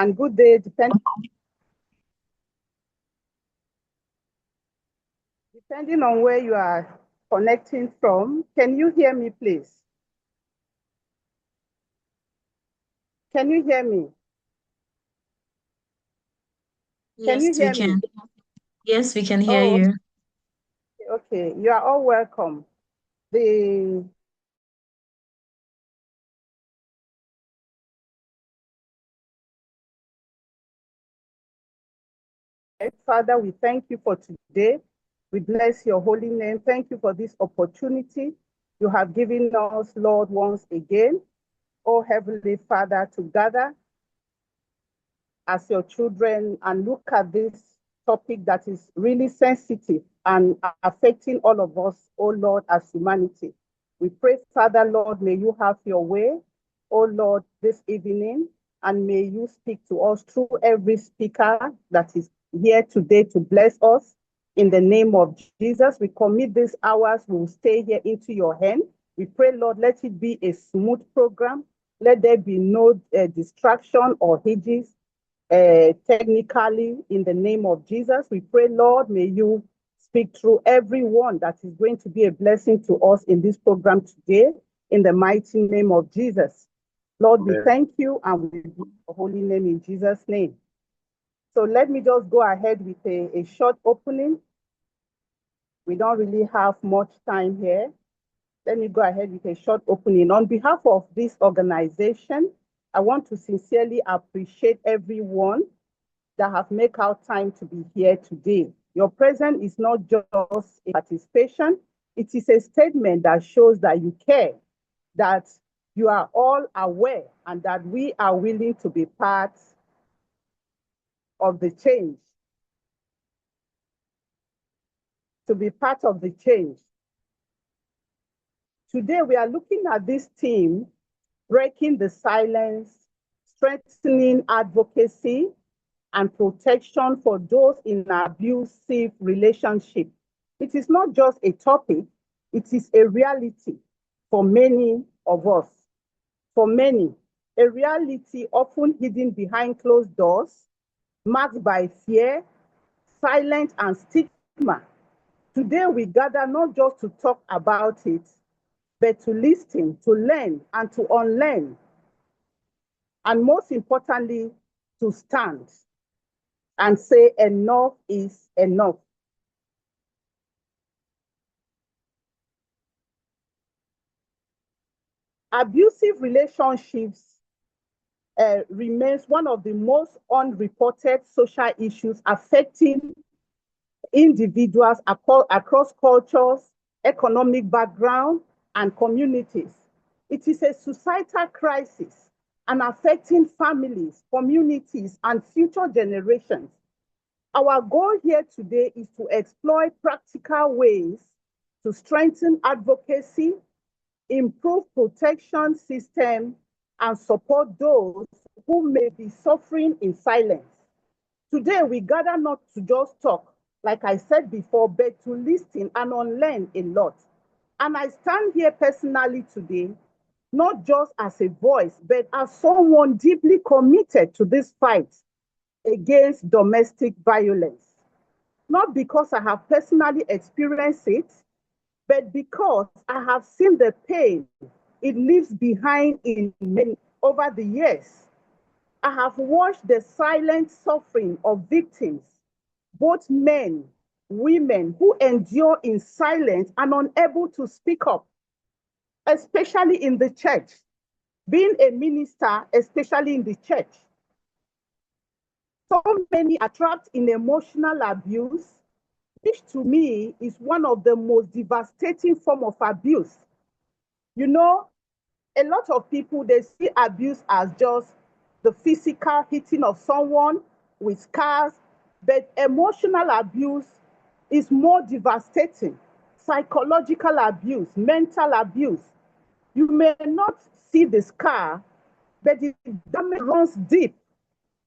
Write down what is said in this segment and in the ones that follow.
and good day, depending on where you are connecting from. Can you hear me, please? Can you hear me? Can you hear me? Yes, we can hear Oh, you. okay. You are all welcome. The Father, we thank you for today. We bless your holy name. Thank you for this opportunity you have given us, Lord, once again. Oh, Heavenly Father, to gather as your children and look at this topic that is really sensitive and affecting all of us, oh Lord, as humanity. We pray, Father, Lord, may you have your way, oh Lord, this evening, and may you speak to us through every speaker that is here today to bless us. In the name of Jesus, we commit these hours, we will stay here into your hand. We pray, Lord, let it be a smooth program. Let there be no distraction or hedges technically. In the name of Jesus. We pray, Lord, may you speak through everyone that is going to be a blessing to us in this program today, in the mighty name of Jesus. Lord, we thank you and we bless your holy name in Jesus' name. So let me just go ahead with a short opening. We don't really have much time here. Let me go ahead with a short opening. On behalf of this organization, I want to sincerely appreciate everyone that have made out time to be here today. Your presence is not just a participation, it is a statement that shows that you care, that you are all aware, and that we are willing to be part of the change. To be part of the change. Today, we are looking at this theme, breaking the silence, strengthening advocacy, and protection for those in abusive relationship. It is not just a topic, it is a reality for many of us. For many, a reality often hidden behind closed doors, marked by fear, silence, and stigma. Today, we gather not just to talk about it, but to listen, to learn, and to unlearn. And most importantly, to stand and say enough is enough. Abusive relationships remains one of the most unreported social issues affecting individuals across cultures, economic background, and communities. It is a societal crisis and affecting families, communities, and future generations. Our goal here today is to explore practical ways to strengthen advocacy, improve protection system, and support those who may be suffering in silence. Today, we gather not to just talk, like I said before, but to listen and unlearn a lot. And I stand here personally today, not just as a voice, but as someone deeply committed to this fight against domestic violence. Not because I have personally experienced it, but because I have seen the pain it leaves behind in many over the years. I have watched the silent suffering of victims, both men, women who endure in silence and unable to speak up, especially in the church. Being a minister, especially in the church, so many are trapped in emotional abuse, which to me is one of the most devastating form of abuse. You know, a lot of people, they see abuse as just the physical hitting of someone with scars, but emotional abuse is more devastating. Psychological abuse, mental abuse. You may not see the scar, but the damage runs deep.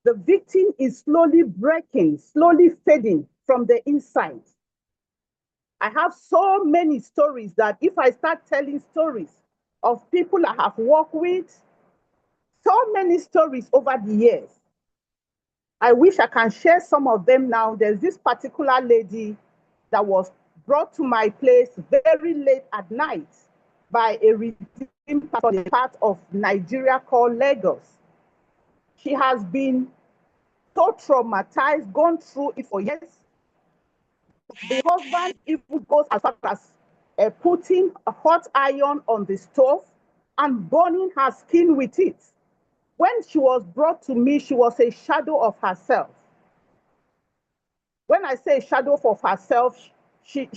The victim is slowly breaking, slowly fading from the inside. I have so many stories that if I start telling stories of people I have worked with, so many stories over the years. I wish I can share some of them now. There's this particular lady that was brought to my place very late at night by a redeemed pastor in a part of Nigeria called Lagos. She has been so traumatized, gone through it for years. The husband even goes as far as putting a hot iron on the stove and burning her skin with it. When she was brought to me, she was a shadow of herself. When I say shadow of herself, she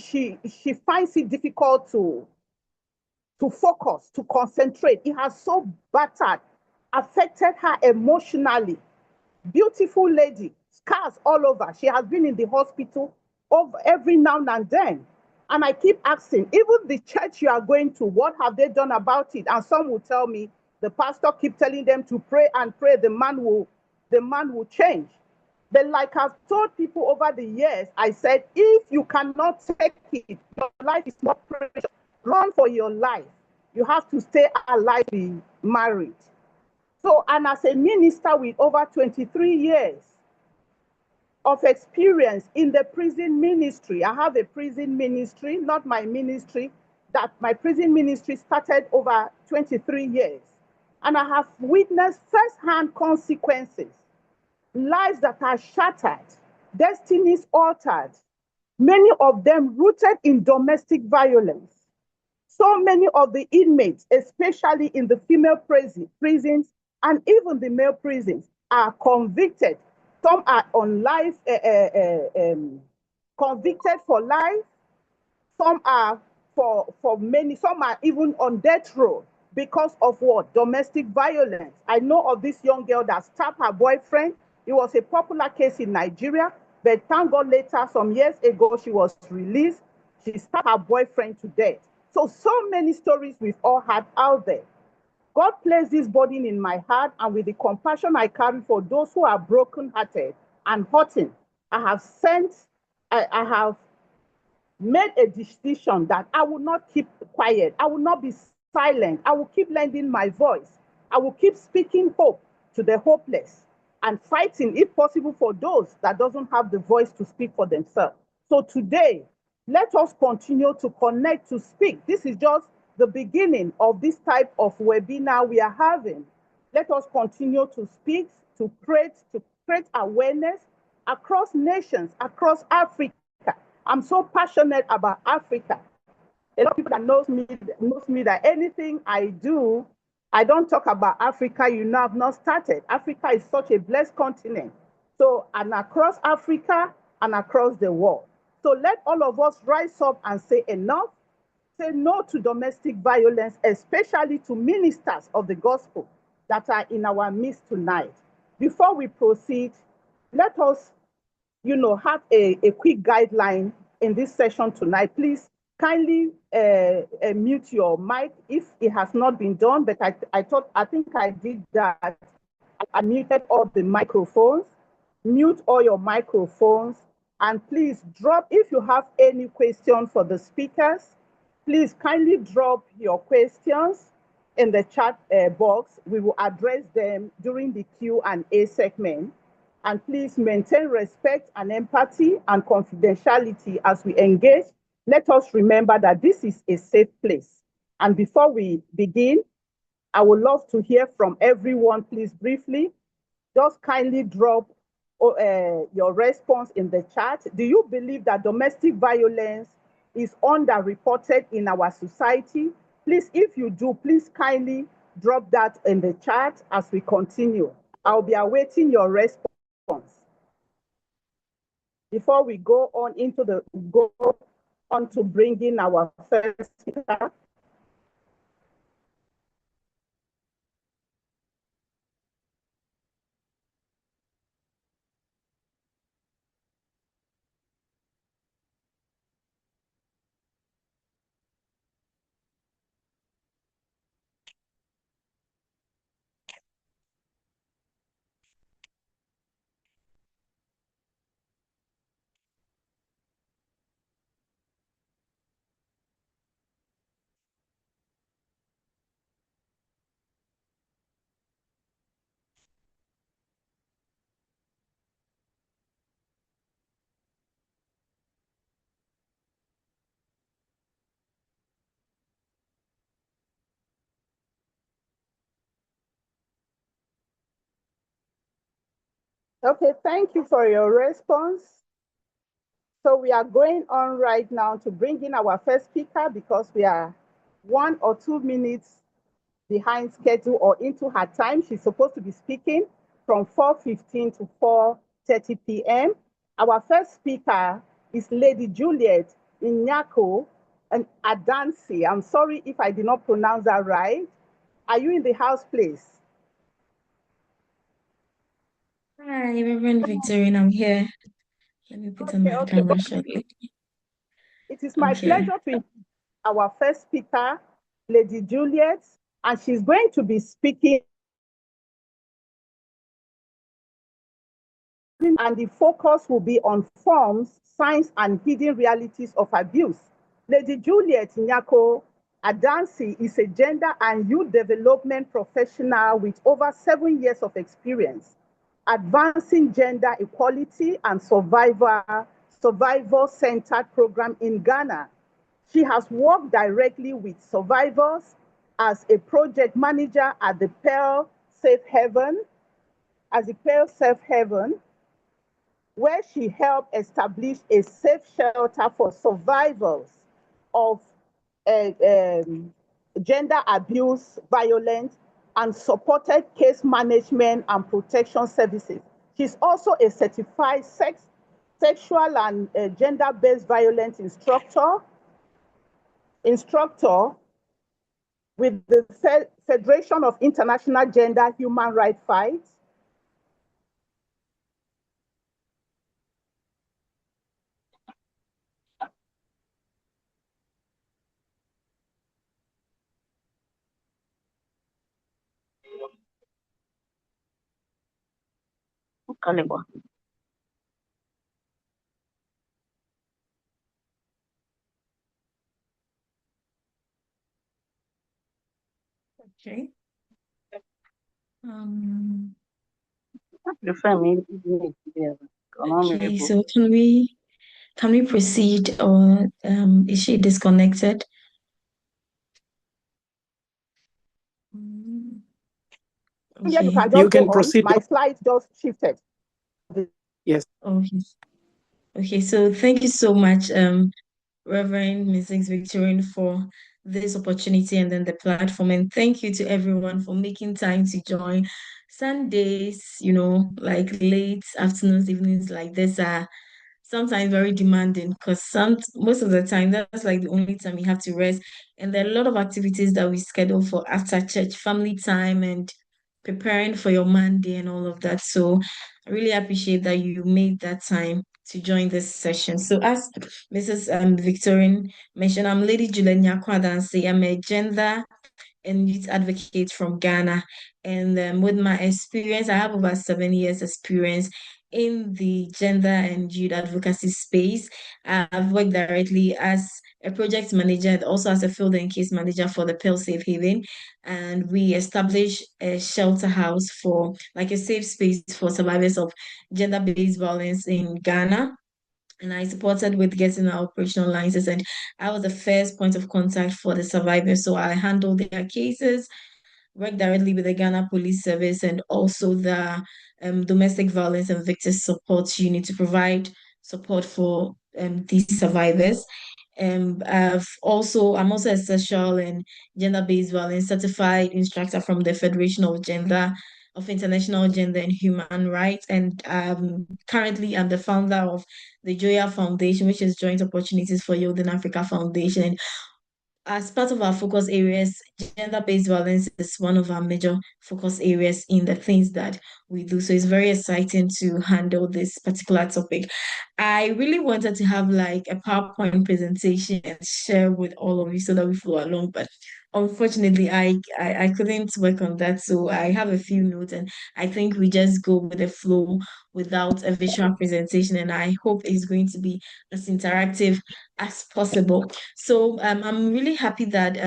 finds it difficult to focus, to concentrate. It has so battered, affected her emotionally. Beautiful lady, scars all over. She has been in the hospital over every now and then. And I keep asking, even the church you are going to, what have they done about it? And some will tell me, the pastor keep telling them to pray and pray, the man will change. But like I've told people over the years, I said, if you cannot take it, your life is not precious. Run for your life. You have to stay alive, be married. So, and as a minister with over 23 years of experience in the prison ministry, I have a prison ministry, not my ministry, that my prison ministry started over 23 years. And I have witnessed firsthand consequences, lives that are shattered, destinies altered, many of them rooted in domestic violence. So many of the inmates, especially in the female prisons and even the male prisons, are convicted. Some are on life, convicted for life. Some are for many. Some are even on death row because of what? Domestic violence. I know of this young girl that stabbed her boyfriend. It was a popular case in Nigeria, but thank God later, some years ago, she was released. She stabbed her boyfriend to death. So many stories we've all had out there. God placed this burden in my heart, and with the compassion I carry for those who are brokenhearted and hurting, I have I have made a decision that I will not keep quiet. I will not be silent. I will keep lending my voice. I will keep speaking hope to the hopeless and fighting, if possible, for those that doesn't have the voice to speak for themselves. So today, let us continue to connect, to speak. This is just the beginning of this type of webinar we are having. Let us continue to speak, to create awareness across nations, across Africa. I'm so passionate about Africa. A lot of people that knows me that anything I do, I don't talk about Africa. You know, I've not started. Africa is such a blessed continent. So, and across Africa and across the world. So let all of us rise up and say enough. Say no to domestic violence, especially to ministers of the gospel that are in our midst tonight. Before we proceed, let us have a quick guideline in this session tonight. Please kindly mute your mic if it has not been done, but I think I did that. I muted all the microphones. Mute all your microphones, and please drop, if you have any question for the speakers, please kindly drop your questions in the chat box. We will address them during the Q&A segment. And please maintain respect and empathy and confidentiality as we engage. Let us remember that this is a safe place. And before we begin, I would love to hear from everyone, please briefly. Just kindly drop your response in the chat. Do you believe that domestic violence is underreported in our society? Please, if you do, please kindly drop that in the chat as we continue. I'll be awaiting your response. Before we go on to bringing our first speaker. Okay, thank you for your response. So we are going on right now to bring in our first speaker because we are 1 or 2 minutes behind schedule or into her time. She's supposed to be speaking from 4:15 to 4:30 p.m. Our first speaker is Lady Juliet Inyako and Adansi. I'm sorry if I did not pronounce that right. Are you in the house, please? Hi, Reverend Victorine, I'm here. Let me put on Okay, my okay. camera shortly. It is I'm my here. pleasure to introduce our first speaker, Lady Juliet, and she's going to be speaking, and the focus will be on forms, signs, and hidden realities of abuse. Lady Juliet Nyako Adansi is a gender and youth development professional with over 7 years of experience advancing gender equality and survivor-centered program in Ghana. She has worked directly with survivors as a project manager at the Pearl Safe Haven, where she helped establish a safe shelter for survivors of uh, um, gender abuse, violence, and supported case management and protection services. She's also a certified sexual and gender-based violence instructor with the Federation of International Gender Human Rights Fights. Okay. Um, okay, so can we proceed or is she disconnected? Mm, Yeah, you okay. can You just go can on. proceed. My slide just shifted. Yes. Okay. Okay, so thank you so much, Reverend Mrs. Victorine, for this opportunity and then the platform. And thank you to everyone for making time to join. Sundays, like late afternoons, evenings like this are sometimes very demanding because most of the time that's like the only time we have to rest. And there are a lot of activities that we schedule for after church, family time, and preparing for your Monday and all of that. So I really appreciate that you made that time to join this session. So as Mrs. Victorine mentioned, I'm Lady Juliet Kwadansi. I'm a gender and youth advocate from Ghana. And with my experience, I have over 7 years experience in the gender and youth advocacy space. I've worked directly as a project manager and also as a field and case manager for the Pearl Safe Haven. And we established a shelter house for like a safe space for survivors of gender-based violence in Ghana, and I supported with getting our operational license. And I was the first point of contact for the survivors. So I handled their cases, work directly with the Ghana Police Service and also the Domestic Violence and Victims Support Unit to provide support for these survivors. I'm also a sexual and gender-based violence certified instructor from the Federation of International Gender and Human Rights. And currently I'm the founder of the Joya Foundation, which is Joint Opportunities for Youth in Africa Foundation. And as part of our focus areas, gender-based violence is one of our major focus areas in the things that we do. So it's very exciting to handle this particular topic. I really wanted to have like a PowerPoint presentation and share with all of you so that we follow along, but unfortunately, I couldn't work on that. So I have a few notes, and I think we just go with the flow without a visual presentation. And I hope it's going to be as interactive as possible. So I'm really happy that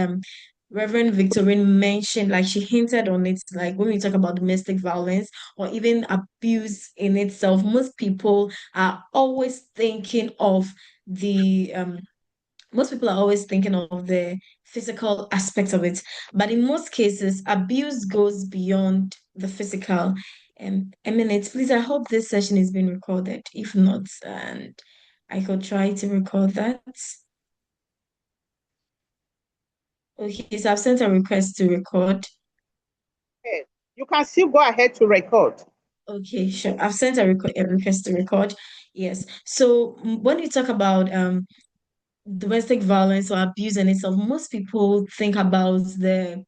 Reverend Victorine mentioned, like she hinted on it, like when we talk about domestic violence or even abuse in itself, most people are always thinking of the most people are always thinking of the physical aspect of it. But in most cases, abuse goes beyond the physical. a minute. Please, I hope this session is being recorded. If not, and I could try to record that. Okay, so I've sent a request to record. Okay. You can still go ahead to record. Okay, sure. I've sent a request to record. Yes. So when you talk about domestic violence or abuse in itself, most people think about the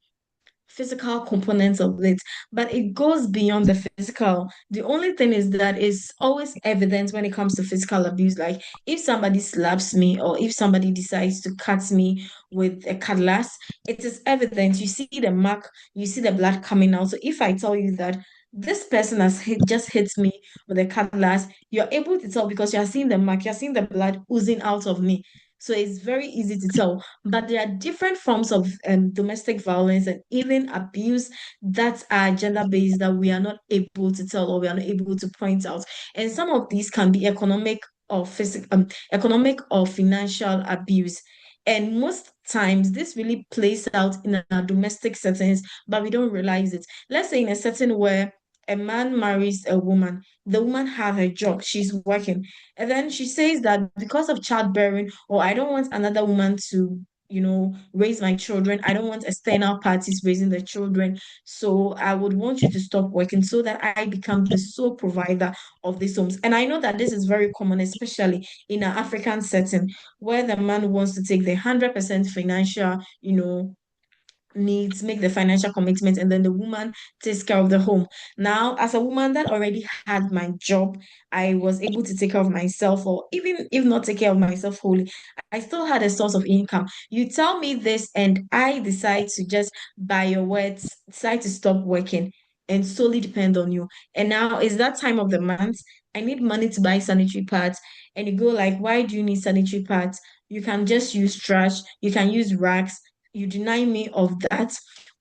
physical components of it, but it goes beyond the physical. The only thing is that it's always evident when it comes to physical abuse. Like if somebody slaps me or if somebody decides to cut me with a cutlass, it is evident. You see the mark, you see the blood coming out. So if I tell you that this person just hit me with a cutlass, you're able to tell because you're seeing the mark, you're seeing the blood oozing out of me. So it's very easy to tell. But there are different forms of domestic violence and even abuse that are gender-based that we are not able to tell or we are not able to point out. And some of these can be economic or financial abuse. And most times this really plays out in our domestic settings, but we don't realize it. Let's say in a setting where a man marries a woman, the woman have her job, she's working, and then she says that because of childbearing, or I don't want another woman to, raise my children. I don't want external parties raising the children. So I would want you to stop working so that I become the sole provider of these homes. And I know that this is very common, especially in an African setting where the man wants to take the 100% financial, needs, make the financial commitment, and then the woman takes care of the home. Now, as a woman that already had my job, I was able to take care of myself, or even if not take care of myself wholly, I still had a source of income. You tell me this, and I decide to just, by your words, decide to stop working and solely depend on you. And now is that time of the month. I need money to buy sanitary pads. And you go like, why do you need sanitary pads? You can just use trash, you can use rags, you deny me of that.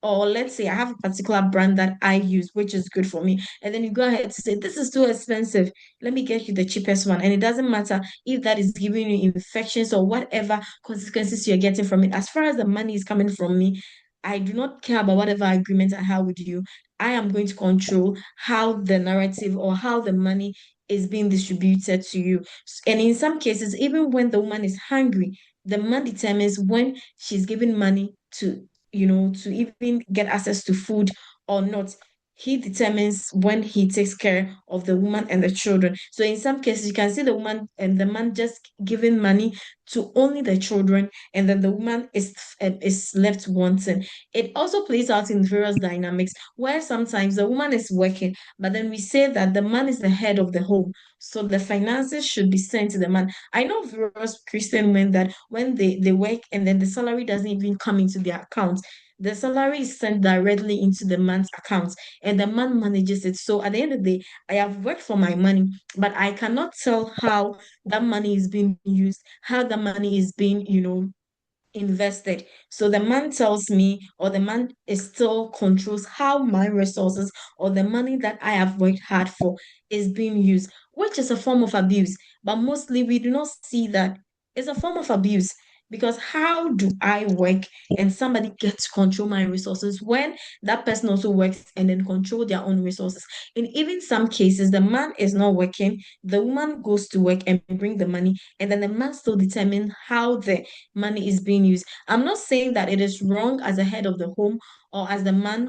Or let's say I have a particular brand that I use, which is good for me. And then you go ahead to say, this is too expensive. Let me get you the cheapest one. And it doesn't matter if that is giving you infections or whatever consequences you're getting from it. As far as the money is coming from me, I do not care about whatever agreement I have with you. I am going to control how the narrative or how the money is being distributed to you. And in some cases, even when the woman is hungry, the man determines when she's given money to even get access to food or not. He determines when he takes care of the woman and the children. So in some cases, you can see the woman and the man just giving money to only the children, and then the woman is left wanting. It also plays out in various dynamics where sometimes the woman is working, but then we say that the man is the head of the home, so the finances should be sent to the man. I know various Christian men that when they work and then the salary doesn't even come into their account, the salary is sent directly into the man's account and the man manages it. So at the end of the day, I have worked for my money, but I cannot tell how that money is being used, how the money is being, invested. So the man tells me, or the man is still controls how my resources or the money that I have worked hard for is being used, which is a form of abuse. But mostly we do not see that it's a form of abuse because how do I work and somebody gets to control my resources when that person also works and then control their own resources? In even some cases, the man is not working, the woman goes to work and bring the money, and then the man still determine how the money is being used. I'm not saying that it is wrong as a head of the home or as the man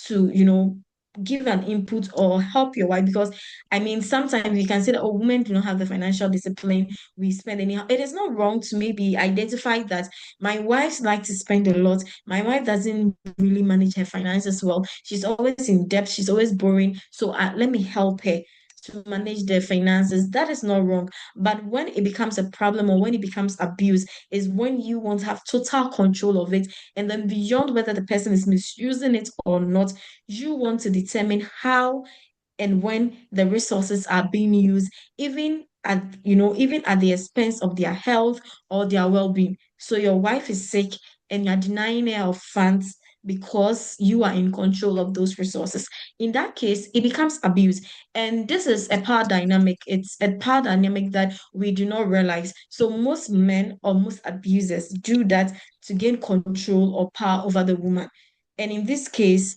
to, give an input or help your wife because I mean sometimes we can say that oh women do not have the financial discipline, we spend anyhow. It is not wrong to maybe identify that my wife likes to spend a lot. My wife doesn't really manage her finances well. She's always in debt, she's always borrowing. So let me help her to manage their finances. That is not wrong. But when it becomes a problem or when it becomes abuse, is when you want to have total control of it. And then beyond whether the person is misusing it or not, you want to determine how and when the resources are being used, even at the expense of their health or their well-being. So your wife is sick and you're denying her of funds because you are in control of those resources. In that case, it becomes abuse. And this is a power dynamic. It's a power dynamic that we do not realize. So most men or most abusers do that to gain control or power over the woman. And in this case,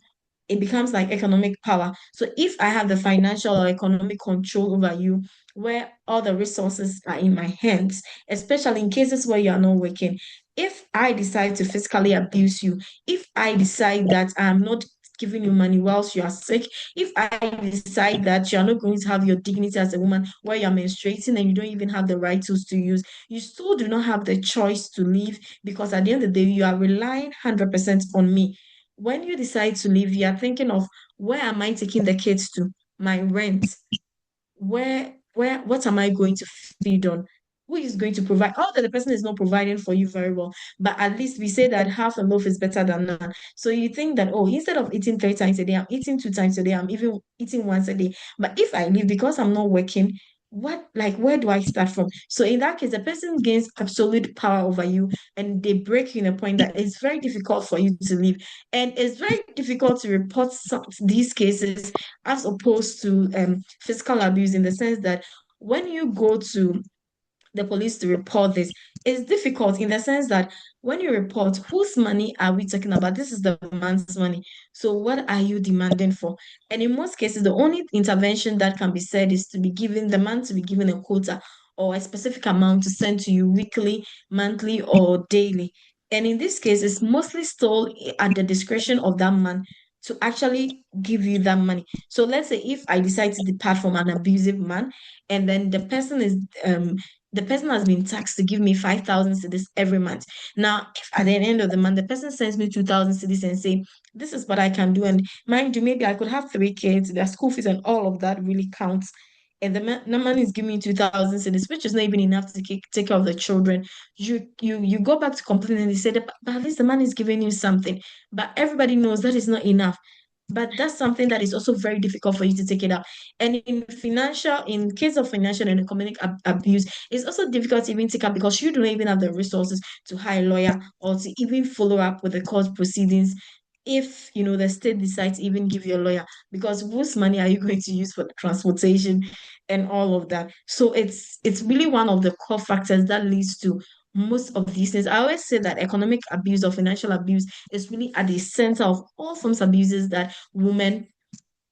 it becomes like economic power. So if I have the financial or economic control over you, where all the resources are in my hands, especially in cases where you are not working, if I decide to physically abuse you, if I decide that I'm not giving you money whilst you are sick, if I decide that you're not going to have your dignity as a woman where you're menstruating and you don't even have the right tools to use, you still do not have the choice to leave, because at the end of the day, you are relying 100% on me. When you decide to leave, you are thinking of, where am I taking the kids to? My rent, what am I going to feed on? Who is going to provide? Although the person is not providing for you very well, but at least we say that half a loaf is better than none. So you think that, oh, instead of eating 3 times a day, I'm eating 2 times a day, I'm even eating once a day. But if I leave because I'm not working, what, like, where do I start from? So in that case, the person gains absolute power over you, and they break you in a point that it's very difficult for you to leave. And it's very difficult to report these cases, as opposed to physical abuse, in the sense that when you go to the police to report this, it's difficult in the sense that when you report, whose money are we talking about? This is the man's money. So what are you demanding for? And in most cases, the only intervention that can be said is to be given, the man to be given a quota or a specific amount to send to you weekly, monthly, or daily. And in this case, it's mostly still at the discretion of that man to actually give you that money. So let's say if I decide to depart from an abusive man, and then the person has been taxed to give me 5,000 cedis every month. Now, if at the end of the month, the person sends me 2,000 cedis and say, this is what I can do. And mind you, maybe I could have 3 kids, their school fees and all of that really counts. And the man is giving me 2,000 cedis, which is not even enough to take care of the children. You go back to complain and they say, that, but at least the man is giving you something. But everybody knows that is not enough. But that's something that is also very difficult for you to take it out. And in case of financial and economic abuse, it's also difficult to even take up, because you don't even have the resources to hire a lawyer or to even follow up with the court proceedings. If the state decides to even give you a lawyer, because whose money are you going to use for the transportation and all of that? So it's really one of the core factors that leads to most of these things. I always say that economic abuse or financial abuse is really at the center of all forms of abuses that women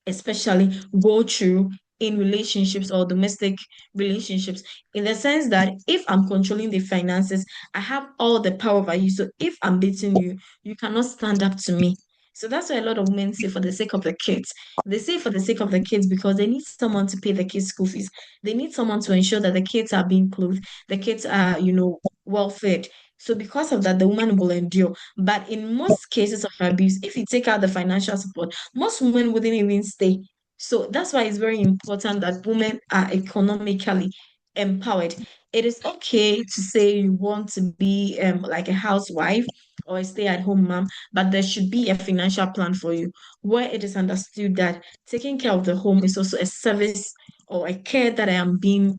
especially go through in relationships or domestic relationships, in the sense that if I'm controlling the finances, I have all the power over you. So if I'm beating you, you cannot stand up to me. So that's why a lot of women say for the sake of the kids. They say for the sake of the kids because they need someone to pay the kids' school fees. They need someone to ensure that the kids are being clothed, the kids are, well fed. So because of that, the woman will endure. But in most cases of abuse, if you take out the financial support, most women wouldn't even stay. So that's why it's very important that women are economically empowered. It is okay to say you want to be like a housewife or a stay-at-home mom, but there should be a financial plan for you, where it is understood that taking care of the home is also a service or a care that I am being,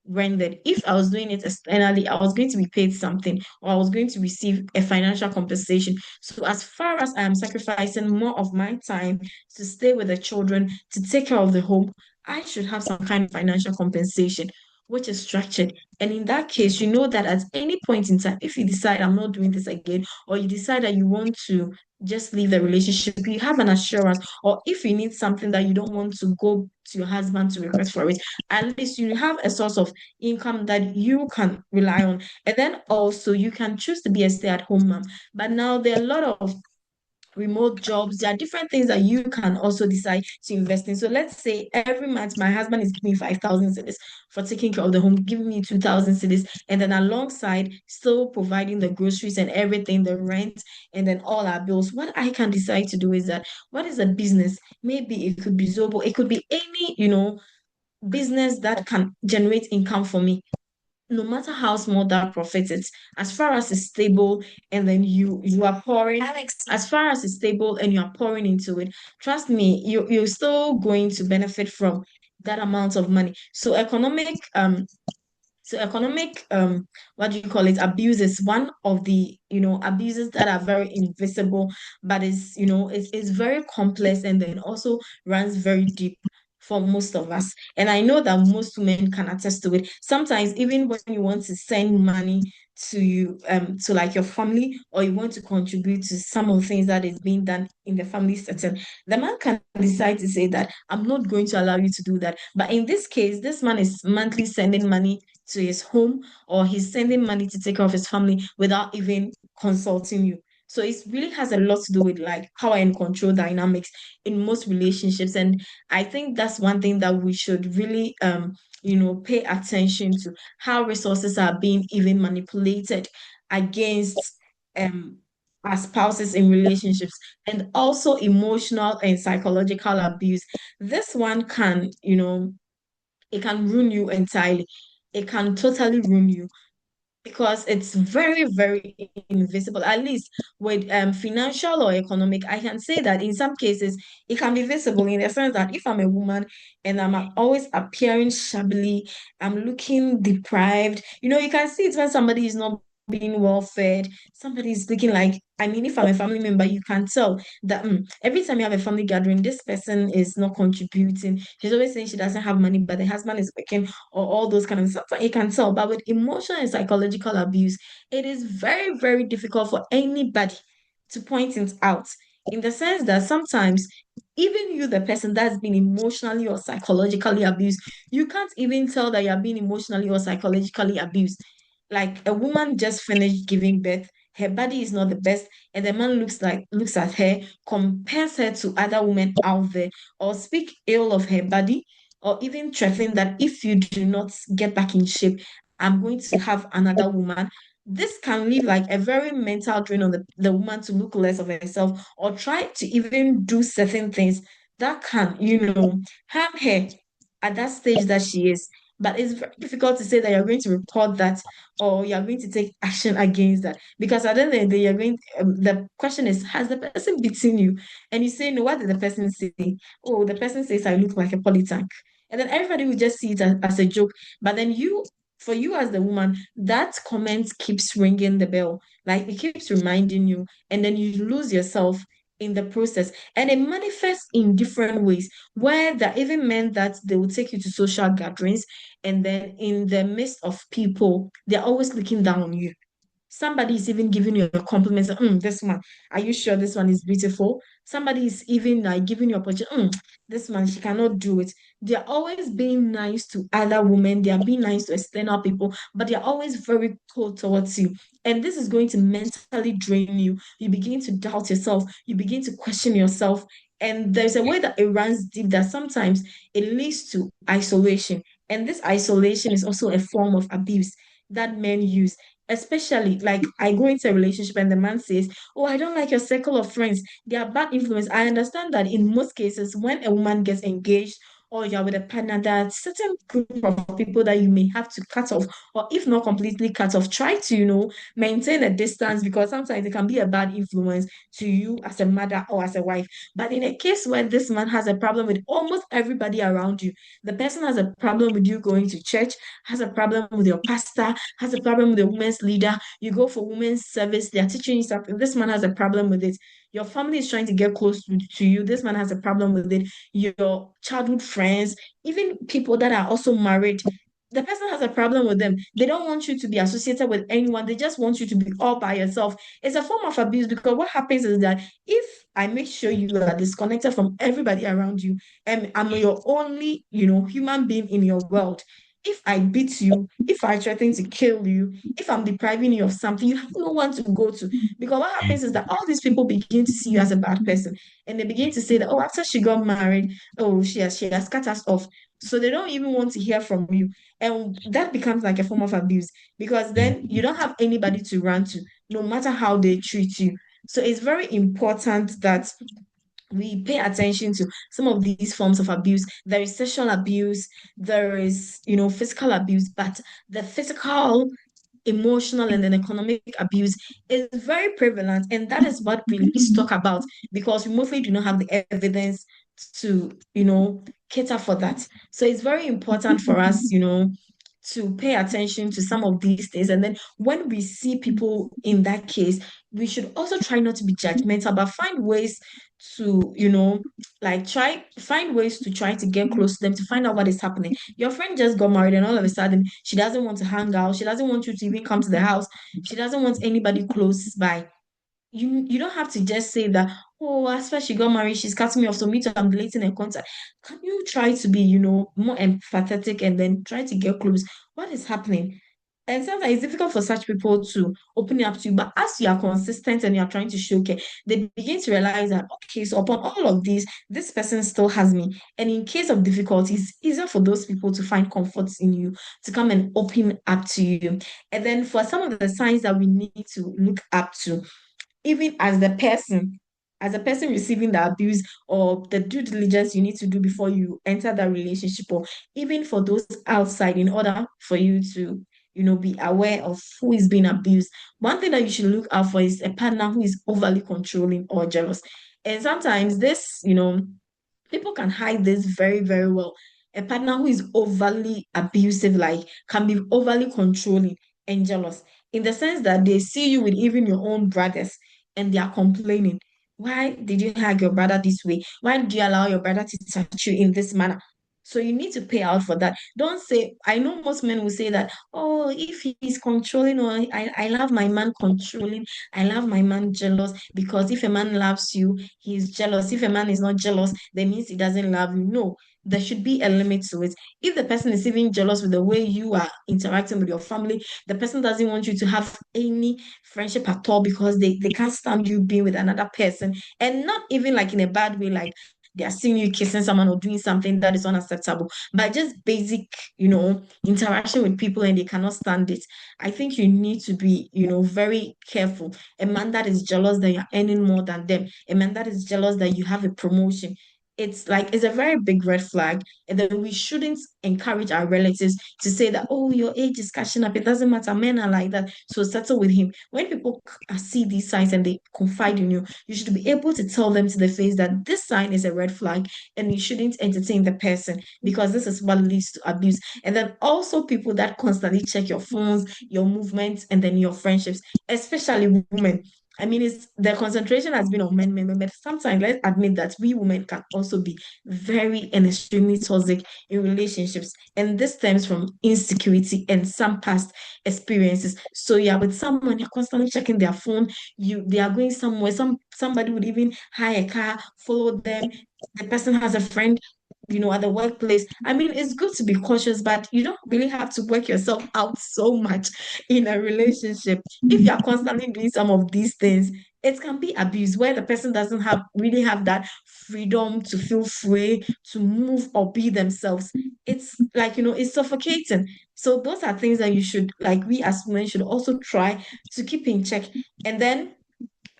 rendered. If I was doing it externally, I was going to be paid something, or I was going to receive a financial compensation. So as far as I am sacrificing more of my time to stay with the children, to take care of the home, I should have some kind of financial compensation, which is structured. And in that case, you know that at any point in time, if you decide I'm not doing this again, or you decide that you want to just leave the relationship, you have an assurance, or if you need something that you don't want to go to your husband to request for it, at least you have a source of income that you can rely on. And then also you can choose to be a stay-at-home mom. But now there are a lot of remote jobs. There are different things that you can also decide to invest in. So let's say every month my husband is giving me 5,000 cedis for taking care of the home, giving me 2,000 cedis, and then alongside still providing the groceries and everything, the rent, and then all our bills. What I can decide to do is that, what is a business? Maybe it could be Zobo, it could be any, business that can generate income for me, no matter how small that profit is, as far as it's stable, and then you are pouring, as far as it's stable and you are pouring into it, trust me, you're still going to benefit from that amount of money. So economic what do you call it, abuse is one of the abuses that are very invisible, but is very complex, and then also runs very deep. for most of us. And I know that most women can attest to it. Sometimes, even when you want to send money to you, to like your family, or you want to contribute to some of the things that is being done in the family setting, the man can decide to say that I'm not going to allow you to do that. But in this case, this man is monthly sending money to his home, or he's sending money to take care of his family without even consulting you. So it really has a lot to do with like power and control dynamics in most relationships. And I think that's one thing that we should really pay attention to, how resources are being even manipulated against um our spouses in relationships, and also emotional and psychological abuse. This one can, it can ruin you entirely. It can totally ruin you because it's very, very invisible. At least with financial or economic, I can say that in some cases it can be visible in the sense that if I'm a woman and I'm always appearing shabbily, I'm looking deprived. You can see it when somebody is not being well fed, somebody is looking like, I mean, if I'm a family member, you can tell that every time you have a family gathering, this person is not contributing. She's always saying she doesn't have money, but the husband is working, or all those kind of stuff. You can tell. But with emotional and psychological abuse, it is very, very difficult for anybody to point it out, in the sense that sometimes even you, the person that's been emotionally or psychologically abused, you can't even tell that you're being emotionally or psychologically abused. Like a woman just finished giving birth, her body is not the best, and the man looks at her, compares her to other women out there, or speak ill of her body, or even threaten that if you do not get back in shape, I'm going to have another woman. This can leave like a very mental drain on the woman to look less of herself, or try to even do certain things that can, harm her at that stage that she is. But it's very difficult to say that you're going to report that, or you're going to take action against that, because at the end of the day, the question is, has the person beaten you? And you say, no, what did the person say? Oh, the person says I look like a poly tank. And then everybody will just see it as a joke. But then for you as the woman, that comment keeps ringing the bell. Like it keeps reminding you, and then you lose yourself in the process. And it manifests in different ways, where that even meant that they will take you to social gatherings, and then in the midst of people, they're always looking down on you. Somebody is even giving you a compliment. This one, are you sure this one is beautiful? Somebody is even like giving you a opportunity. This one, she cannot do it. They're always being nice to other women. They are being nice to external people, but they're always very cold towards you. And this is going to mentally drain you. You begin to doubt yourself. You begin to question yourself. And there's a way that it runs deep that sometimes it leads to isolation. And this isolation is also a form of abuse that men use, especially like I go into a relationship and the man says, oh, I don't like your circle of friends, they are bad influence. I understand that in most cases when a woman gets engaged, or you're with a partner, there are certain group of people that you may have to cut off, or if not completely cut off, try to maintain a distance, because sometimes it can be a bad influence to you as a mother or as a wife. But in a case where this man has a problem with almost everybody around you, the person has a problem with you going to church, has a problem with your pastor, has a problem with the women's leader, you go for women's service, they're teaching you something, this man has a problem with it. Your family is trying to get close to you, this man has a problem with it. Your childhood friends, even people that are also married, the person has a problem with them. They don't want you to be associated with anyone. They just want you to be all by yourself. It's a form of abuse, because what happens is that if I make sure you are disconnected from everybody around you, and I'm your only, human being in your world, if I beat you, if I threaten to kill you, if I'm depriving you of something, you have no one to go to. Because what happens is that all these people begin to see you as a bad person. And they begin to say that, oh, after she got married, oh, she has cut us off. So they don't even want to hear from you. And that becomes like a form of abuse, because then you don't have anybody to run to, no matter how they treat you. So it's very important that we pay attention to some of these forms of abuse. There is sexual abuse, there is, physical abuse, but the physical, emotional, and then economic abuse is very prevalent. And that is what we least talk about, because we mostly do not have the evidence to, cater for that. So it's very important for us, to pay attention to some of these things. And then when we see people in that case, we should also try not to be judgmental, but find ways to, like try find ways to try to get close to them to find out what is happening. Your friend just got married and all of a sudden she doesn't want to hang out. She doesn't want you to even come to the house. She doesn't want anybody close by. You don't have to just say that, oh, as far as she got married, she's cutting me off, so me too, I'm deleting her contact. Can you try to be, more empathetic and then try to get close? What is happening? And sometimes it's difficult for such people to open it up to you, but as you are consistent and you are trying to show care, they begin to realize that, okay, so upon all of these, this person still has me. And in case of difficulties, it's easier for those people to find comfort in you, to come and open up to you. And then for some of the signs that we need to look up to, even as a person receiving the abuse, or the due diligence you need to do before you enter that relationship, or even for those outside, in order for you to, be aware of who is being abused. One thing that you should look out for is a partner who is overly controlling or jealous. And sometimes this, people can hide this very, very well. A partner who is overly abusive, like, can be overly controlling and jealous, in the sense that they see you with even your own brothers and they are complaining. Why did you hug your brother this way? Why did you allow your brother to touch you in this manner? So you need to pay out for that. Don't say, I know most men will say that, oh, if he's controlling, or I love my man controlling, I love my man jealous, because if a man loves you, he's jealous. If a man is not jealous, that means he doesn't love you. No, there should be a limit to it. If the person is even jealous with the way you are interacting with your family, the person doesn't want you to have any friendship at all because they can't stand you being with another person, and not even like in a bad way, like they are seeing you kissing someone or doing something that is unacceptable, but just basic, interaction with people, and they cannot stand it. I think you need to be, very careful. A man that is jealous that you're earning more than them, a man that is jealous that you have a promotion, it's a very big red flag. And then we shouldn't encourage our relatives to say that, oh, your age is catching up. It doesn't matter. Men are like that. So settle with him. When people see these signs and they confide in you, you should be able to tell them to the face that this sign is a red flag and you shouldn't entertain the person, because this is what leads to abuse. And then also people that constantly check your phones, your movements, and then your friendships, especially women. I mean, it's the concentration has been on men, but sometimes let's admit that we women can also be very and extremely toxic in relationships. And this stems from insecurity and some past experiences. So yeah, with someone, you're constantly checking their phone, they are going somewhere, somebody would even hire a car, follow them. The person has a friend, at the workplace. I mean, it's good to be cautious, but you don't really have to work yourself out so much in a relationship. If you're constantly doing some of these things, it can be abuse, where the person doesn't have that freedom to feel free to move or be themselves. It's like, it's suffocating. So those are things that you should, like, we as women should also try to keep in check. And then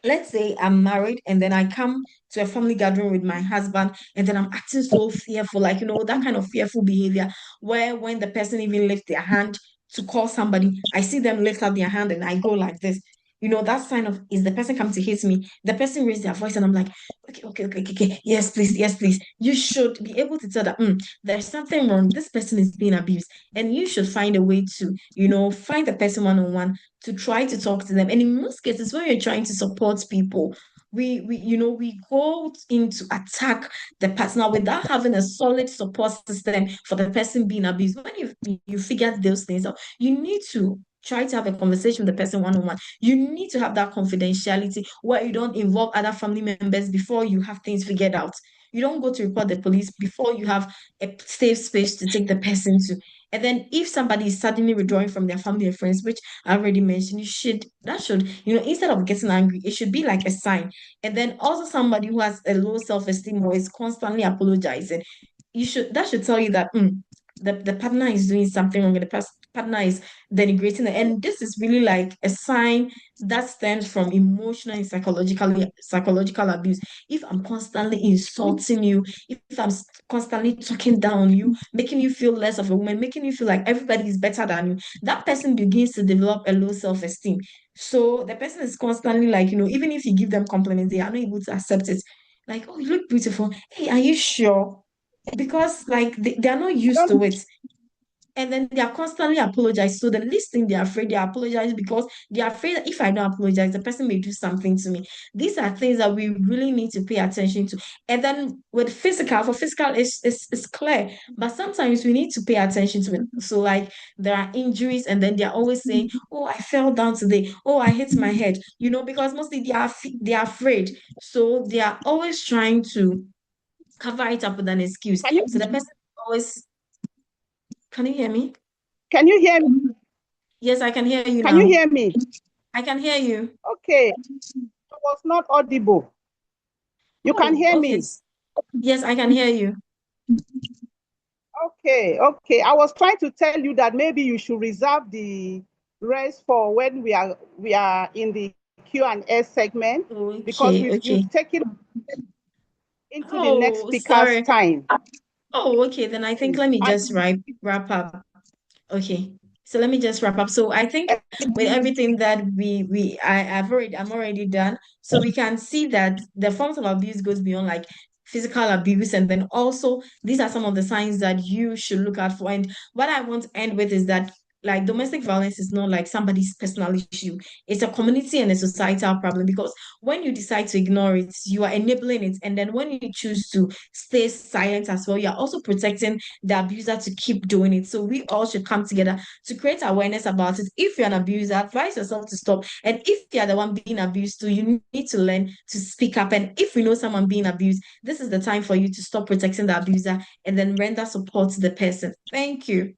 let's say I'm married and then I come to a family gathering with my husband, and then I'm acting so fearful, like, that kind of fearful behavior, where when the person even lifts their hand to call somebody, I see them lift up their hand and I go like this. That sign of, is the person coming to hit me? The person raised their voice and I'm like, okay, okay, okay, okay, okay. Yes, please, yes, please. You should be able to tell that, there's something wrong. This person is being abused. And you should find a way to, find the person one-on-one, to try to talk to them. And in most cases, when you're trying to support people, we go in to attack the partner without having a solid support system for the person being abused. When you figure those things out, you need to try to have a conversation with the person one-on-one. You need to have that confidentiality where you don't involve other family members before you have things figured out. You don't go to report the police before you have a safe space to take the person to. And then if somebody is suddenly withdrawing from their family and friends, which I already mentioned, that should, instead of getting angry, it should be like a sign. And then also somebody who has a low self-esteem or is constantly apologizing, that should tell you that, the partner is doing something wrong, and the partner is denigrating it. And this is really like a sign that stems from emotional and psychological abuse. If I'm constantly insulting you, if I'm constantly talking down on you, making you feel less of a woman, making you feel like everybody is better than you, that person begins to develop a low self-esteem. So the person is constantly like, even if you give them compliments, they are not able to accept it. Like, oh, you look beautiful. Hey, are you sure? Because like they are not used to Don't it. and then they are constantly apologizing. So the least thing they're afraid, they apologize because they're afraid that if I don't apologize, the person may do something to me. These are things that we really need to pay attention to. And then with physical, for physical, it's clear, but sometimes we need to pay attention to it. So like there are injuries, and then they're always saying, "Oh, I fell down today. Oh, I hit my head." Because mostly they are afraid, so they are always trying to cover it up with an excuse. Can you So the person always, can you hear me? can you hear me? Yes, I can hear you Can you now. hear me? I can hear you. Okay. I was not audible. You can Oh, hear okay. me. Yes, I can hear you. Okay, okay. I was trying to tell you that maybe you should reserve the rest for when we are in the Q&A segment, because Okay, we've okay. you've taken into the next Oh, speaker's sorry. time. Oh, okay. Then I think let me just And wrap up. Okay. So let me just wrap up. So I think with everything that I'm already done. So we can see that the forms of abuse goes beyond like physical abuse, and then also these are some of the signs that you should look out for. And what I want to end with is that like domestic violence is not like somebody's personal issue. It's a community and a societal problem, because when you decide to ignore it, you are enabling it. And then when you choose to stay silent as well, you're also protecting the abuser to keep doing it. So we all should come together to create awareness about it. If you're an abuser, advise yourself to stop. And if you're the one being abused too, you need to learn to speak up. And if you know someone being abused, this is the time for you to stop protecting the abuser and then render support to the person. Thank you.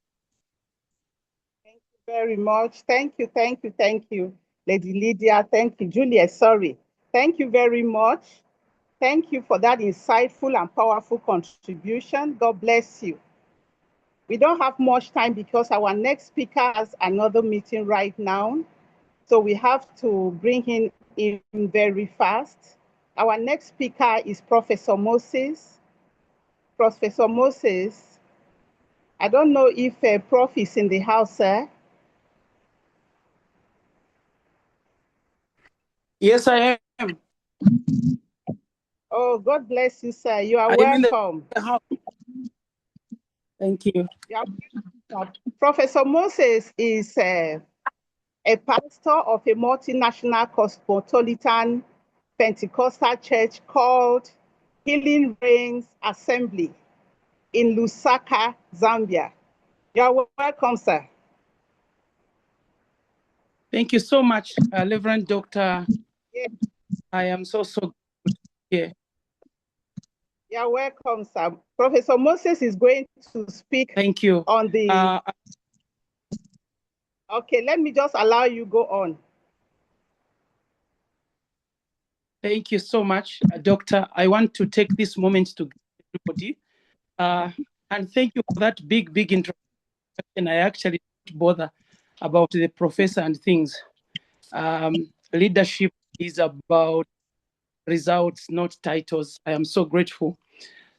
thank you very much. Thank you, Lady Lydia. Thank you, Juliet. Sorry. Thank you very much. Thank you for that insightful and powerful contribution. God bless you. We don't have much time because our next speaker has another meeting right now. So we have to bring him in very fast. Our next speaker is Professor Moses. Professor Moses, I don't know if Prof is in the house, sir. Yes, I am. Oh, God bless you, sir. You are I am in welcome. the house. Thank you. Yeah. Professor Moses is a pastor of a multinational cosmopolitan Pentecostal church called Healing Rains Assembly in Lusaka, Zambia. You're welcome, sir. Thank you so much, Reverend Dr. Yeah. I am so good to be here. You're welcome, sir. Professor Moses is going to speak. Thank you. On the. Okay, let me just allow you go on. Thank you so much, Doctor. I want to take this moment to greet everybody. And thank you for that big introduction. I actually didn't bother about the professor and things. Leadership is about results, not titles. I am so grateful.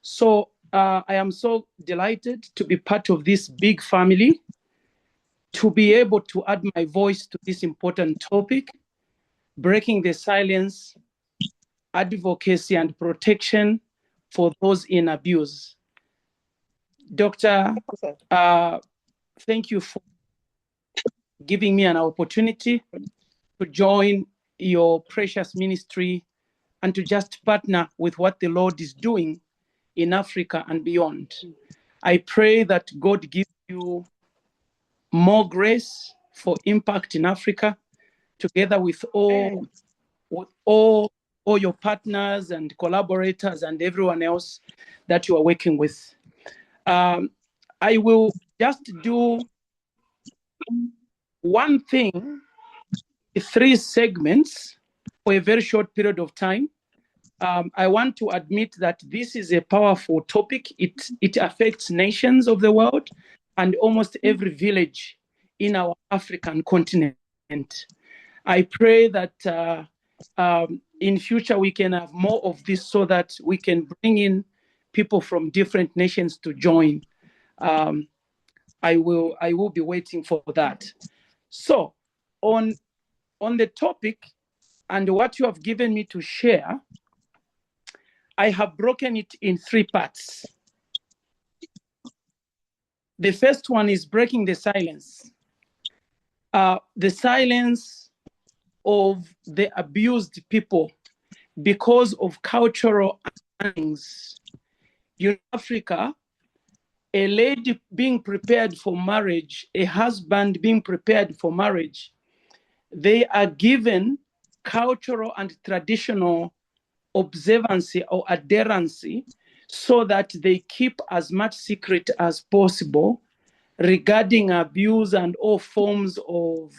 So I am so delighted to be part of this big family, to be able to add my voice to this important topic, breaking the silence, advocacy and protection for those in abuse. Doctor, thank you for giving me an opportunity to join your precious ministry and to just partner with what the Lord is doing in Africa and beyond. I pray that God gives you more grace for impact in Africa, together with all your partners and collaborators and everyone else that you are working with. I will just do one thing, 3 segments for a very short period of time. I want to admit that this is a powerful topic. It affects nations of the world and almost every village in our African continent. I pray that in future we can have more of this so that we can bring in people from different nations to join. I will be waiting for that. So on the topic and what you have given me to share, I have broken it in 3 parts. The first one is breaking the silence. The silence of the abused people because of cultural things. In Africa, a lady being prepared for marriage, a husband being prepared for marriage, they are given cultural and traditional observancy or adherency so that they keep as much secret as possible regarding abuse and all forms of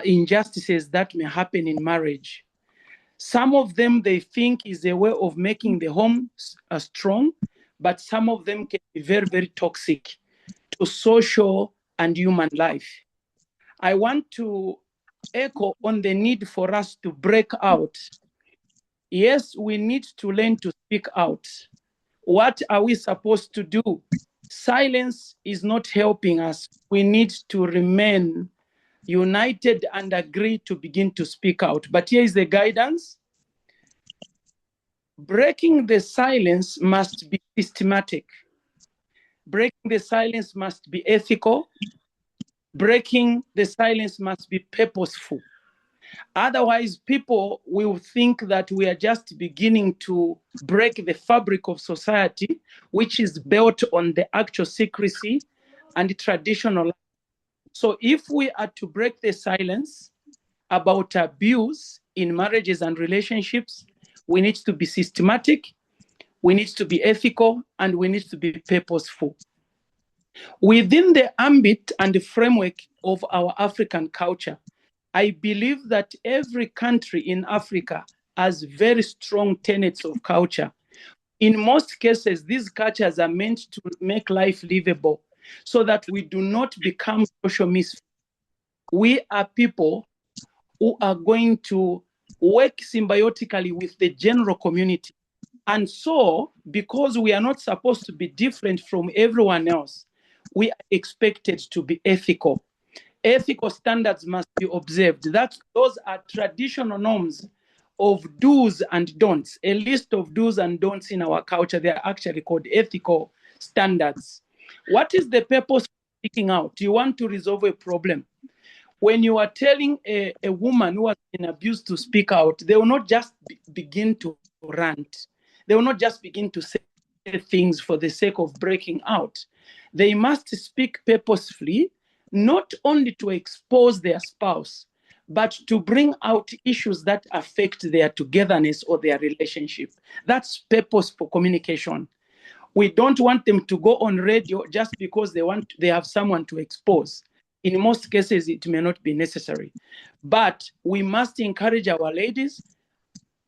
injustices that may happen in marriage. Some of them they think is a way of making the home strong, but some of them can be very, very toxic to social and human life. I want to echo on the need for us to break out. Yes, we need to learn to speak out. What are we supposed to do? Silence is not helping us. We need to remain united and agree to begin to speak out. But here is the guidance. Breaking the silence must be systematic. Breaking the silence must be ethical. Breaking the silence must be purposeful. Otherwise, people will think that we are just beginning to break the fabric of society, which is built on the actual secrecy and traditional. So if we are to break the silence about abuse in marriages and relationships, we need to be systematic, we need to be ethical, and we need to be purposeful. Within the ambit and the framework of our African culture, I believe that every country in Africa has very strong tenets of culture. In most cases, these cultures are meant to make life livable so that we do not become social misfits. We are people who are going to work symbiotically with the general community. And so, because we are not supposed to be different from everyone else, we are expected to be ethical. Ethical standards must be observed. Those are traditional norms of do's and don'ts. A list of do's and don'ts in our culture, they are actually called ethical standards. What is the purpose of speaking out? You want to resolve a problem. When you are telling a woman who has been abused to speak out, they will not just begin to rant. They will not just begin to say things for the sake of breaking out. They must speak purposefully, not only to expose their spouse, but to bring out issues that affect their togetherness or their relationship. That's purposeful communication. We don't want them to go on radio just because they have someone to expose. In most cases, it may not be necessary. But we must encourage our ladies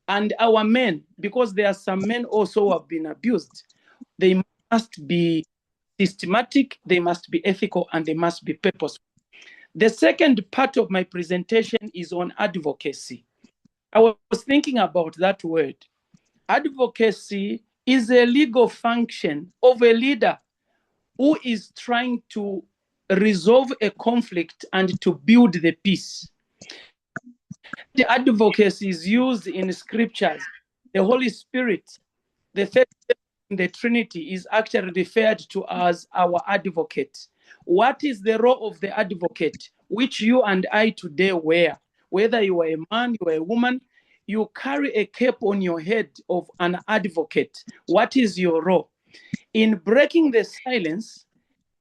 and our men, because there are some men also who have been abused. They must be systematic, they must be ethical, and they must be purposeful. The second part of my presentation is on advocacy. I was thinking about that word. Advocacy is a legal function of a leader who is trying to resolve a conflict and to build the peace. The advocacy is used in scriptures. The Holy Spirit, the third in the Trinity, is actually referred to as our advocate. What is the role of the advocate, which you and I today wear? Whether you are a man, you are a woman, you carry a cape on your head of an advocate. What is your role? In breaking the silence,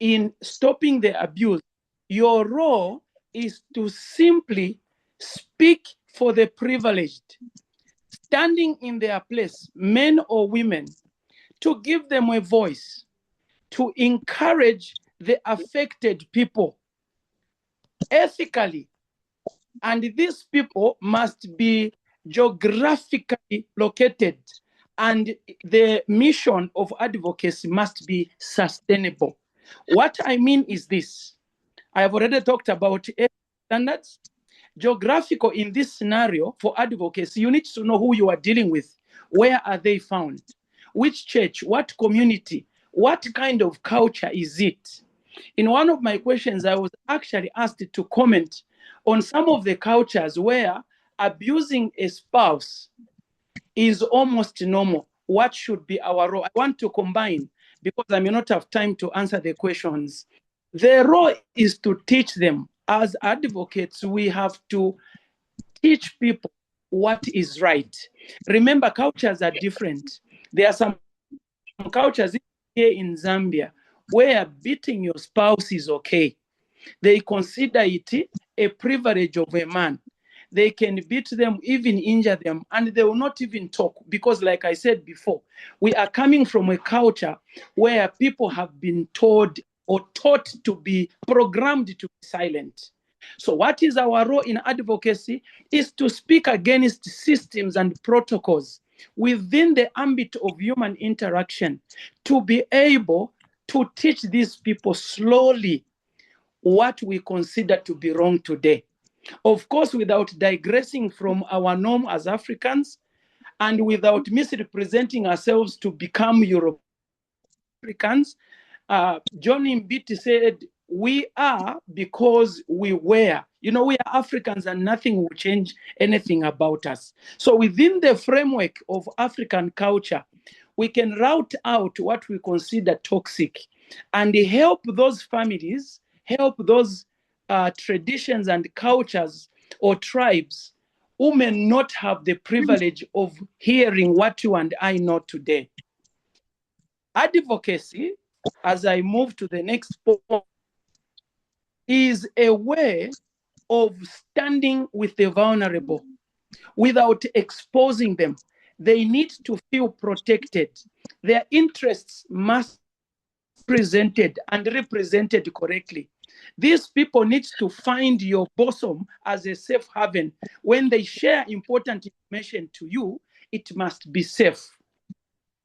in stopping the abuse, your role is to simply speak for the privileged, standing in their place, men or women, to give them a voice, to encourage the affected people ethically. And these people must be geographically located, and the mission of advocacy must be sustainable. What I mean is this. I have already talked about standards. Geographical in this scenario for advocacy, you need to know who you are dealing with. Where are they found? Which church? What community? What kind of culture is it? In one of my questions, I was actually asked to comment on some of the cultures where abusing a spouse is almost normal. What should be our role? I want to combine because I may not have time to answer the questions. The role is to teach them. As advocates, we have to teach people what is right. Remember, cultures are different. There are some cultures here in Zambia where beating your spouse is okay. They consider it a privilege of a man. They can beat them, even injure them, and they will not even talk because, like I said before, we are coming from a culture where people have been told or taught to be programmed to be silent. So what is our role in advocacy is to speak against systems and protocols within the ambit of human interaction, to be able to teach these people slowly what we consider to be wrong today. Of course, without digressing from our norm as Africans and without misrepresenting ourselves to become Euro-Africans, John Mbiti said, we are because we were. You know, we are Africans and nothing will change anything about us. So within the framework of African culture, we can route out what we consider toxic and help those families, help those traditions and cultures or tribes who may not have the privilege of hearing what you and I know today. Advocacy, as I move to the next point, is a way of standing with the vulnerable without exposing them. They need to feel protected. Their interests must be presented and represented correctly. These people need to find your bosom as a safe haven. When they share important information to you, it must be safe.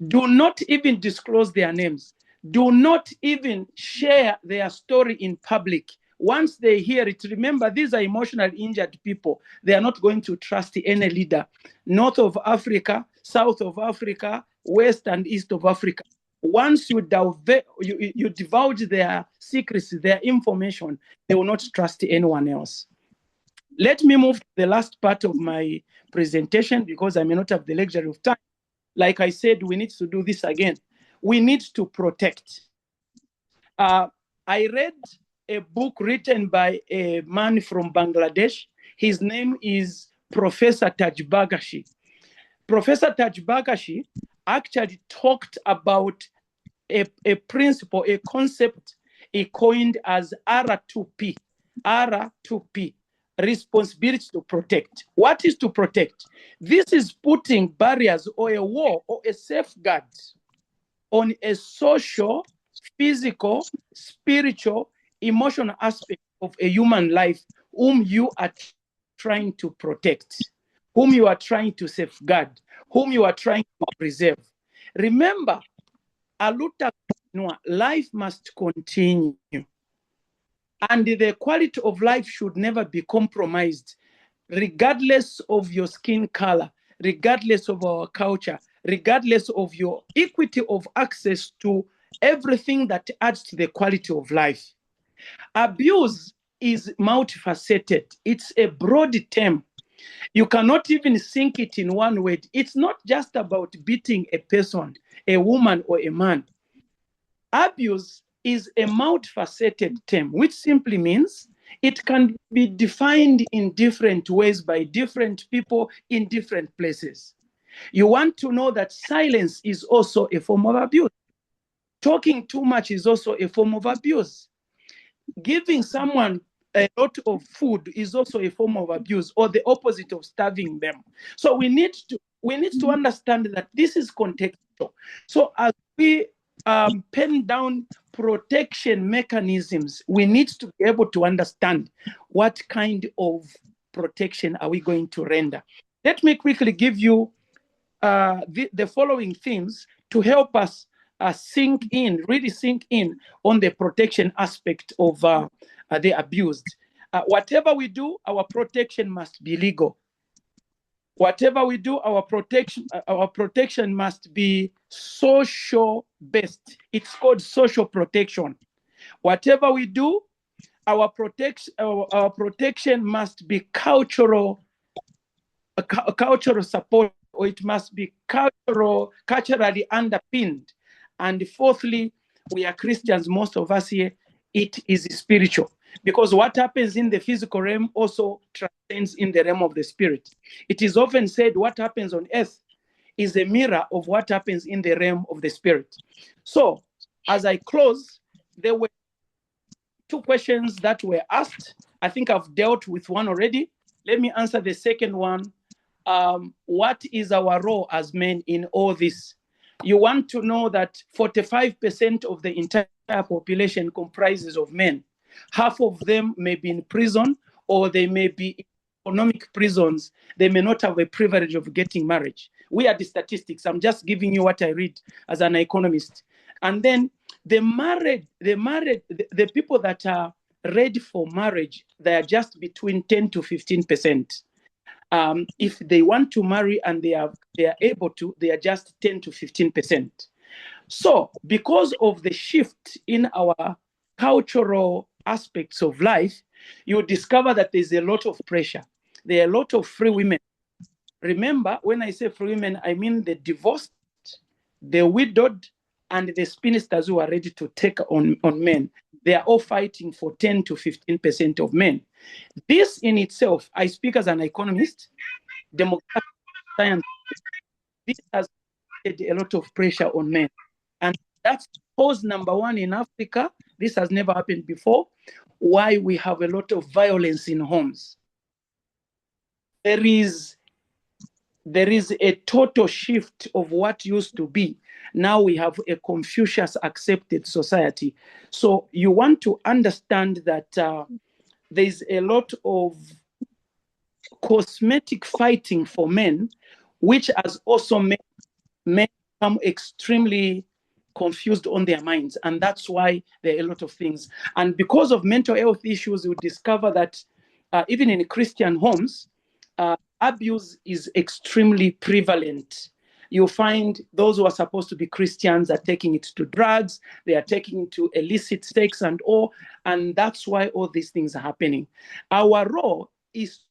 Do not even disclose their names. Do not even share their story in public. Once they hear it, remember, these are emotionally injured people. They are not going to trust any leader. North of Africa, South of Africa, West and East of Africa. Once you divulge their secrets, their information, they will not trust anyone else. Let me move to the last part of my presentation because I may not have the luxury of time. Like I said, we need to do this again. We need to protect. I read a book written by a man from Bangladesh. His name is Professor Taj Bagashi. Professor Taj Bagashi actually talked about a principle, a concept he coined as R2P. R2P. Responsibility to protect. What is to protect? This is putting barriers or a wall or a safeguard on a social, physical, spiritual, emotional aspect of a human life whom you are trying to protect, whom you are trying to safeguard, whom you are trying to preserve. Remember, Aluta, life must continue. And the quality of life should never be compromised, regardless of your skin color, regardless of our culture, regardless of your equity of access to everything that adds to the quality of life. Abuse is multifaceted. It's a broad term. You cannot even sink it in one word. It's not just about beating a person, a woman or a man. Abuse is a multifaceted term, which simply means it can be defined in different ways by different people in different places. You want to know that silence is also a form of abuse. Talking too much is also a form of abuse. Giving someone a lot of food is also a form of abuse, or the opposite of starving them. So we need to understand that this is contextual. So as we pen down protection mechanisms, we need to be able to understand what kind of protection are we going to render. Let me quickly give you the following themes to help us really sink in on the protection aspect of the abused. Whatever we do, our protection must be legal. Whatever we do, our protection must be social based. It's called social protection. Whatever we do, our protection must be cultural support, or it must be culturally underpinned. And fourthly, we are Christians, most of us here, it is spiritual. Because what happens in the physical realm also transcends in the realm of the spirit. It is often said what happens on earth is a mirror of what happens in the realm of the spirit. So, as I close, there were two questions that were asked. I think I've dealt with one already. Let me answer the second one. What is our role as men in all this? You want to know that 45% of the entire population comprises of men. Half of them may be in prison, or they may be in economic prisons. They may not have a privilege of getting marriage. We are the statistics. I'm just giving you what I read as an economist. And then the people that are ready for marriage, they are just between 10 to 15%. If they want to marry and they are able to, they are just 10 to 15%. So because of the shift in our cultural aspects of life, you discover that there's a lot of pressure. There are a lot of free women. Remember, when I say free women, I mean the divorced, the widowed, and the spinsters who are ready to take on men. They are all fighting for 10 to 15% of men. This in itself, I speak as an economist, demographic science, this has put a lot of pressure on men. And that's cause number one in Africa. This has never happened before. Why we have a lot of violence in homes. There is a total shift of what used to be. Now we have a Confucius accepted society. So you want to understand that there's a lot of cosmetic fighting for men, which has also made men become extremely confused on their minds. And that's why there are a lot of things. And because of mental health issues, you discover that even in Christian homes, abuse is extremely prevalent. You find those who are supposed to be Christians are taking it to drugs, they are taking it to illicit sex and all, and that's why all these things are happening. Our role is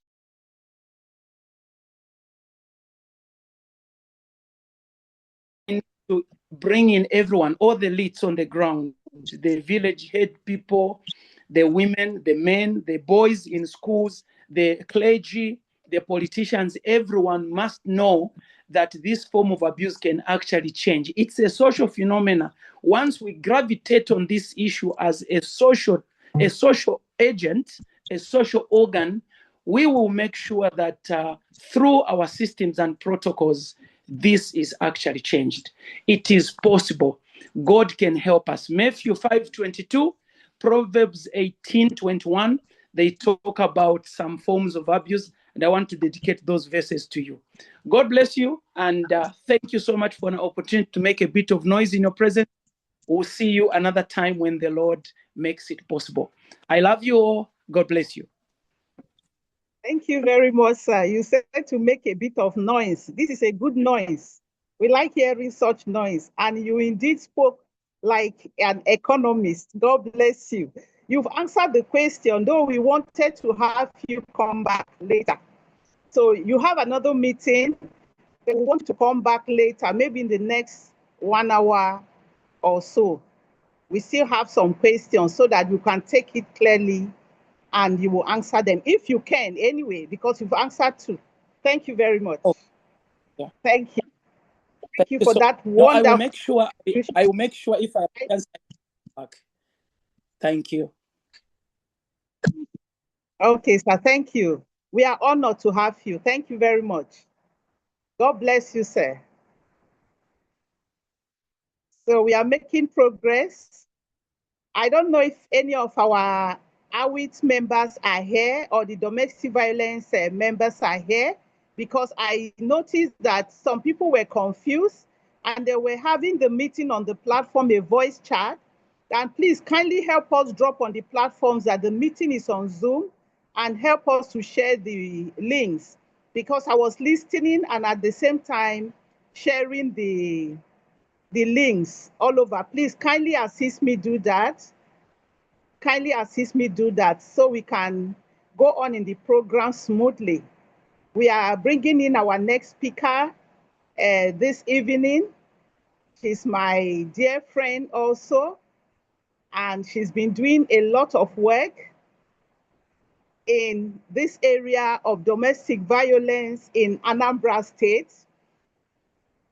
to bring in everyone, all the leads on the ground, the village head people, the women, the men, the boys in schools, the clergy, the politicians. Everyone must know that this form of abuse can actually change. It's a social phenomenon. Once we gravitate on this issue as a social agent, a social organ, we will make sure that through our systems and protocols, this is actually changed. It is possible. God can help us. Matthew 5:22, Proverbs 18:21, they talk about some forms of abuse, and I want to dedicate those verses to you. God bless you, and thank you so much for an opportunity to make a bit of noise in your presence. We'll see you another time when the Lord makes it possible. I love you all. God bless you. Thank you very much, sir. You said to make a bit of noise. This is a good noise. We like hearing such noise. And you indeed spoke like an economist. God bless you. You've answered the question, though we wanted to have you come back later. So you have another meeting. We want to come back later, maybe in the next 1 hour or so. We still have some questions so that you can take it clearly and you will answer them if you can anyway, because you've answered two. Thank you very much. Oh, yeah. Thank you. Thank you for that no, wonderful. I will make sure if I answer back. Thank you. Okay, sir. Thank you. We are honored to have you. Thank you very much. God bless you, sir. So we are making progress. I don't know if any of our AWIT members are here or the domestic violence members are here, because I noticed that some people were confused and they were having the meeting on the platform, a voice chat. And please kindly help us drop on the platforms that the meeting is on Zoom and help us to share the links, because I was listening and at the same time sharing the links all over. Please kindly assist me do that. Kindly assist me do that so we can go on in the program smoothly. We are bringing in our next speaker this evening. She's my dear friend also, and she's been doing a lot of work in this area of domestic violence in Anambra State.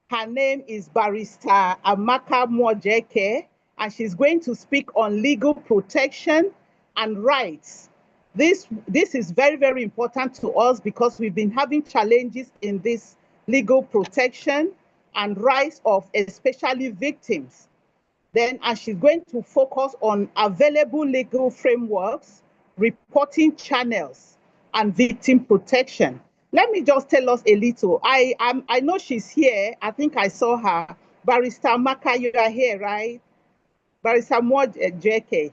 Her name is Barrister Amaka Mwojeke, and she's going to speak on legal protection and rights. This is very, very important to us because we've been having challenges in this legal protection and rights of especially victims. Then, and she's going to focus on available legal frameworks, reporting channels, and victim protection. Let me just tell us a little. I know she's here. I think I saw her. Barrister Amaka, you are here, right? Barrister Mwojeke.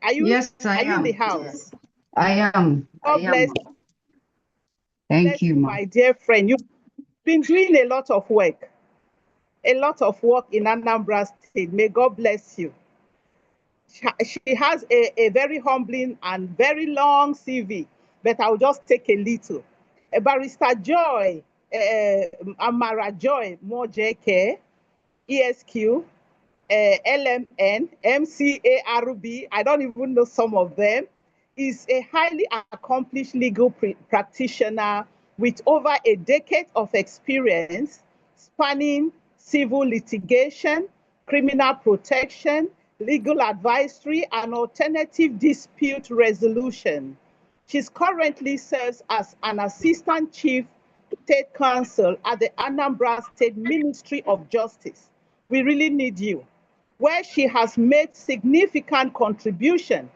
Are you? Yes, I are you in am. the house? Yes, I am. God bless you. Thank you, my dear friend. You've been doing a lot of work. A lot of work in Anambra State. May God bless you. She has a very humbling and very long CV, but I'll just take a little. Barrister Joy, Amara Joy Mwojeke, ESQ, LMN, MCARB, I don't even know some of them, is a highly accomplished legal practitioner with over a decade of experience spanning civil litigation, criminal protection, legal advisory, and alternative dispute resolution. She currently serves as an assistant chief state counsel at the Anambra State Ministry of Justice. We really need you, where she has made significant contribution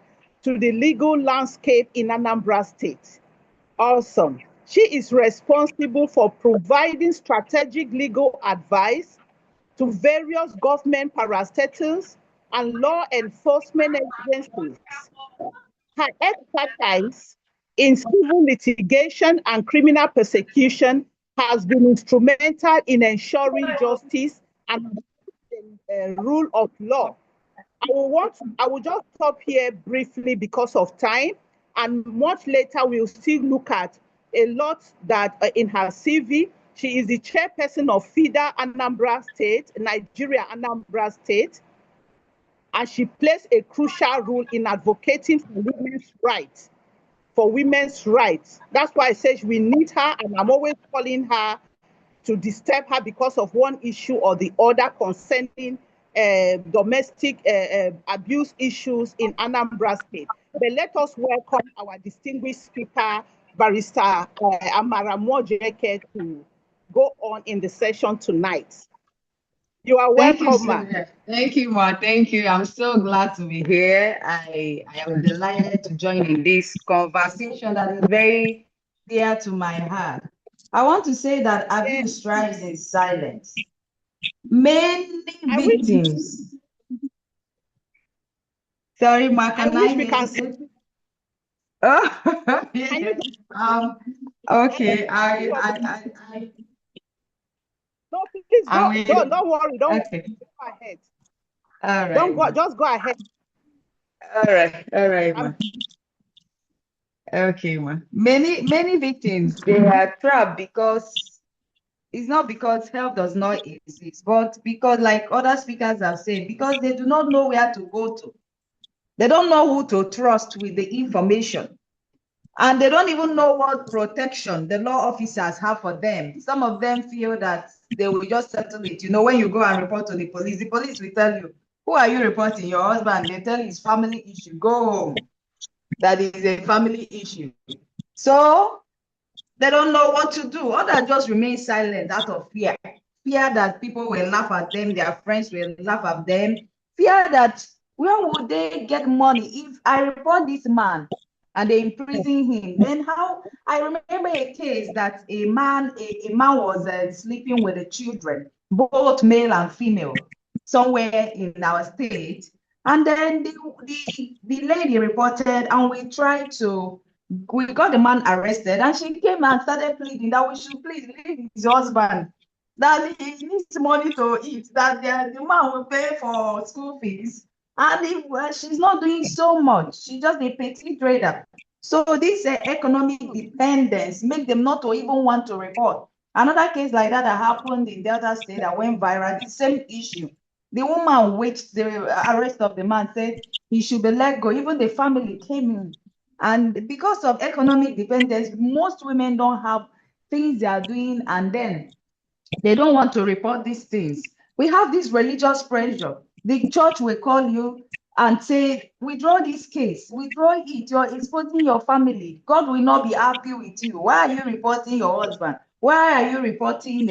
to the legal landscape in Anambra State. Awesome. She is responsible for providing strategic legal advice to various government parastatals and law enforcement agencies. Her expertise in civil litigation and criminal persecution has been instrumental in ensuring justice and rule of law. I will just stop here briefly because of time, and much later we'll still look at a lot that in her CV. She is the chairperson of FIDA Anambra State, Nigeria Anambra State, and she plays a crucial role in advocating for women's rights. That's why I say we need her, and I'm always calling her to disturb her because of one issue or the other concerning domestic abuse issues in Anambra State. But let us welcome our distinguished speaker, Barrister Amara Mwojeke, to go on in the session tonight. You are welcome, ma. Thank you, Ma. Thank you. I'm so glad to be here. I am delighted to join in this conversation that is very dear to my heart. I want to say that abuse thrives in silence. Many victims. Sorry, Ma, can I we can say? Oh, okay. No, please don't worry. Don't okay. Go ahead. All right. Don't go. Just go ahead. All right, Ma. Okay, Ma. Many victims, they are trapped because it's not because help does not exist, but because, like other speakers have said, because they do not know where to go to. They don't know who to trust with the information. And they don't even know what protection the law officers have for them. Some of them feel that they will just settle it. You know, when you go and report to the police will tell you, who are you reporting? Your husband. They tell you it's family issue. Go home. That is a family issue. So they don't know what to do. Others just remain silent out of fear. Fear that people will laugh at them, their friends will laugh at them. Fear that where would they get money if I report this man and they imprison him? Then how? I remember a case that a man was sleeping with the children, both male and female, somewhere in our state. And then the lady reported, and we got the man arrested, and she came and started pleading that we should please leave his husband, that he needs money to eat, that the man will pay for school fees. And she's not doing so much. She's just a petty trader. So this economic dependence make them not to even want to report. Another case like that happened in Delta State that went viral, the same issue. The woman waived the arrest of the man, said he should be let go. Even the family came in. And because of economic dependence, most women don't have things they are doing, and then they don't want to report these things. We have this religious pressure. The church will call you and say, withdraw this case, withdraw it, you're exposing your family. God will not be happy with you. Why are you reporting your husband? Why are you reporting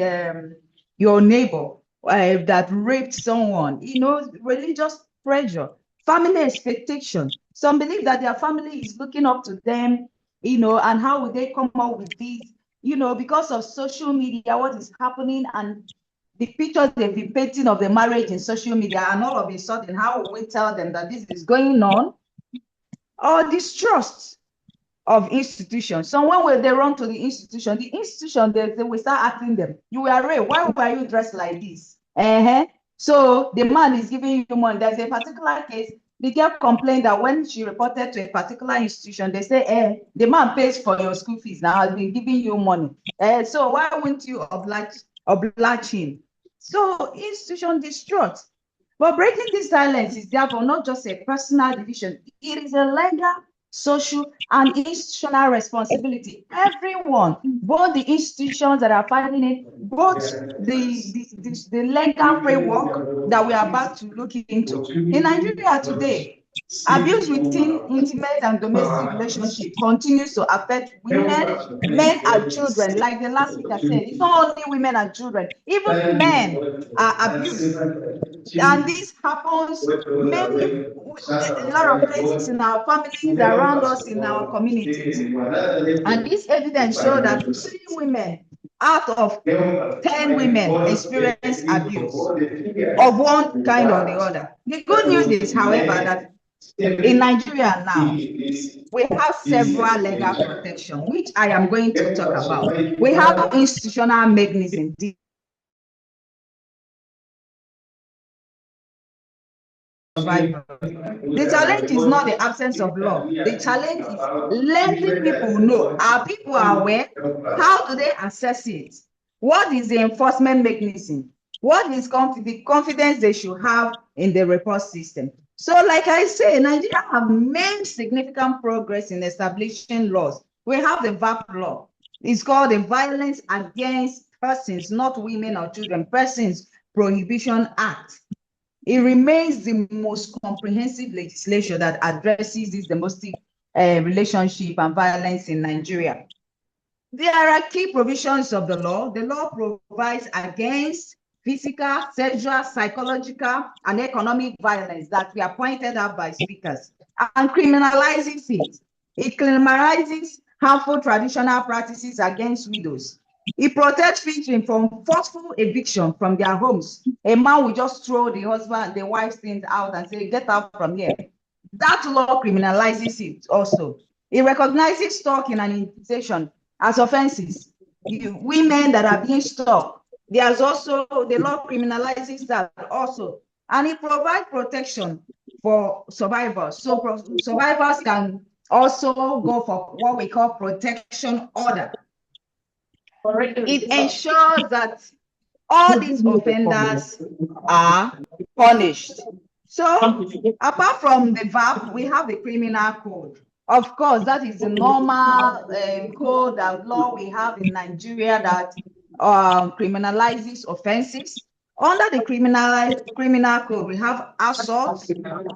your neighbor that raped someone? You know, religious pressure, family expectation. Some believe that their family is looking up to them, you know, and how will they come up with this? You know, because of social media, what is happening, and the pictures they've been painting of the marriage in social media, and all of a sudden, how will we tell them that this is going on? Or distrust of institutions. So when they run to the institution, they will start asking them, you were raped, why were you dressed like this? So the man is giving you money. There's a particular case, the girl complained that when she reported to a particular institution, they say, the man pays for your school fees now, has been giving you money. So why won't you oblige him? So institution distrust. But breaking this silence is therefore not just a personal division, it is a legal, social, and institutional responsibility. Everyone, both the institutions that are fighting it, both the legal framework that we are about to look into. In Nigeria today, abuse within intimate and domestic relationships continues to affect women, men, and children. Like the last speaker said, it's not only women and children, even men are abused. And this happens a lot of places in our families, around us, in our communities. And this evidence shows that 3 women out of 10 women experience abuse of one kind or the other. The good news is, however, that in Nigeria now, we have several legal protection, which I am going to talk about. We have institutional mechanisms. The challenge is not the absence of law. The challenge is letting people know. Are people aware? How do they assess it? What is the enforcement mechanism? What is the confidence they should have in the report system? So like I say, Nigeria have made significant progress in establishing laws. We have the VAP law. It's called the Violence Against Persons, not Women or Children, Persons Prohibition Act. It remains the most comprehensive legislation that addresses this domestic relationship and violence in Nigeria. There are key provisions of the law. The law provides against physical, sexual, psychological, and economic violence that we are pointed out by speakers, and criminalizes it. It criminalizes harmful traditional practices against widows. It protects victims from forceful eviction from their homes. A man will just throw the husband, the wife's things out and say, get out from here. That law criminalizes it also. It recognizes stalking and intimidation as offenses. Women that are being stalked, there's also, the law criminalizes that also. And it provides protection for survivors. So survivors can also go for what we call protection order. It ensures that all these offenders are punished. So apart from the VAP, we have the criminal code. Of course, that is the normal code and law we have in Nigeria that criminalizes offenses. Under the criminal code, we have assault,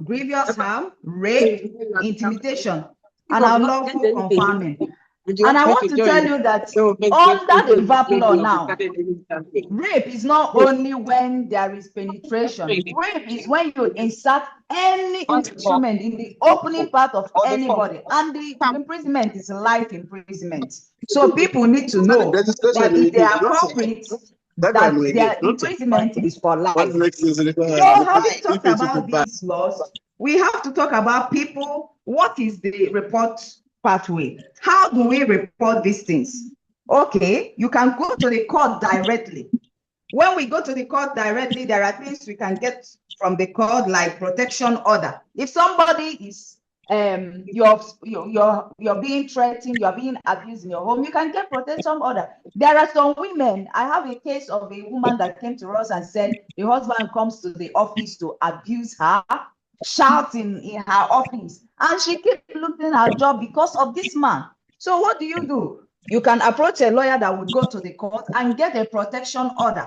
grievous harm, rape, intimidation, and unlawful confinement. And I want to tell you that under the VAP law now, rape is not only when there is penetration. Rape is when you insert any instrument in the opening part of anybody, and the imprisonment is life imprisonment. So people need to know that if they are culprits, that their imprisonment is for life. So having talked about these laws, we have to talk about people. What is the report pathway? How do we report these things? Okay, you can go to the court directly. When we go to the court directly, there are things we can get from the court, like protection order. If somebody is you're being threatened, you're being abused in your home, you can get protection order. There are some women. I have a case of a woman that came to us and said the husband comes to the office to abuse her, shouting in her office, and she kept losing her job because of this man. So what do? You can approach a lawyer that would go to the court and get a protection order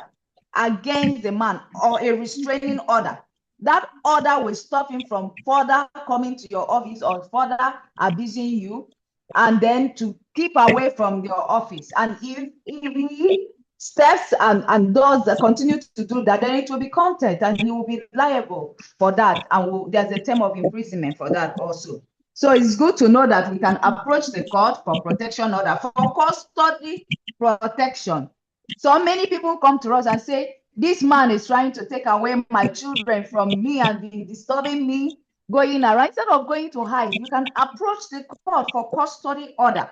against the man, or a restraining order. That order will stop him from further coming to your office or further abusing you, and then to keep away from your office. And if he steps and does continue to do that, then it will be contempt, and he will be liable for that. And there's a term of imprisonment for that also. So it's good to know that we can approach the court for protection order, for custody protection. So many people come to us and say, this man is trying to take away my children from me and be disturbing me, going around. Instead of going to hide, you can approach the court for custody order.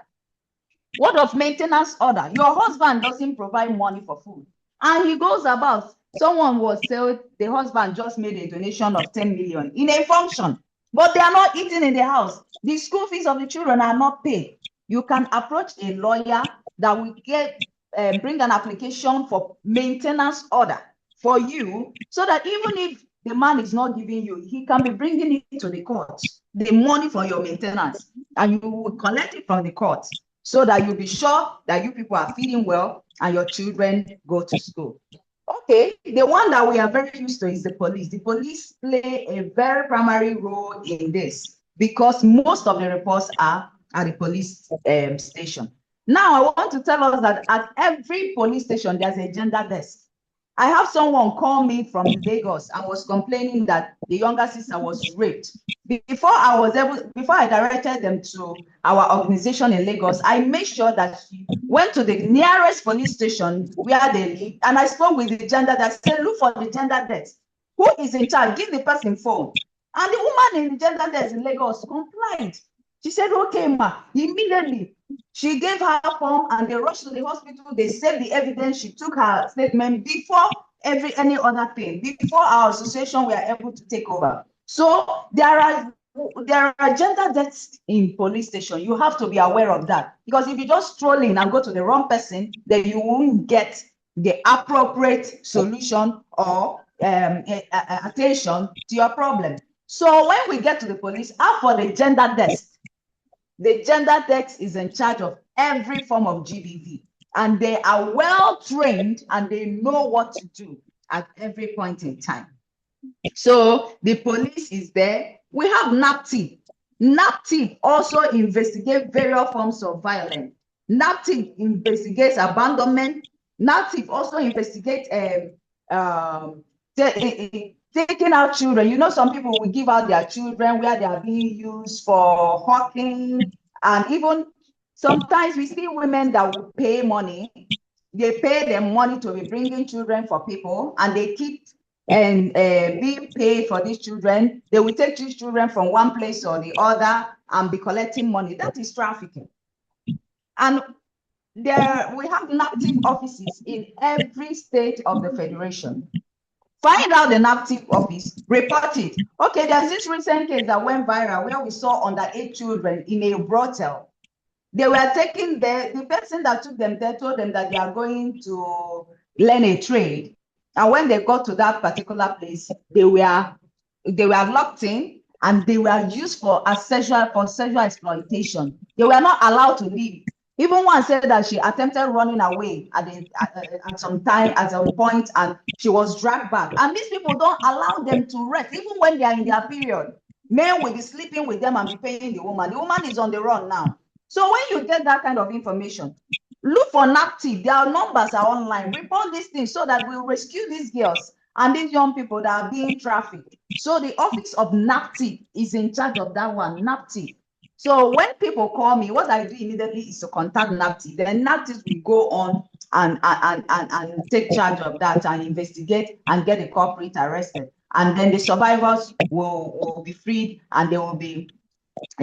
What of maintenance order? Your husband doesn't provide money for food, and he goes about. Someone was told the husband just made a donation of 10 million in a function, but they are not eating in the house. The school fees of the children are not paid. You can approach a lawyer that will bring an application for maintenance order for you, so that even if the man is not giving you, he can be bringing it to the court, the money for your maintenance, and you will collect it from the court, so that you'll be sure that you people are feeding well and your children go to school. Okay, the one that we are very used to is the police. The police play a very primary role in this, because most of the reports are at the police station. Now, I want to tell us that at every police station, there's a gender desk. I have someone call me from Lagos and was complaining that the younger sister was raped. Before I directed them to our organization in Lagos, I made sure that she went to the nearest police station where they live, and I spoke with the gender desk. I said, look for the gender desk. Who is in charge? Give the person phone. And the woman in the gender desk in Lagos complied. She said, okay, ma. Immediately, she gave her form and they rushed to the hospital. They saved the evidence. She took her statement before any other thing. Before our association were able to take over. So there are gender deaths in police station. You have to be aware of that, because if you just stroll in and go to the wrong person, then you won't get the appropriate solution or attention to your problem. So when we get to the police, ask for the gender desk. The gender desk is in charge of every form of GBV, and they are well trained and they know what to do at every point in time. So the police is there. We have NAPTIP. NAPTIP also investigates various forms of violence. NAPTIP investigates abandonment. NAPTIP also investigates taking out children. You know, some people will give out their children where they are being used for hawking, and even sometimes we see women that will pay money. They pay them money to be bringing children for people, and they keep being paid for these children. They will take these children from one place or the other and be collecting money. That is trafficking. And we have NAPTIP offices in every state of the federation. Find out the NAPTIP office, report it. Okay, there's this recent case that went viral where we saw underage children in a brothel. They were taken there. The person that took them there told them that they are going to learn a trade. And when they got to that particular place, they were locked in and they were used for sexual exploitation. They were not allowed to leave. Even one said that she attempted running away at some point, and she was dragged back. And these people don't allow them to rest, even when they are in their period. Men will be sleeping with them and be paying the woman. The woman is on the run now. So when you get that kind of information, look for NAPTIP. Their numbers are online. Report these things so that we'll rescue these girls and these young people that are being trafficked. So the office of NAPTIP is in charge of that one, NAPTIP. So when people call me, what I do immediately is to contact NAPTIP. Then NAPTIP will go on and take charge of that and investigate and get the culprit arrested. And then the survivors will be freed and they will be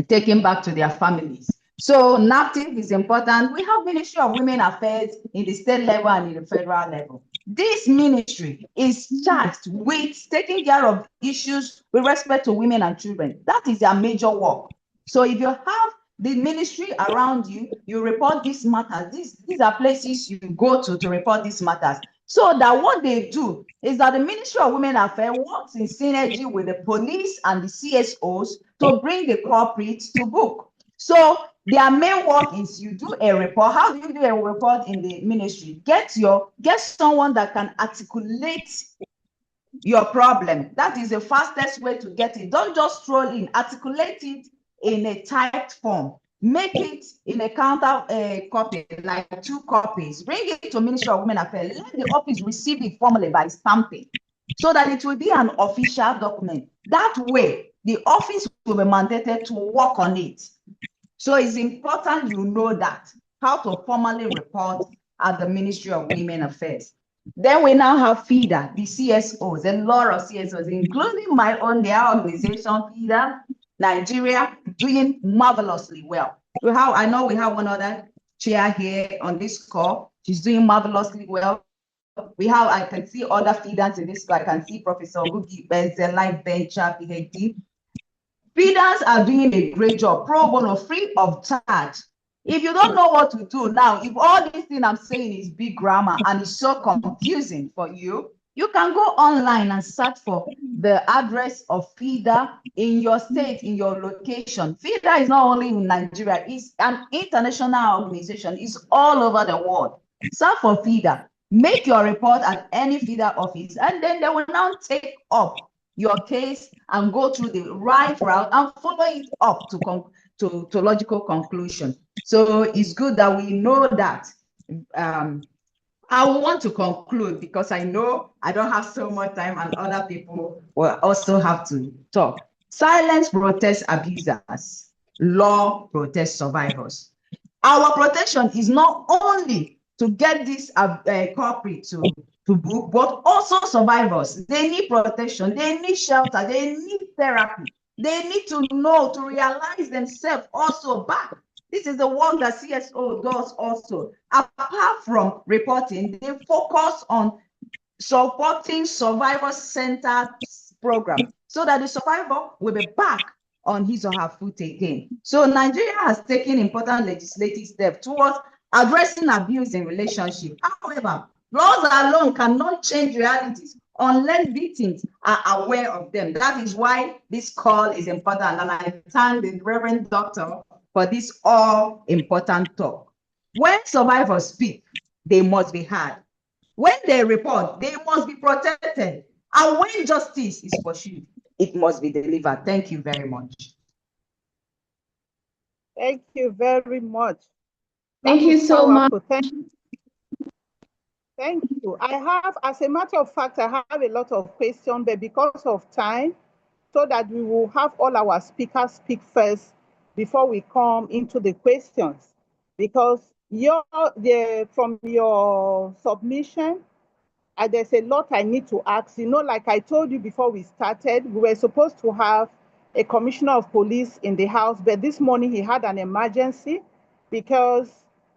taken back to their families. So NAPTIP is important. We have Ministry of Women Affairs in the state level and in the federal level. This ministry is charged with taking care of issues with respect to women and children. That is their major work. So if you have the ministry around you, you report these matters. These are places you go to report these matters. So that what they do is that the Ministry of Women Affairs works in synergy with the police and the CSOs to bring the culprits to book. So their main work is you do a report. How do you do a report in the ministry? Get someone that can articulate your problem. That is the fastest way to get it. Don't just throw in, articulate it in a typed form. Make it in a counter copy, like 2 copies. Bring it to Ministry of Women Affairs. Let the office receive it formally by stamping, so that it will be an official document. That way, the office will be mandated to work on it. So it's important you know that, how to formally report at the Ministry of Women Affairs. Then we now have FIDA, the CSOs, a lot of CSOs, including my own, their organization, FIDA, Nigeria, doing marvelously well. I know we have one other chair here on this call. She's doing marvelously well. I can see other FIDAs in this call. I can see Professor Gugi Benzel, Life Venture, PhD. FIDAs are doing a great job, pro bono, free of charge. If you don't know what to do now, if all this thing I'm saying is big grammar and it's so confusing for you, you can go online and search for the address of FIDA in your state, in your location. FIDA is not only in Nigeria, it's an international organization. It's all over the world. Search for FIDA. Make your report at any FIDA office, and then they will now take up your case and go through the right route and follow it up to logical conclusion. So it's good that we know that. I want to conclude because I know I don't have so much time and other people will also have to talk. Silence protects abusers. Law protects survivors. Our protection is not only to get this culprit to book, but also survivors. They need protection, they need shelter, they need therapy. They need to know, to realize themselves also back. This is the work that CSO does also. Apart from reporting, they focus on supporting survivor-centered program so that the survivor will be back on his or her foot again. So Nigeria has taken important legislative steps towards addressing abuse in relationships. However, laws alone cannot change realities unless victims are aware of them. That is why this call is important, and I thank the Reverend Doctor for this all-important talk. When survivors speak, they must be heard. When they report, they must be protected. And when justice is pursued, it must be delivered. Thank you very much. Thank you very much. Thank you so much. Thank you. I have, as a matter of fact, I have a lot of questions, but because of time, so that we will have all our speakers speak first before we come into the questions. Because from your submission, there's a lot I need to ask. You know, like I told you before we started, we were supposed to have a commissioner of police in the house, but this morning he had an emergency because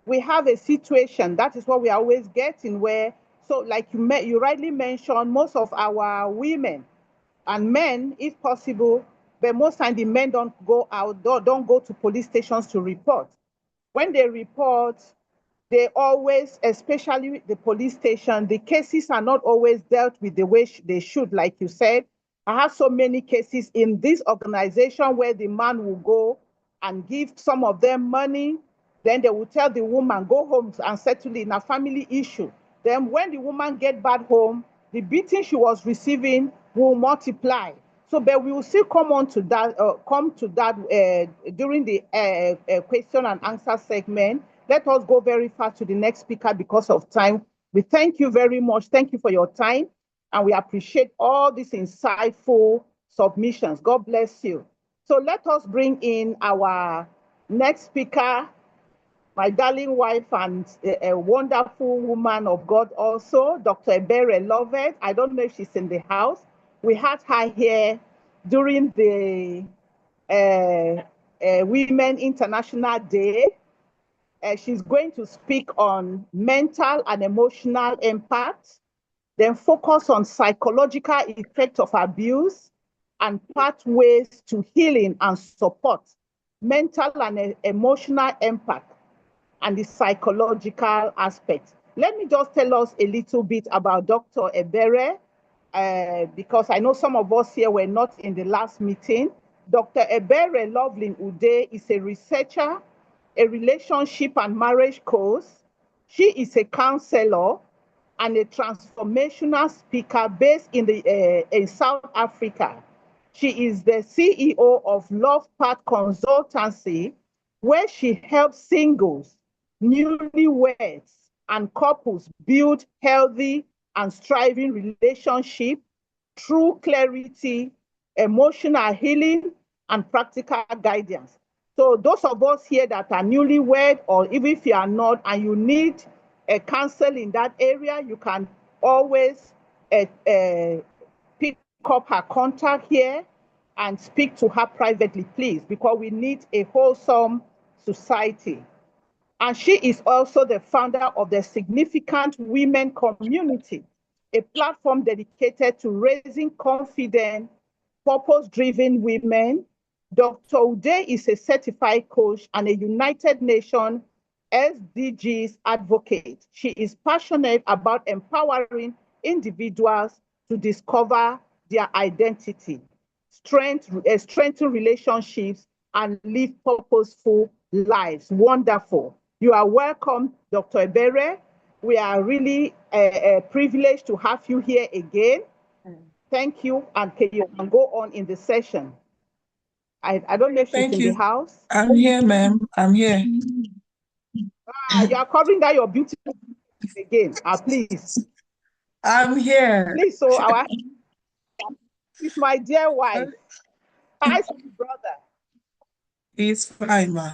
we have a situation, that is what we are always getting, where, so like you rightly mentioned, most of our women and men, if possible, but most times the men don't go out, don't go to police stations to report. When they report, they always, especially the police station, the cases are not always dealt with the way they should, like you said. I have so many cases in this organization where the man will go and give some of them money. Then they will tell the woman, go home and settle in a family issue. Then when the woman get back home, the beating she was receiving will multiply. So, but we will still come to that during the question and answer segment. Let us go very fast to the next speaker because of time. We thank you very much. Thank you for your time. And we appreciate all these insightful submissions. God bless you. So let us bring in our next speaker, my darling wife and a wonderful woman of God also, Dr. Ebere Lovett. I don't know if she's in the house. We had her here during the Women International Day. She's going to speak on mental and emotional impact, then focus on psychological effects of abuse and pathways to healing and support mental and emotional impact, and the psychological aspect. Let me just tell us a little bit about Dr. Ebere, because I know some of us here were not in the last meeting. Dr. Ebere Lovelyn Ude is a researcher, a relationship and marriage coach. She is a counselor and a transformational speaker based in South Africa. She is the CEO of Love Path Consultancy, where she helps singles, newlyweds, and couples build healthy and striving relationships through clarity, emotional healing, and practical guidance. So those of us here that are newlywed, or even if you are not, and you need a counsel in that area, you can always pick up her contact here and speak to her privately, please, because we need a wholesome society. And she is also the founder of the Significant Women Community, a platform dedicated to raising confident, purpose-driven women. Dr. Ude is a certified coach and a United Nations SDGs advocate. She is passionate about empowering individuals to discover their identity, strengthen relationships, and live purposeful lives. Wonderful. You are welcome, Dr. Ebere. We are really privileged to have you here again. Thank you, and you can go on in the session. I don't know if she's in the house. I'm here, ma'am. I'm here. You are covering that your beautiful again. Please. I'm here. Please, so our is my dear wife. Hi, brother. He's fine, ma.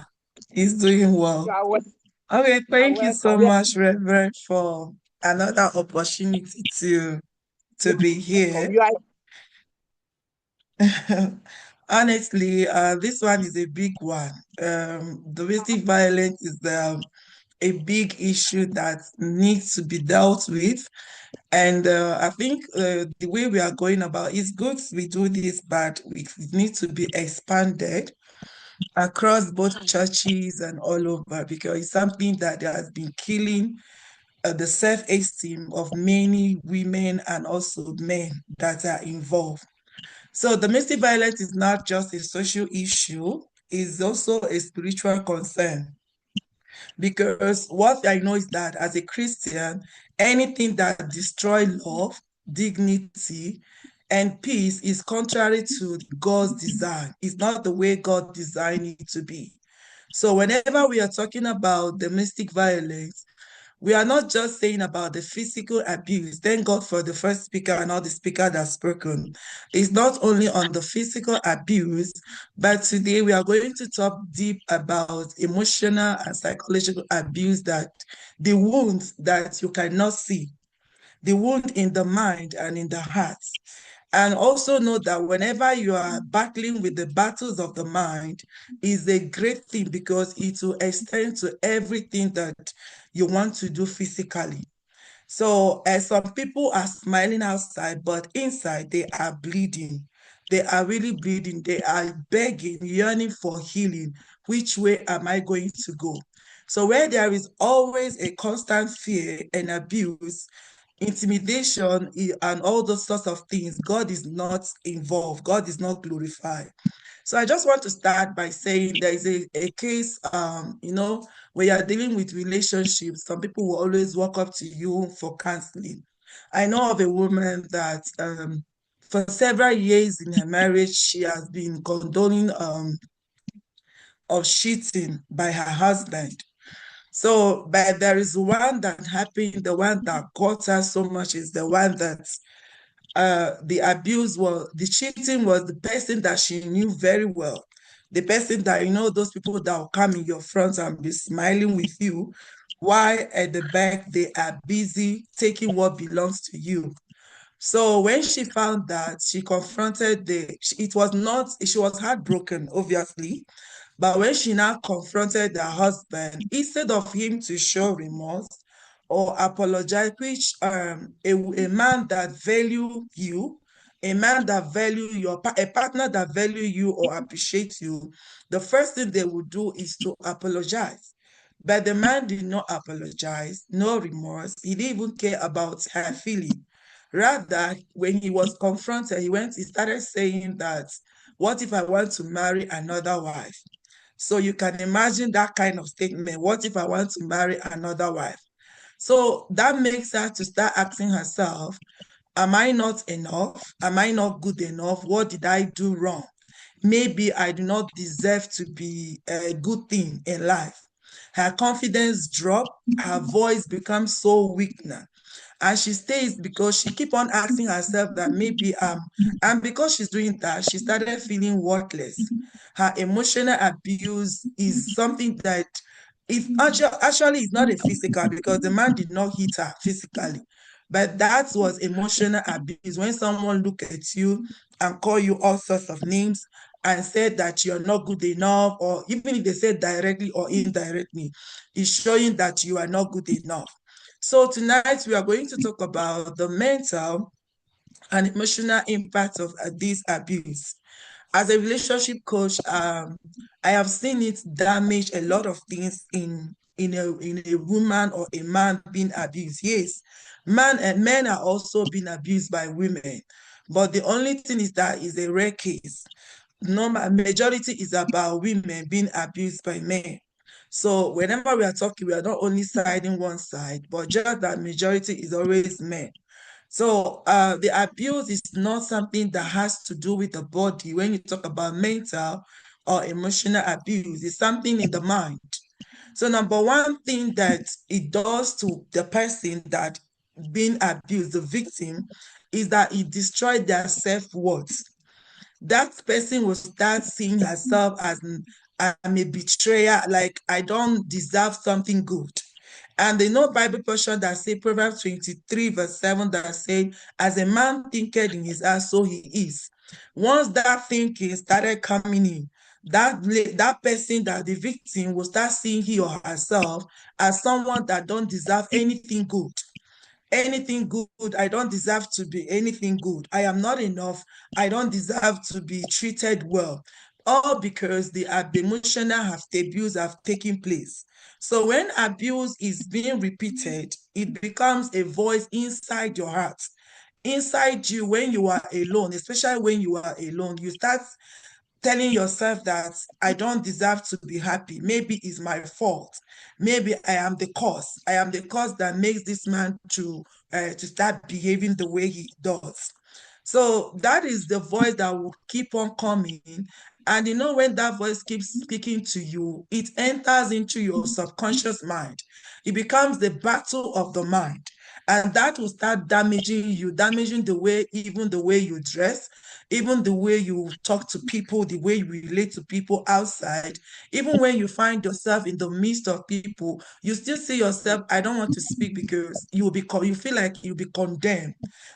He's doing well. You are welcome. Okay, thank you so much, Reverend, for another opportunity to be here. Honestly, this one is a big one. Domestic violence is a big issue that needs to be dealt with. And I think the way we are going about, it's good we do this, but it needs to be expanded across both churches and all over, because it's something that has been killing the self-esteem of many women and also men that are involved. So domestic violence is not just a social issue, it's also a spiritual concern. Because what I know is that as a Christian, anything that destroys love, dignity, and peace is contrary to God's design. It's not the way God designed it to be. So whenever we are talking about domestic violence, we are not just saying about the physical abuse. Thank God for the first speaker and all the speakers that have spoken. It's not only on the physical abuse, but today we are going to talk deep about emotional and psychological abuse, that the wounds that you cannot see, the wound in the mind and in the heart. And also know that whenever you are battling with the battles of the mind, is a great thing, because it will extend to everything that you want to do physically. So some people are smiling outside, but inside they are bleeding. They are really bleeding. They are begging, yearning for healing. Which way am I going to go? So where there is always a constant fear and abuse, intimidation, and all those sorts of things, God is not involved. God is not glorified. So I just want to start by saying there is a case, when you're dealing with relationships, some people will always walk up to you for counseling. I know of a woman that for several years in her marriage, she has been condoning of cheating by her husband. So, but there is one that happened, the one that got her so much is the one that the abuse was, the cheating was the person that she knew very well. The person that, those people that will come in your front and be smiling with you, while at the back they are busy taking what belongs to you. So when she found that, she confronted she was heartbroken, obviously. But when she now confronted her husband, instead of him to show remorse or apologize, which a man that value you a man that value a partner that value you or appreciate you, the first thing they will do is to apologize. But the man did not apologize, no remorse. He didn't even care about her feeling. Rather, when he was confronted, he started saying that, what if I want to marry another wife? So you can imagine that kind of statement. What if I want to marry another wife? So that makes her to start asking herself, am I not enough? Am I not good enough? What did I do wrong? Maybe I do not deserve to be a good thing in life. Her confidence dropped, her voice becomes so weak now. And she stays because she keep on asking herself that maybe and because she's doing that, she started feeling worthless. Her emotional abuse is something that is actually is not a physical, because the man did not hit her physically. But that was emotional abuse. When someone look at you and call you all sorts of names and said that you're not good enough, or even if they said directly or indirectly, it's showing that you are not good enough. So tonight we are going to talk about the mental and emotional impact of this abuse. As a relationship coach, I have seen it damage a lot of things in a woman or a man being abused. Yes, men are also being abused by women, but the only thing is that is a rare case. Majority is about women being abused by men. So whenever we are talking, we are not only siding one side, but just that majority is always men. So the abuse is not something that has to do with the body. When you talk about mental or emotional abuse, it's something in the mind. So number one thing that it does to the person that being abused, the victim, is that it destroys their self-worth. That person will start seeing herself as I'm a betrayer, like I don't deserve something good. And they know Bible portion that say Proverbs 23 verse 7 that say, as a man thinketh in his heart, so he is. Once that thinking started coming in, that person, that the victim, will start seeing he or herself as someone that don't deserve anything good. Anything good, I don't deserve to be anything good. I am not enough. I don't deserve to be treated well. All because the emotional abuse have taken place. So when abuse is being repeated, it becomes a voice inside your heart. Inside you, when you are alone, especially when you are alone, you start telling yourself that I don't deserve to be happy. Maybe it's my fault. Maybe I am the cause. I am the cause that makes this man to start behaving the way he does. So that is the voice that will keep on coming. And you know, when that voice keeps speaking to you, it enters into your subconscious mind. It becomes the battle of the mind. And that will start damaging you, damaging even the way you dress, even the way you talk to people, the way you relate to people outside. Even when you find yourself in the midst of people, you still see yourself, I don't want to speak, because you feel like you'll be condemned.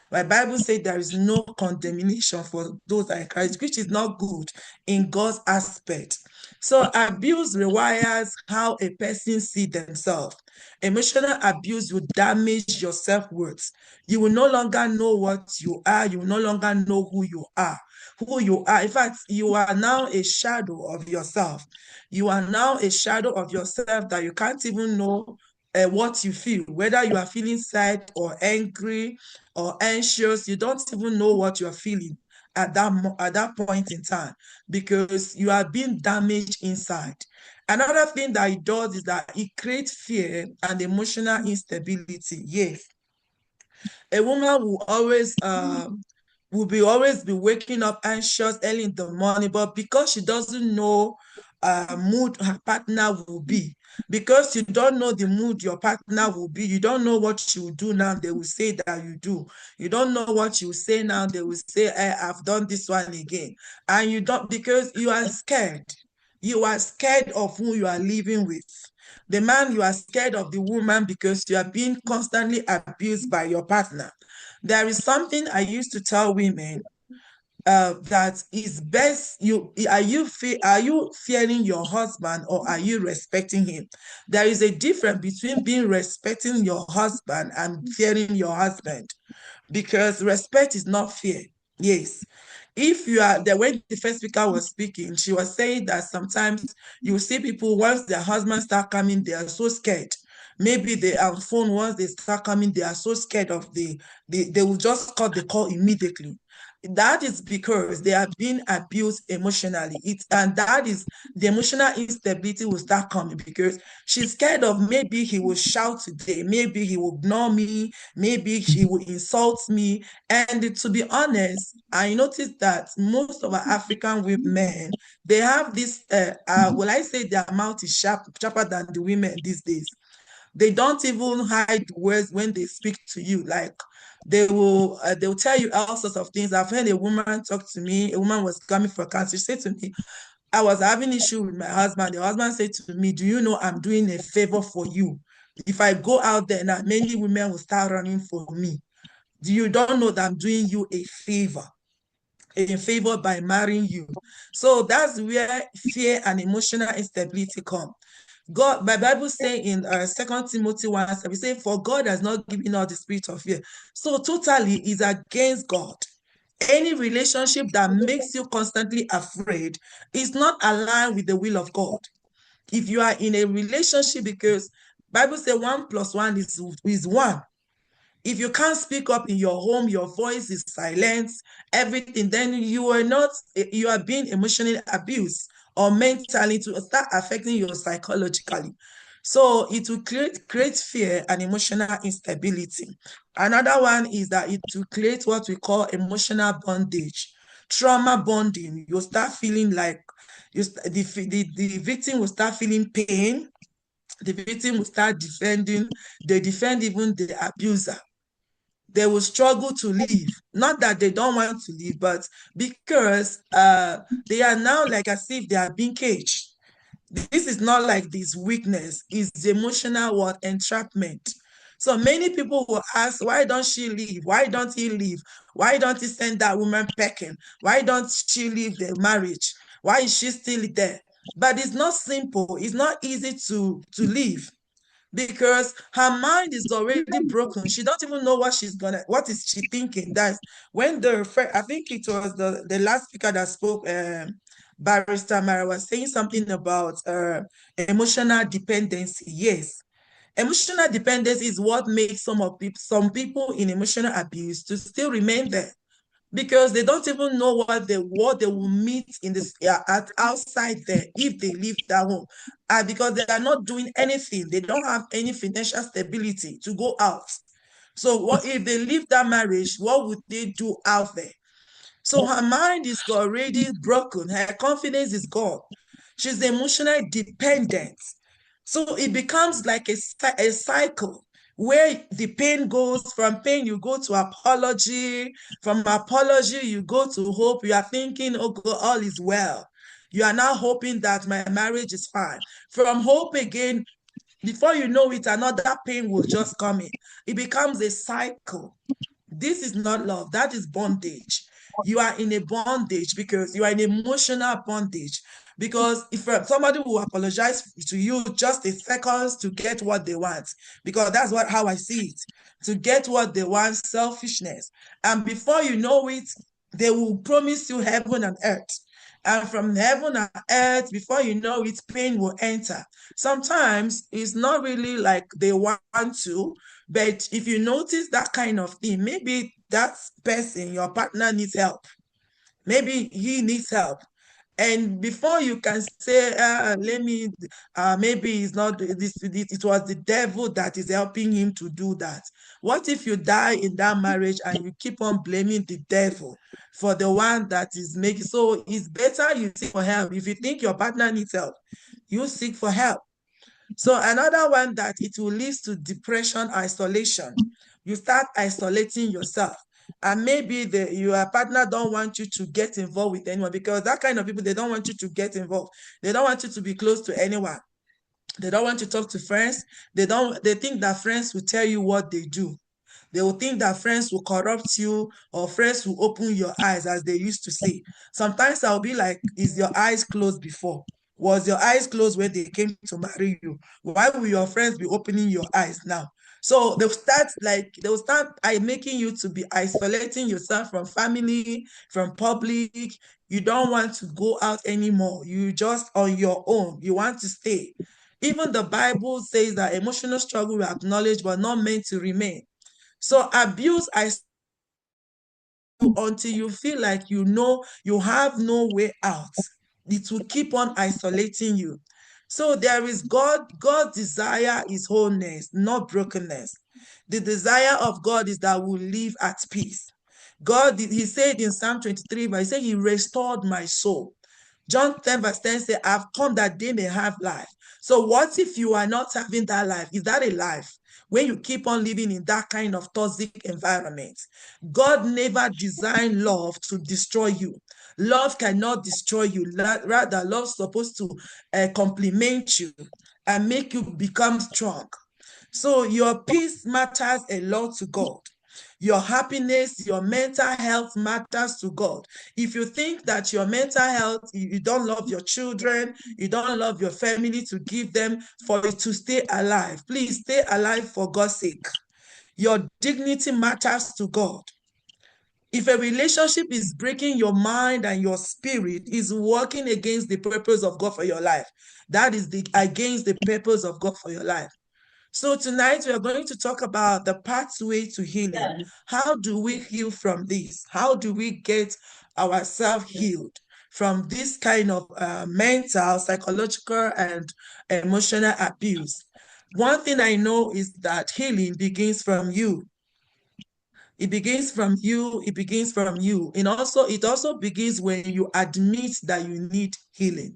My Bible says there is no condemnation for those that are in Christ, which is not good in God's aspect. So abuse rewires how a person sees themselves. Emotional abuse will damage your self-worth. You will no longer know what you are. You will no longer know who you are. Who you are. In fact, you are now a shadow of yourself. You are now a shadow of yourself that you can't even know what you feel, whether you are feeling sad or angry or anxious. You don't even know what you are feeling at that point in time, because you are being damaged inside. Another thing that it does is that it creates fear and emotional instability. Yes, a woman will always be waking up anxious early in the morning, but because she doesn't know mood her partner will be, because you don't know the mood your partner will be, you don't know what you will do now, they will say that you do. You don't know what you will say now, they will say, hey, I've done this one again. And you don't, because you are scared. You are scared of who you are living with. The man, you are scared of the woman because you are being constantly abused by your partner. There is something I used to tell women, that is best. Are you fearing your husband, or are you respecting him? There is a difference between being respecting your husband and fearing your husband, because respect is not fear. Yes. If you are there, when the first speaker was speaking, she was saying that sometimes you see people, once their husbands start coming, they are so scared. Maybe they are on phone, once they start coming, they are so scared of they will just cut the call immediately. That is because they are being abused emotionally. And that is the emotional instability will start coming because she's scared of maybe he will shout today, maybe he will ignore me, maybe he will insult me. And to be honest, I noticed that most of our African men, they have this, well, I say their mouth is sharper than the women these days. They don't even hide words when they speak to you. Like they'll tell you all sorts of things. I've heard a woman talk to me. A woman was coming for cancer. She said to me, I was having issue with my husband. The husband said to me, do you know I'm doing a favor for you? If I go out there now, many women will start running for me. You don't know that I'm doing you a favor by marrying you. So that's where fear and emotional instability come. God, my Bible say in 2 Timothy 1:7, we say, for God has not given us the spirit of fear. So totally is against God. Any relationship that makes you constantly afraid is not aligned with the will of God. If you are in a relationship, because Bible says 1 + 1 is 1. If you can't speak up in your home, your voice is silenced, everything, then you are being emotionally abused or mentally to start affecting you psychologically. So it will create fear and emotional instability. Another one is that it will create what we call emotional bondage, trauma bonding. You'll start feeling like the victim will start feeling pain. The victim will start defending. They defend even the abuser. They will struggle to leave. Not that they don't want to leave, but because they are now like as if they are being caged. This is not like this weakness, it's emotional what entrapment. So many people will ask, why don't she leave? Why don't he leave? Why don't he send that woman packing? Why don't she leave the marriage? Why is she still there? But it's not simple. It's not easy to leave because her mind is already broken. She don't even know what what is she thinking. That's when I think it was the last speaker that spoke, Barrister Mara was saying something about emotional dependency. Yes, emotional dependency is what makes some people in emotional abuse to still remain there, because they don't even know what they will meet in this outside there if they leave that home, because they are not doing anything. They don't have any financial stability to go out. So what if they leave that marriage? What would they do out there? So her mind is already broken. Her confidence is gone. She's emotionally dependent. So it becomes like a cycle where the pain goes from pain, you go to apology. From apology, you go to hope. You are thinking, oh God, all is well. You are now hoping that my marriage is fine. From hope again, before you know it, another pain will just come in. It becomes a cycle. This is not love. That is bondage. You are in a bondage because you are in emotional bondage. Because if somebody will apologize to you just a second to get what they want, because that's how I see it, to get what they want, selfishness. And before you know it, they will promise you heaven and earth. And from heaven and earth, before you know it, pain will enter. Sometimes it's not really like they want to, but if you notice that kind of thing, maybe that person, your partner, needs help. Maybe he needs help. And before you can say, maybe it's not this, it was the devil that is helping him to do that. What if you die in that marriage and you keep on blaming the devil for the one that is making? So it's better you seek for help. If you think your partner needs help, you seek for help. So another one that it will lead to depression, isolation. You start isolating yourself. And maybe your partner don't want you to get involved with anyone, because that kind of people, they don't want you to get involved. They don't want you to be close to anyone. They don't want to talk to friends. They think that friends will tell you what they do. They will think that friends will corrupt you, or friends will open your eyes, as they used to say. Sometimes I'll be like, is your eyes closed before? Was your eyes closed when they came to marry you? Why will your friends be opening your eyes now? So they'll start making you to be isolating yourself from family, from public. You don't want to go out anymore. You just on your own. You want to stay. Even the Bible says that emotional struggle we acknowledge but not meant to remain. So abuse until you feel like you know you have no way out. It will keep on isolating you. So there is God's desire is wholeness, not brokenness. The desire of God is that we live at peace. God, he said in Psalm 23, but he said he restored my soul. John 10 verse 10 says, I've come that they may have life. So what if you are not having that life? Is that a life? When you keep on living in that kind of toxic environment, God never designed love to destroy you. Love cannot destroy you. Rather, love is supposed to complement you and make you become strong. So your peace matters a lot to God. Your happiness, your mental health matters to God. If you think that your mental health, you don't love your children, you don't love your family to give them for it to stay alive, please stay alive for God's sake. Your dignity matters to God. If a relationship is breaking your mind and your spirit, is working against the purpose of God for your life, that is against the purpose of God for your life. So tonight we are going to talk about the pathway to healing. How do we heal from this? How do we get ourselves healed from this kind of mental, psychological, and emotional abuse? One thing I know is that healing begins from you. It begins from you. It begins from you. And it also begins when you admit that you need healing.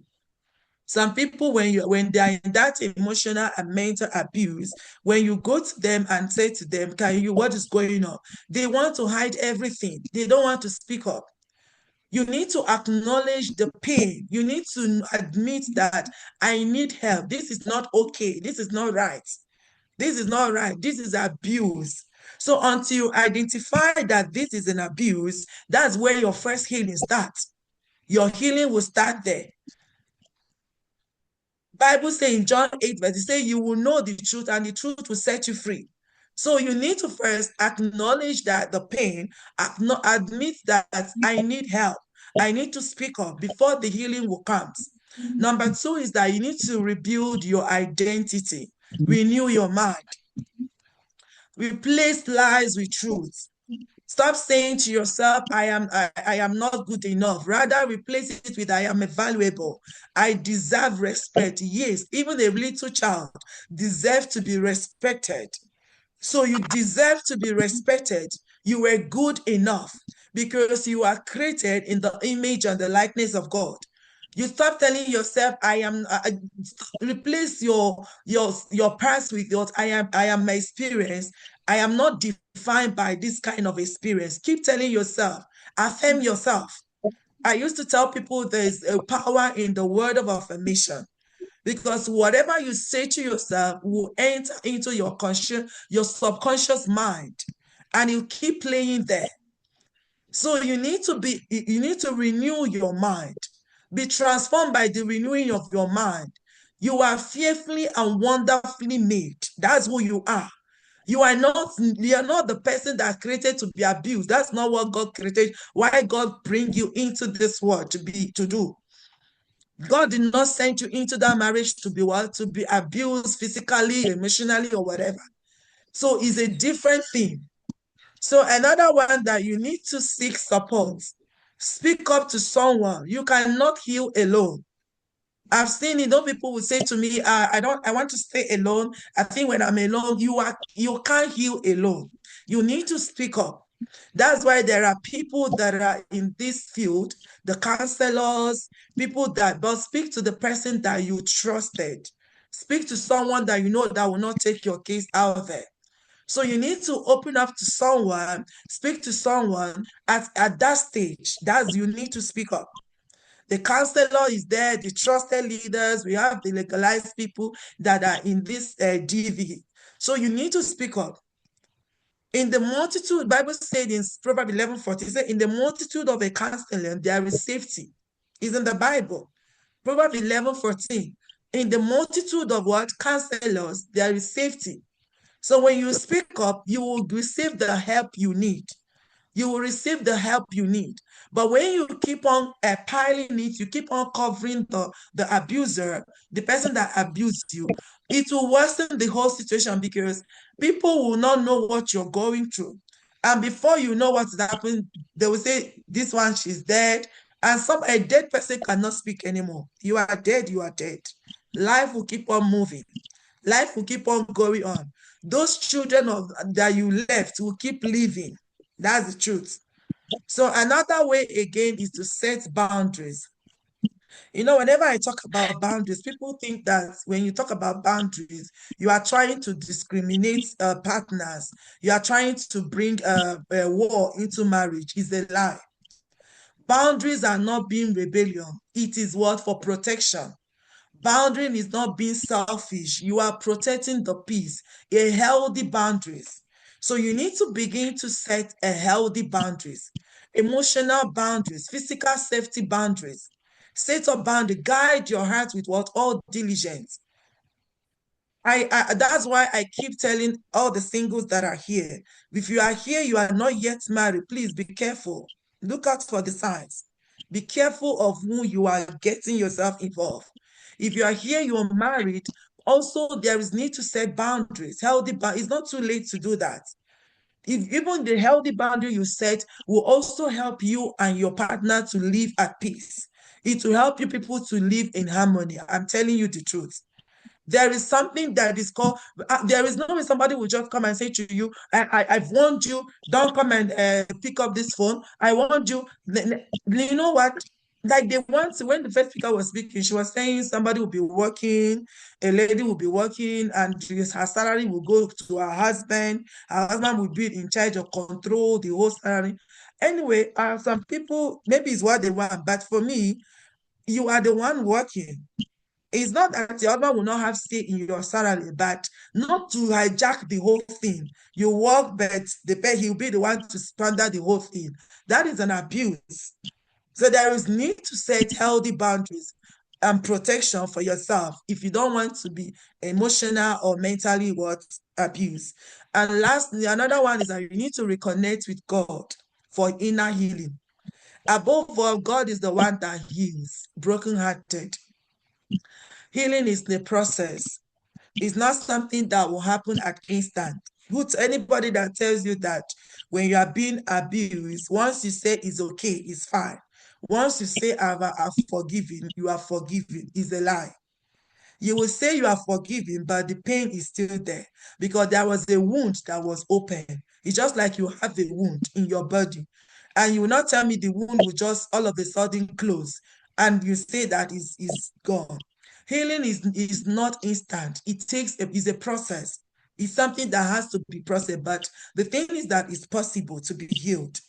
Some people, when they're in that emotional and mental abuse, when you go to them and say to them, what is going on? They want to hide everything. They don't want to speak up. You need to acknowledge the pain. You need to admit that I need help. This is not okay. This is not right. This is not right. This is abuse. So until you identify that this is an abuse, that's where your first healing starts. Your healing will start there. Bible says in John 8, verse, it says, you will know the truth and the truth will set you free. So you need to first acknowledge that the pain, admit that I need help. I need to speak up before the healing will come. Number two is that you need to rebuild your identity, renew your mind, replace lies with truth. Stop saying to yourself, I am not good enough. Rather, replace it with I am valuable. I deserve respect. Yes, even a little child deserves to be respected. So you deserve to be respected. You were good enough because you are created in the image and the likeness of God. You stop telling yourself, I am, replace your past with what I am my experience. I am not defined by this kind of experience. Keep telling yourself, affirm yourself. I used to tell people there's a power in the word of affirmation, because whatever you say to yourself will enter into your subconscious mind, and you keep playing there. So you need to renew your mind. Be transformed by the renewing of your mind. You are fearfully and wonderfully made. That's who you are. You are not the person that created to be abused. That's not what God created. Why God bring you into this world to do. God did not send you into that marriage to be what? To be abused physically, emotionally, or whatever. So it's a different thing. So another one that you need to seek support. Speak up to someone. You cannot heal alone. I've seen it. Those people will say to me, I want to stay alone. I think when I'm alone, you can't heal alone. You need to speak up. That's why there are people that are in this field, the counselors, but speak to the person that you trusted. Speak to someone that you know that will not take your case out there. So you need to open up to someone, speak to someone at that stage. You need to speak up. The counselor is there, the trusted leaders. We have the legalized people that are in this DV. So you need to speak up. In the multitude, Bible said in Proverbs 11:40, it said, in the multitude of a counselor, there is safety. It's in the Bible. Proverbs 11:14, in the multitude of what? Counselors, there is safety. So when you speak up, you will receive the help you need. You will receive the help you need. But when you keep on piling it, you keep on covering the abuser, the person that abused you, it will worsen the whole situation because people will not know what you're going through. And before you know what's happened, they will say, this one, she's dead. And a dead person cannot speak anymore. You are dead, you are dead. Life will keep on moving. Life will keep on going on. Those children that you left will keep living. That's the truth. So another way again is to set boundaries. Whenever I talk about boundaries, people think that when you talk about boundaries, you are trying to discriminate partners. You are trying to bring a war into marriage. It's a lie. Boundaries are not being rebellion. It is what? For protection. Boundary is not being selfish. You are protecting the peace, a healthy boundaries. So you need to begin to set a healthy boundaries, emotional boundaries, physical safety boundaries. Set a boundary, guide your heart with what? All diligence. That's why I keep telling all the singles that are here. If you are here, you are not yet married, please be careful. Look out for the signs. Be careful of who you are getting yourself involved. If you are here, you are married, also there is need to set boundaries. It's not too late to do that. Even the healthy boundary you set will also help you and your partner to live at peace. It will help you people to live in harmony. I'm telling you the truth. There is something that is called, there is no way somebody will just come and say to you, I've warned you, don't come and pick up this phone. I warned you. You know what? Like when the first speaker was speaking, she was saying somebody will be working, a lady will be working, and her salary will go to her husband. Her husband will be in charge of control the whole salary. Anyway, some people, maybe it's what they want, but for me, you are the one working. It's not that the other will not have say in your salary, but not to hijack the whole thing. You work, but he'll be the one to squander the whole thing. That is an abuse. So there is need to set healthy boundaries and protection for yourself if you don't want to be emotional or mentally abused. And lastly, another one is that you need to reconnect with God for inner healing. Above all, God is the one that heals brokenhearted. Healing is the process. It's not something that will happen at instant. Anybody that tells you that when you are being abused, once you say it's okay, it's fine. Once you say I've forgiven, you are forgiven, is a lie. You will say you are forgiven, but the pain is still there because there was a wound that was open. It's just like you have a wound in your body, and you will not tell me the wound will just all of a sudden close, and you say that is gone. Healing is not instant. It's a process. It's something that has to be processed. But the thing is that it's possible to be healed.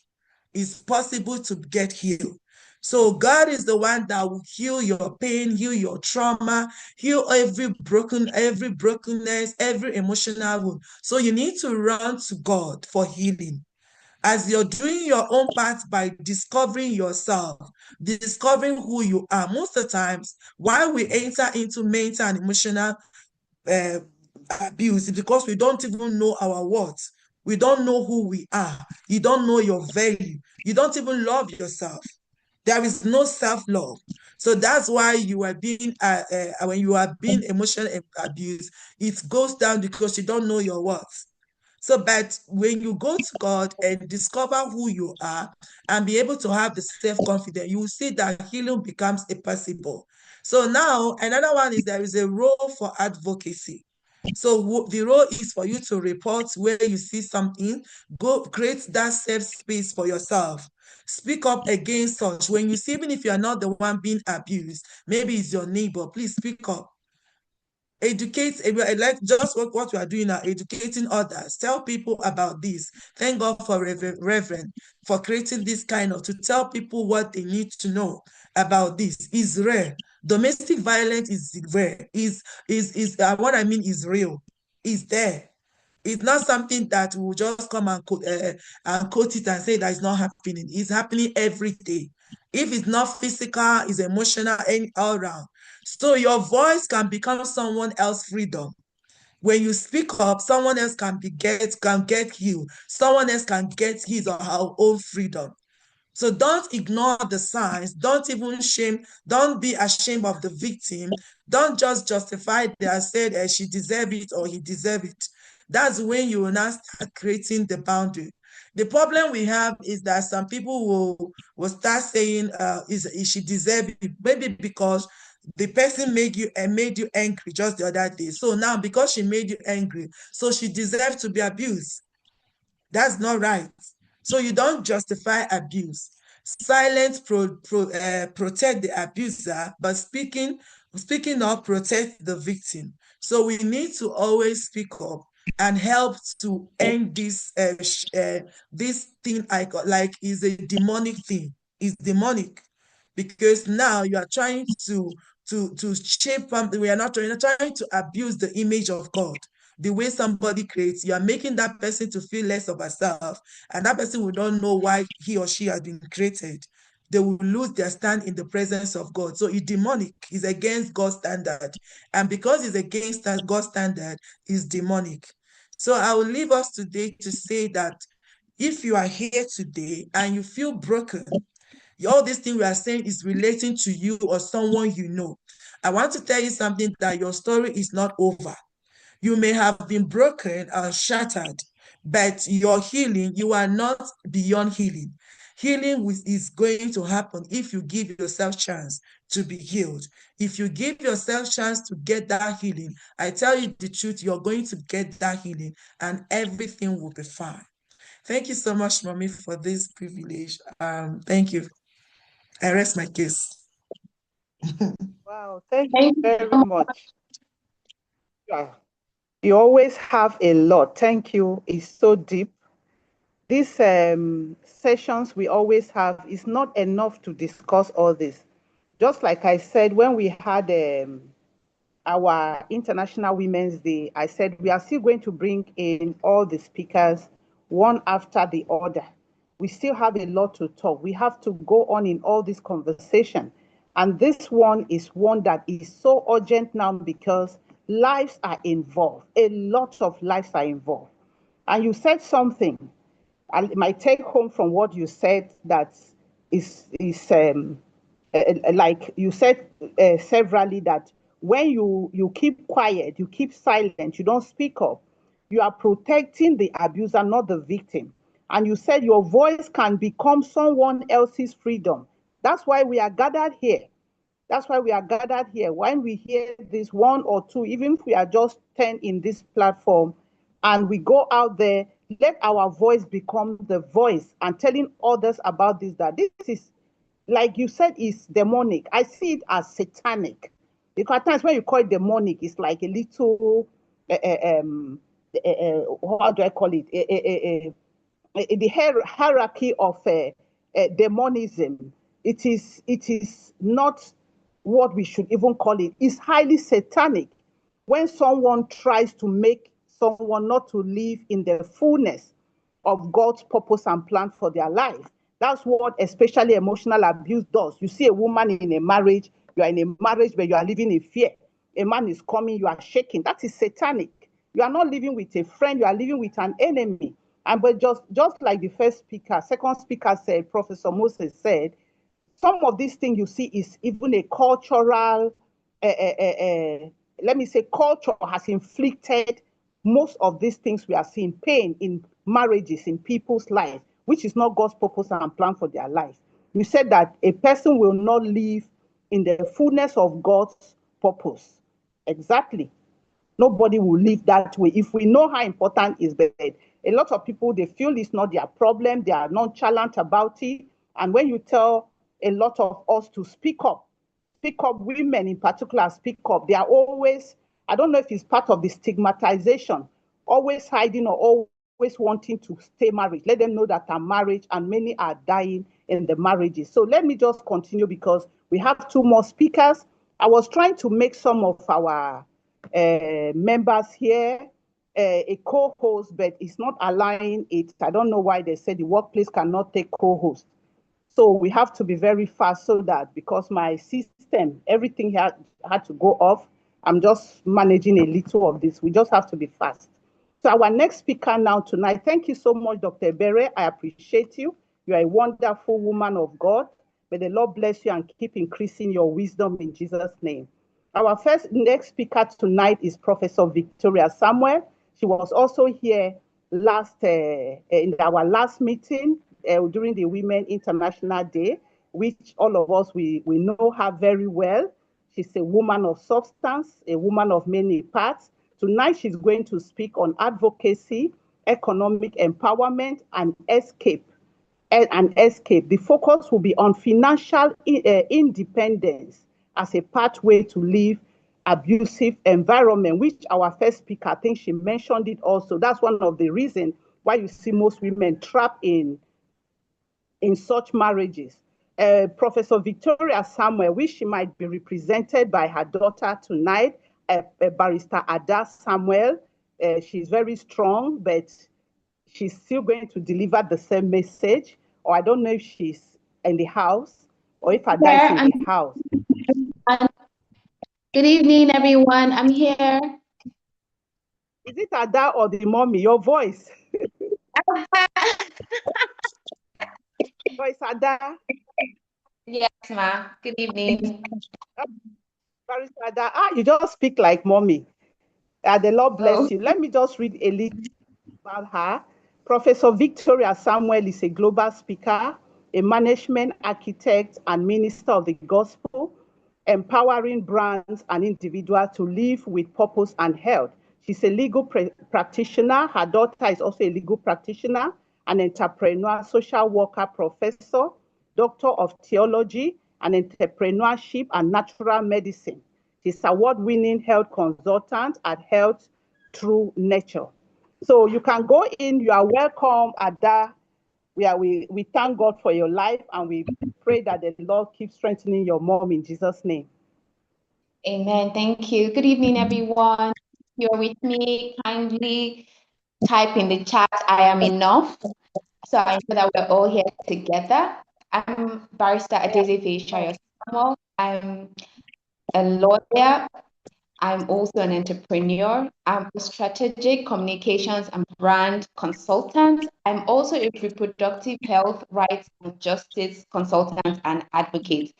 It's possible to get healed. So God is the one that will heal your pain, heal your trauma, heal every brokenness, every emotional wound. So you need to run to God for healing. As you're doing your own part by discovering yourself, discovering who you are. Most of the times, why we enter into mental and emotional abuse is because we don't even know our worth. We don't know who we are. You don't know your value. You don't even love yourself. There is no self-love. So that's why you are being, when you are being emotionally abused, it goes down because you don't know your worth. So, but when you go to God and discover who you are and be able to have the self-confidence, you will see that healing becomes possible. So now, another one is there is a role for advocacy. So the role is for you to report where you see something, go create that safe space for yourself. Speak up against such. When you see, even if you are not the one being abused, maybe it's your neighbor, please speak up. Educate, like just what we are doing now, educating others. Tell people about this. Thank God for Reverend for creating this kind of, to tell people what they need to know about this. Is rare. Domestic violence is rare. What I mean is real. Is there. It's not something that will just come and quote it and say that it's not happening. It's happening every day. If it's not physical, it's emotional, and all around. So your voice can become someone else's freedom. When you speak up, someone else can get healed. Someone else can get his or her own freedom. So don't ignore the signs. Don't even shame. Don't be ashamed of the victim. Don't just justify it and say she deserves it or he deserves it. That's when you will now start creating the boundary. The problem we have is that some people will start saying, is she deserve it? Maybe because the person made you angry just the other day. So now because she made you angry, so she deserves to be abused. That's not right. So you don't justify abuse. Silence protect the abuser, but speaking up protect the victim. So we need to always speak up and help to end this this thing like is a demonic thing. It's demonic because now you are trying to shape something. We are not trying to abuse the image of God. The way somebody creates, you are making that person to feel less of herself, and that person will not know why he or she has been created. They will lose their stand in the presence of God. So it's demonic. It's against God's standard. And because it's against God's standard, it's demonic. So I will leave us today to say that if you are here today and you feel broken, all these things we are saying is relating to you or someone you know, I want to tell you something, that your story is not over. You may have been broken or shattered, but your healing, you are not beyond healing. Healing is going to happen if you give yourself chance to be healed. If you give yourself chance to get that healing, I tell you the truth, you're going to get that healing and everything will be fine. Thank you so much, Mommy, for this privilege. Thank you. I rest my case. Wow, thank you very much. Yeah. You always have a lot. Thank you. It's so deep. These sessions we always have is not enough to discuss all this. Just like I said, when we had our International Women's Day, I said we are still going to bring in all the speakers one after the other. We still have a lot to talk. We have to go on in all this conversation. And this one is one that is so urgent now because lives are involved. A lot of lives are involved. And you said something, my take home from what you said that is like you said severally, that when you keep quiet, you keep silent, you don't speak up, you are protecting the abuser, not the victim. And you said your voice can become someone else's freedom. That's why we are gathered here. That's why we are gathered here. When we hear this one or two, even if we are just 10 in this platform, and we go out there, let our voice become the voice and telling others about this, that this is, like you said, is demonic. I see it as satanic. Because at times when you call it demonic, it's like a little, how do I call it? The hierarchy of demonism. It is not what we should even call it. It's highly satanic when someone tries to make someone not to live in the fullness of God's purpose and plan for their life. That's what especially emotional abuse does. You see a woman in a marriage, you are in a marriage where you are living in fear. A man is coming, you are shaking. That is satanic. You are not living with a friend, you are living with an enemy. And but just like the first speaker, second speaker said, Professor Moses said, some of these things you see is even a cultural, let me say, culture has inflicted most of these things we are seeing, pain in marriages, in people's lives, which is not God's purpose and plan for their life. You said that a person will not live in the fullness of God's purpose. Exactly. Nobody will live that way. If we know how important is bed, a lot of people, they feel it's not their problem. They are nonchalant about it. And when you tell a lot of us to speak up, women in particular speak up, they are always, I don't know if it's part of the stigmatization, always hiding or always wanting to stay married. Let them know that I'm married, and many are dying in the marriages. So let me just continue because we have two more speakers. I was trying to make some of our members here a co-host, but it's not allowing it. I don't know why they said the workplace cannot take co-host. So we have to be very fast so that, because my system, everything had to go off. I'm just managing a little of this. We just have to be fast. So our next speaker now tonight, thank you so much, Dr. Bere. I appreciate you. You are a wonderful woman of God. May the Lord bless you and keep increasing your wisdom in Jesus' name. Our next speaker tonight is Professor Victoria Samuel. She was also here in our last meeting during the Women International Day, which all of us, we know her very well. She's a woman of substance, a woman of many parts. Tonight, she's going to speak on advocacy, economic empowerment, and escape. The focus will be on financial independence as a pathway to leave abusive environment, which our first speaker, I think she mentioned it also. That's one of the reasons why you see most women trapped in such marriages. Professor Victoria Samuel, which she might be represented by her daughter tonight, Barrister Ada Samuel. She's very strong, but she's still going to deliver the same message. Or I don't know if she's in the house or if Ada is in the house. Good evening, everyone. I'm here. Is it Ada or the mommy? Your voice. Voice Ada. Yes, ma. Good evening. Barrister Ada. You just speak like mommy. The Lord bless you. Let me just read a little about her. Professor Victoria Samuel is a global speaker, a management architect, and minister of the gospel, empowering brands and individuals to live with purpose and health. She's a legal practitioner. Her daughter is also a legal practitioner, an entrepreneur, social worker, professor, doctor of theology, and entrepreneurship and natural medicine. She's award-winning health consultant at Health Through Nature. So you can go in. You are welcome, Ada. We thank God for your life, and we pray that the Lord keeps strengthening your mom in Jesus' name. Amen. Thank you. Good evening, everyone. If you're with me, kindly type in the chat, I am enough. So I know that we're all here together. I'm Barrister Adeze Faye Samuel. I'm a lawyer. I'm also an entrepreneur. I'm a strategic communications and brand consultant. I'm also a reproductive health, rights, and justice consultant and advocate,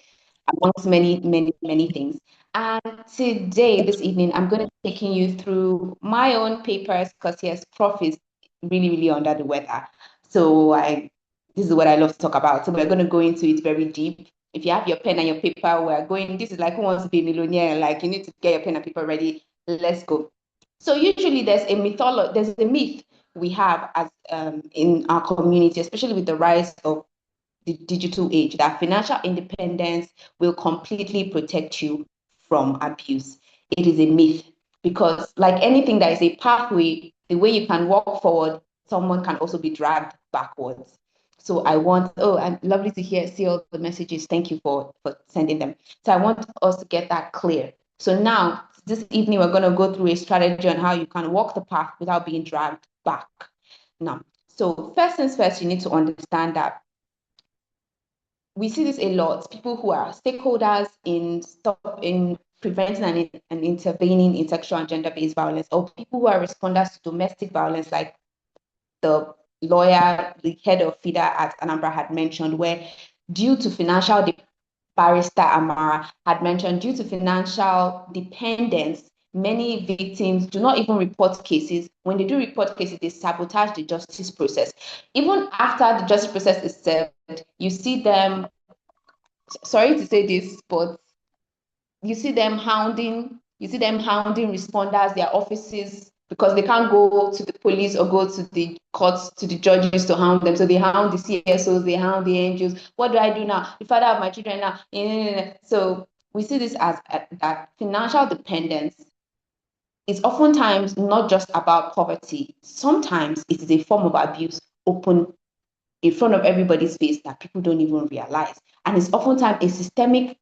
amongst many, many, many things. And today, this evening, I'm going to be taking you through my own papers because yes, Prof is really, really under the weather. So this is what I love to talk about. So we're going to go into it very deep. If you have your pen and your paper, we're going, this is like Who Wants to Be a Millionaire? Like you need to get your pen and paper ready. Let's go. So usually there's a myth we have as in our community, especially with the rise of the digital age, that financial independence will completely protect you from abuse. It is a myth because like anything that is a pathway, the way you can walk forward, someone can also be dragged backwards. So I'm lovely to see all the messages. Thank you for sending them. So I want us to get that clear. So now, this evening, we're going to go through a strategy on how you can walk the path without being dragged back. Now, so first things first, you need to understand that we see this a lot. People who are stakeholders in preventing and intervening in sexual and gender-based violence, or people who are responders to domestic violence, like the lawyer, the head of FIDA at Anambra had mentioned, where due to financial, Barrister Amara had mentioned, due to financial dependence, many victims do not even report cases. When they do report cases, they sabotage the justice process. Even after the justice process is served, you see them, sorry to say this, but you see them hounding responders, their offices, because they can't go to the police or go to the courts, to the judges to hound them. So they hound the CSOs, they hound the NGOs. What do I do now? The father of my children now. So we see this as that financial dependence is oftentimes not just about poverty. Sometimes it is a form of abuse open in front of everybody's face that people don't even realize. And it's oftentimes a systemic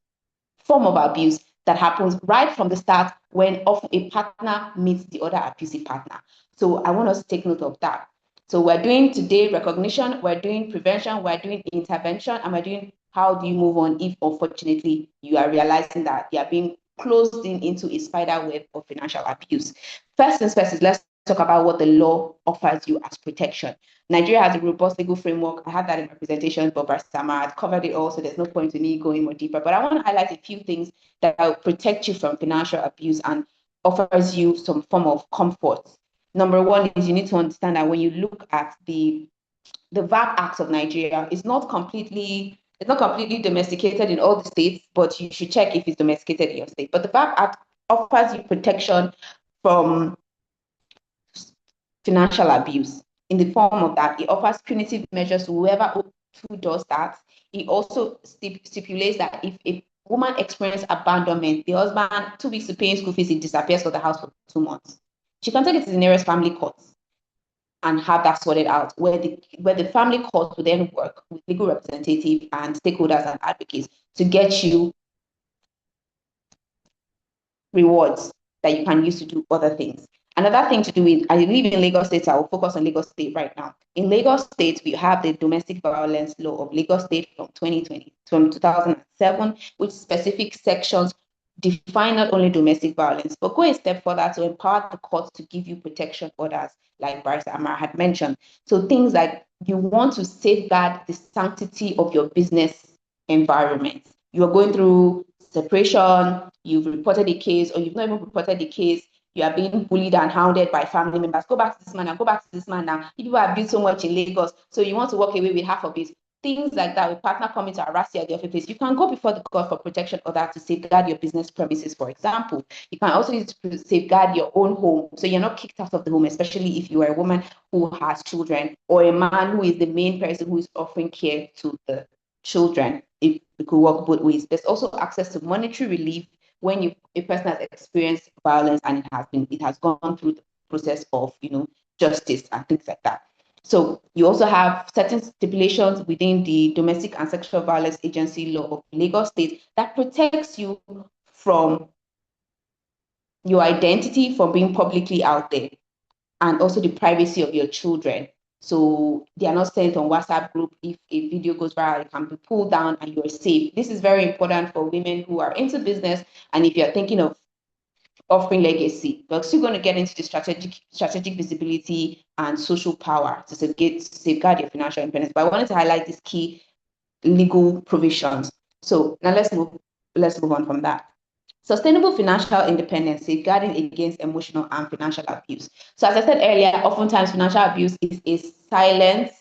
form of abuse that happens right from the start when often a partner meets the other abusive partner. So I want us to take note of that. So we're doing today recognition, we're doing prevention, we're doing intervention, and we're doing how do you move on if unfortunately you are realizing that you are being closed into a spider web of financial abuse. First things first is let's talk about what the law offers you as protection. Nigeria has a robust legal framework. I had that in my presentation, but Sama had covered it all, so there's no point in me going more deeper. But I want to highlight a few things that will protect you from financial abuse and offers you some form of comfort. Number one is you need to understand that when you look at the VAT Act of Nigeria, it's not completely domesticated in all the states, but you should check if it's domesticated in your state. But the VAT Act offers you protection from financial abuse. In the form of that, it offers punitive measures to whoever who does that. It also stipulates that if a woman experiences abandonment, the husband 2 weeks to paying school fees, it disappears from the house for 2 months. She can take it to the nearest family court and have that sorted out, where the family court will then work with legal representative and stakeholders and advocates to get you rewards that you can use to do other things. Another thing to do is, I live in Lagos State, so I will focus on Lagos State right now. In Lagos State, we have the domestic violence law of Lagos State from 2007, which specific sections define not only domestic violence, but go a step further to empower the courts to give you protection orders, like Barrister Amara had mentioned. So things like you want to safeguard the sanctity of your business environment. You're going through separation, you've reported a case, or you've not even reported the case, you are being bullied and hounded by family members. Go back to this man now, go back to this man now. People have built so much in Lagos, so you want to walk away with half of it. Things like that, with partner coming to harass you at the office place, you can go before the court for protection order to safeguard your business premises, for example. You can also use to safeguard your own home, so you're not kicked out of the home, especially if you are a woman who has children, or a man who is the main person who is offering care to the children. It could work both ways. There's also access to monetary relief when a person has experienced violence and it has gone through the process of justice and things like that. So you also have certain stipulations within the Domestic and Sexual Violence Agency law of Lagos State that protects you from your identity from being publicly out there, and also the privacy of your children. So they are not sent on WhatsApp group. If a video goes viral, it can be pulled down and you're safe. This is very important for women who are into business, and if you're thinking of offering legacy, you're still going to get into the strategic visibility and social power to safeguard your financial independence. But I wanted to highlight these key legal provisions. So now let's move on from that. Sustainable financial independence, safeguarding against emotional and financial abuse. So as I said earlier, oftentimes financial abuse is a silent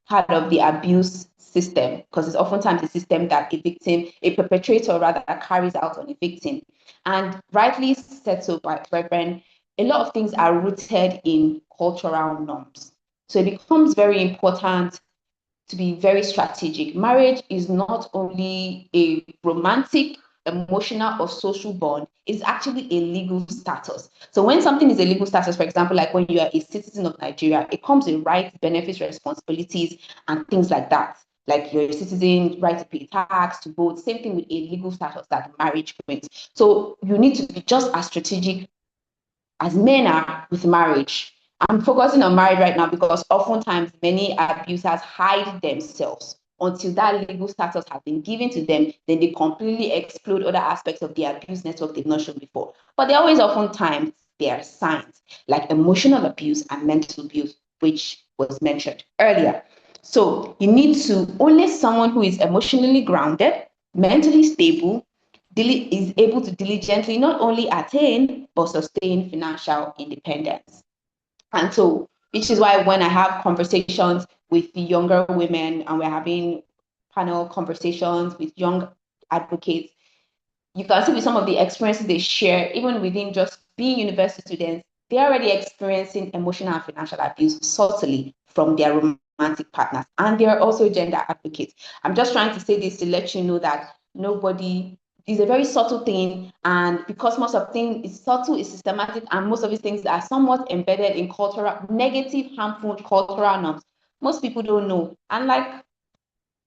part of the abuse system, because it's oftentimes a system that a perpetrator rather, carries out on a victim. And rightly said so by Reverend, a lot of things are rooted in cultural norms. So it becomes very important to be very strategic. Marriage is not only a romantic, emotional, or social bond, it's actually a legal status. So when something is a legal status, for example, like when you are a citizen of Nigeria, it comes with rights, benefits, responsibilities, and things like that. Like you're a citizen, right to pay tax, to vote, same thing with a legal status that marriage brings. So you need to be just as strategic as men are with marriage. I'm focusing on marriage right now because oftentimes many abusers hide themselves until that legal status has been given to them. Then they completely explode other aspects of the abuse network they've not shown before. But there are always oftentimes there are signs like emotional abuse and mental abuse, which was mentioned earlier. So you need to only someone who is emotionally grounded, mentally stable, is able to diligently not only attain but sustain financial independence. And so, which is why when I have conversations with the younger women and we're having panel conversations with young advocates, you can see with some of the experiences they share, even within just being university students, they're already experiencing emotional and financial abuse subtly from their romantic partners. And they are also gender advocates. I'm just trying to say this to let you know that it's a very subtle thing, and because most of things is subtle, is systematic, and most of these things are somewhat embedded in negative, harmful cultural norms, most people don't know. And like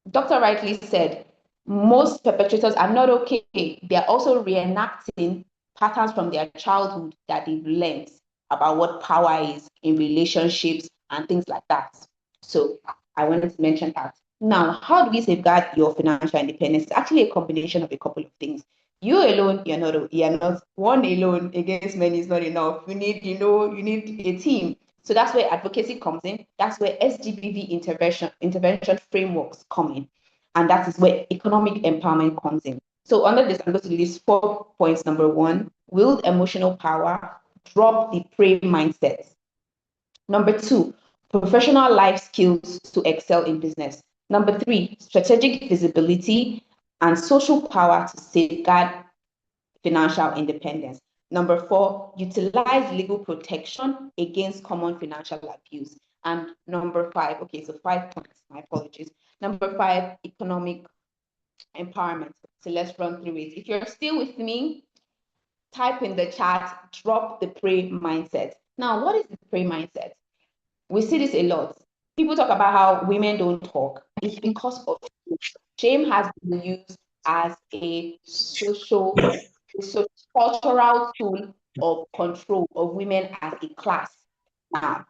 Dr. rightly said, most perpetrators are not okay. They're also reenacting patterns from their childhood that they've learned about what power is in relationships and things like that. So I wanted to mention that. Now, how do we safeguard your financial independence? It's actually a combination of a couple of things. You alone, you're not one alone against many is not enough. You need a team. So that's where advocacy comes in. That's where SGBV intervention frameworks come in. And that is where economic empowerment comes in. So under this, I'm going to list 4 points. Number 1, wield emotional power, drop the prey mindset. Number 2, professional life skills to excel in business. Number 3, strategic visibility and social power to safeguard financial independence. Number 4, utilize legal protection against common financial abuse. And number 5, okay, so 5 points, my apologies. Number 5, economic empowerment. So let's run through it. If you're still with me, type in the chat, drop the prey mindset. Now, what is the prey mindset? We see this a lot. People talk about how women don't talk. It's because of shame has been used as a social cultural tool of control of women as a class. Now,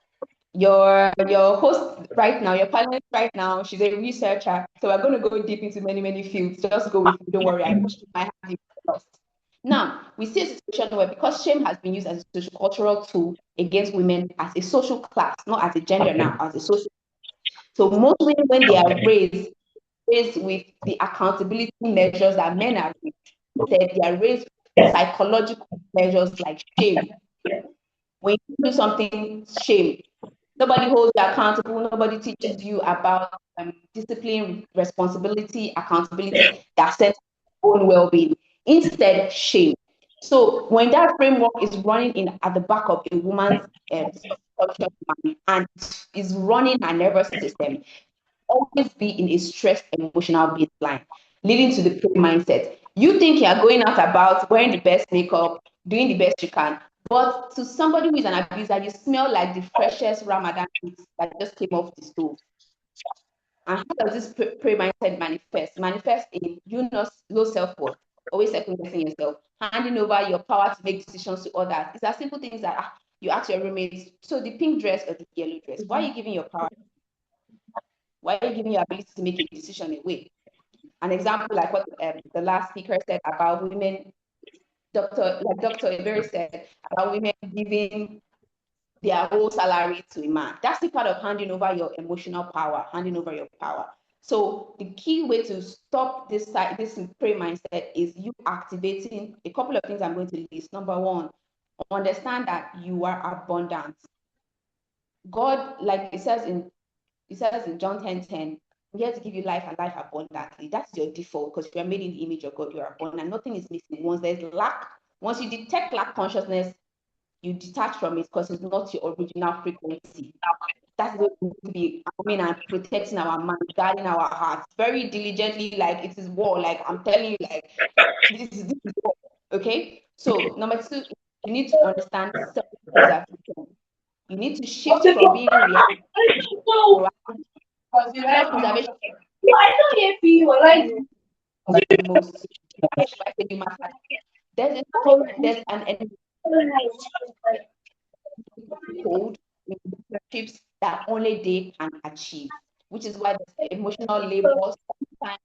your host right now, your panelist right now, she's a researcher. So we're going to go deep into many fields. Just go with me. Don't worry. I pushed my hand first. Now, we see a situation where because shame has been used as a social cultural tool against women as a social class, not as a gender now, as a social. So most women, when they are raised with the accountability measures that men are raised, they are raised with psychological measures like shame. When you do something, shame. Nobody holds you accountable. Nobody teaches you about discipline, responsibility, accountability that sets your own well-being. Instead, shame. So when that framework is running in at the back of a woman's subconscious mind and is running her nervous system, always be in a stressed emotional baseline, leading to the prey mindset. You think you are going out about wearing the best makeup, doing the best you can, but to somebody who is an abuser, you smell like the freshest Ramadan meat that just came off the stove. And how does this prey mindset manifest? Manifest in low self-worth, always second-guessing yourself, handing over your power to make decisions to others. It's as simple things that you ask your roommates, so the pink dress or the yellow dress, why are you giving your power? Why are you giving your ability to make a decision away? An example like what the last speaker said about women, Dr. Iberi said about women giving their whole salary to a man. That's the part of handing over your emotional power, handing over your power. So the key way to stop this prey mindset is you activating a couple of things I'm going to list. Number 1, understand that you are abundant. God, like it says in John 10:10, I'm here to give you life and life abundantly. That's your default because you are made in the image of God. You are abundant. Nothing is missing. Once there's lack, once you detect lack consciousness, you detach from it because it's not your original frequency. That's what we need to be coming and protecting our mind, guarding our hearts very diligently, like it is war. Like I'm telling you, like this is war. Okay. So number 2, you need to understand self-preservation. You need to shift from being reactive to proactive. Self-preservation most. There's an code in relationships that only they can achieve, which is why the emotional labor sometimes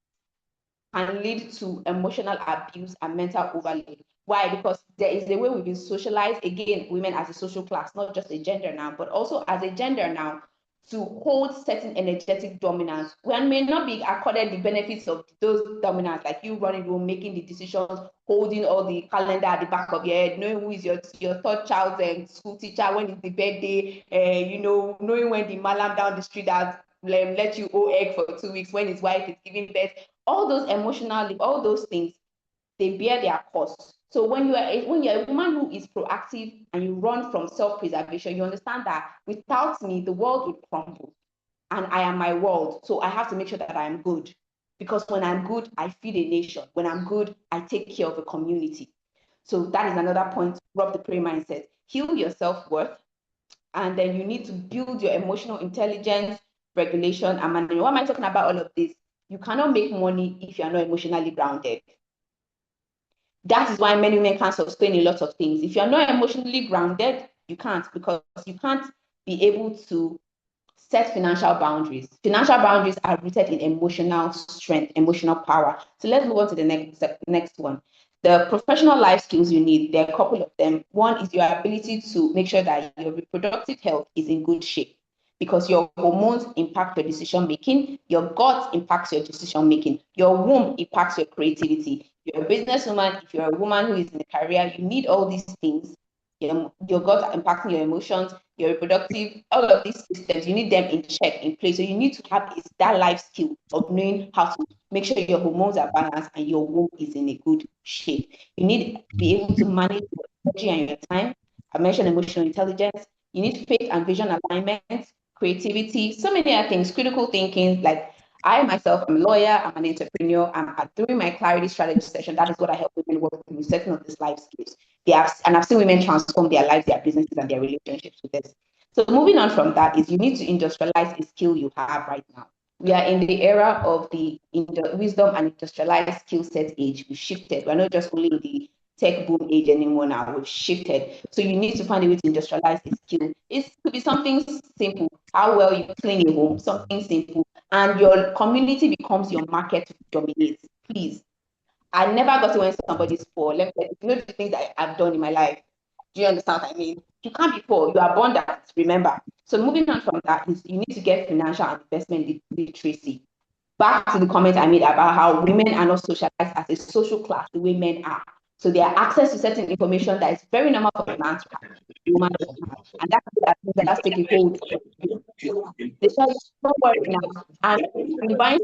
can lead to emotional abuse and mental overload. Why? Because there is a way we've been socialized, again, women as a social class, not just a gender now, but also as a gender now, to hold certain energetic dominance. One may not be accorded the benefits of those dominance, like you running room, making the decisions, holding all the calendar at the back of your head, knowing who is your third child's school teacher, when is the birthday, knowing when the malam down the street has let you owe egg for 2 weeks, when his wife is giving birth. All those emotional, all those things, they bear their costs. So when you're a woman who is proactive and you run from self-preservation, you understand that without me, the world would crumble. And I am my world. So I have to make sure that I am good. Because when I'm good, I feed a nation. When I'm good, I take care of a community. So that is another point to rub the prey mindset. Heal your self-worth. And then you need to build your emotional intelligence, regulation, and management. Why am I talking about all of this? You cannot make money if you're not emotionally grounded. That is why many women can't sustain a lot of things. If you're not emotionally grounded, you can't, because you can't be able to set financial boundaries. Financial boundaries are rooted in emotional strength, emotional power. So let's move on to the next one. The professional life skills you need, there are a couple of them. One is your ability to make sure that your reproductive health is in good shape, because your hormones impact your decision making, your gut impacts your decision making, your womb impacts your creativity. You're a businesswoman, if you're a woman who is in a career, you need all these things. Your gut impacting your emotions, your reproductive, all of these systems, you need them in check, in place. So you need to have that life skill of knowing how to make sure your hormones are balanced and your womb is in a good shape. You need to be able to manage your energy and your time. I mentioned emotional intelligence. You need faith and vision alignment, creativity, so many other things, critical thinking. Like I myself am a lawyer, I'm an entrepreneur, and during my clarity strategy session, that is what I help women work through, setting up these life skills. I've seen women transform their lives, their businesses, and their relationships with this. So moving on from that is you need to industrialize a skill you have right now. We are in the era of the wisdom and industrialized skill set age. We've shifted. We're not just only in the tech boom age anymore now. We've shifted. So you need to find a way to industrialize a skill. It could be something simple, how well you clean a home, something simple, and your community becomes your market to dominate. Please. I never got to when somebody's poor. Let me you know the things that I've done in my life. Do you understand what I mean? You can't be poor. You are abundant. Remember. So moving on from that is you need to get financial and investment literacy. Back to the comment I made about how women are not socialized as a social class the way men are. So they have access to certain information that is very normal for a man to have, woman to have. And that's taking hold. They say, don't worry now. And when you buy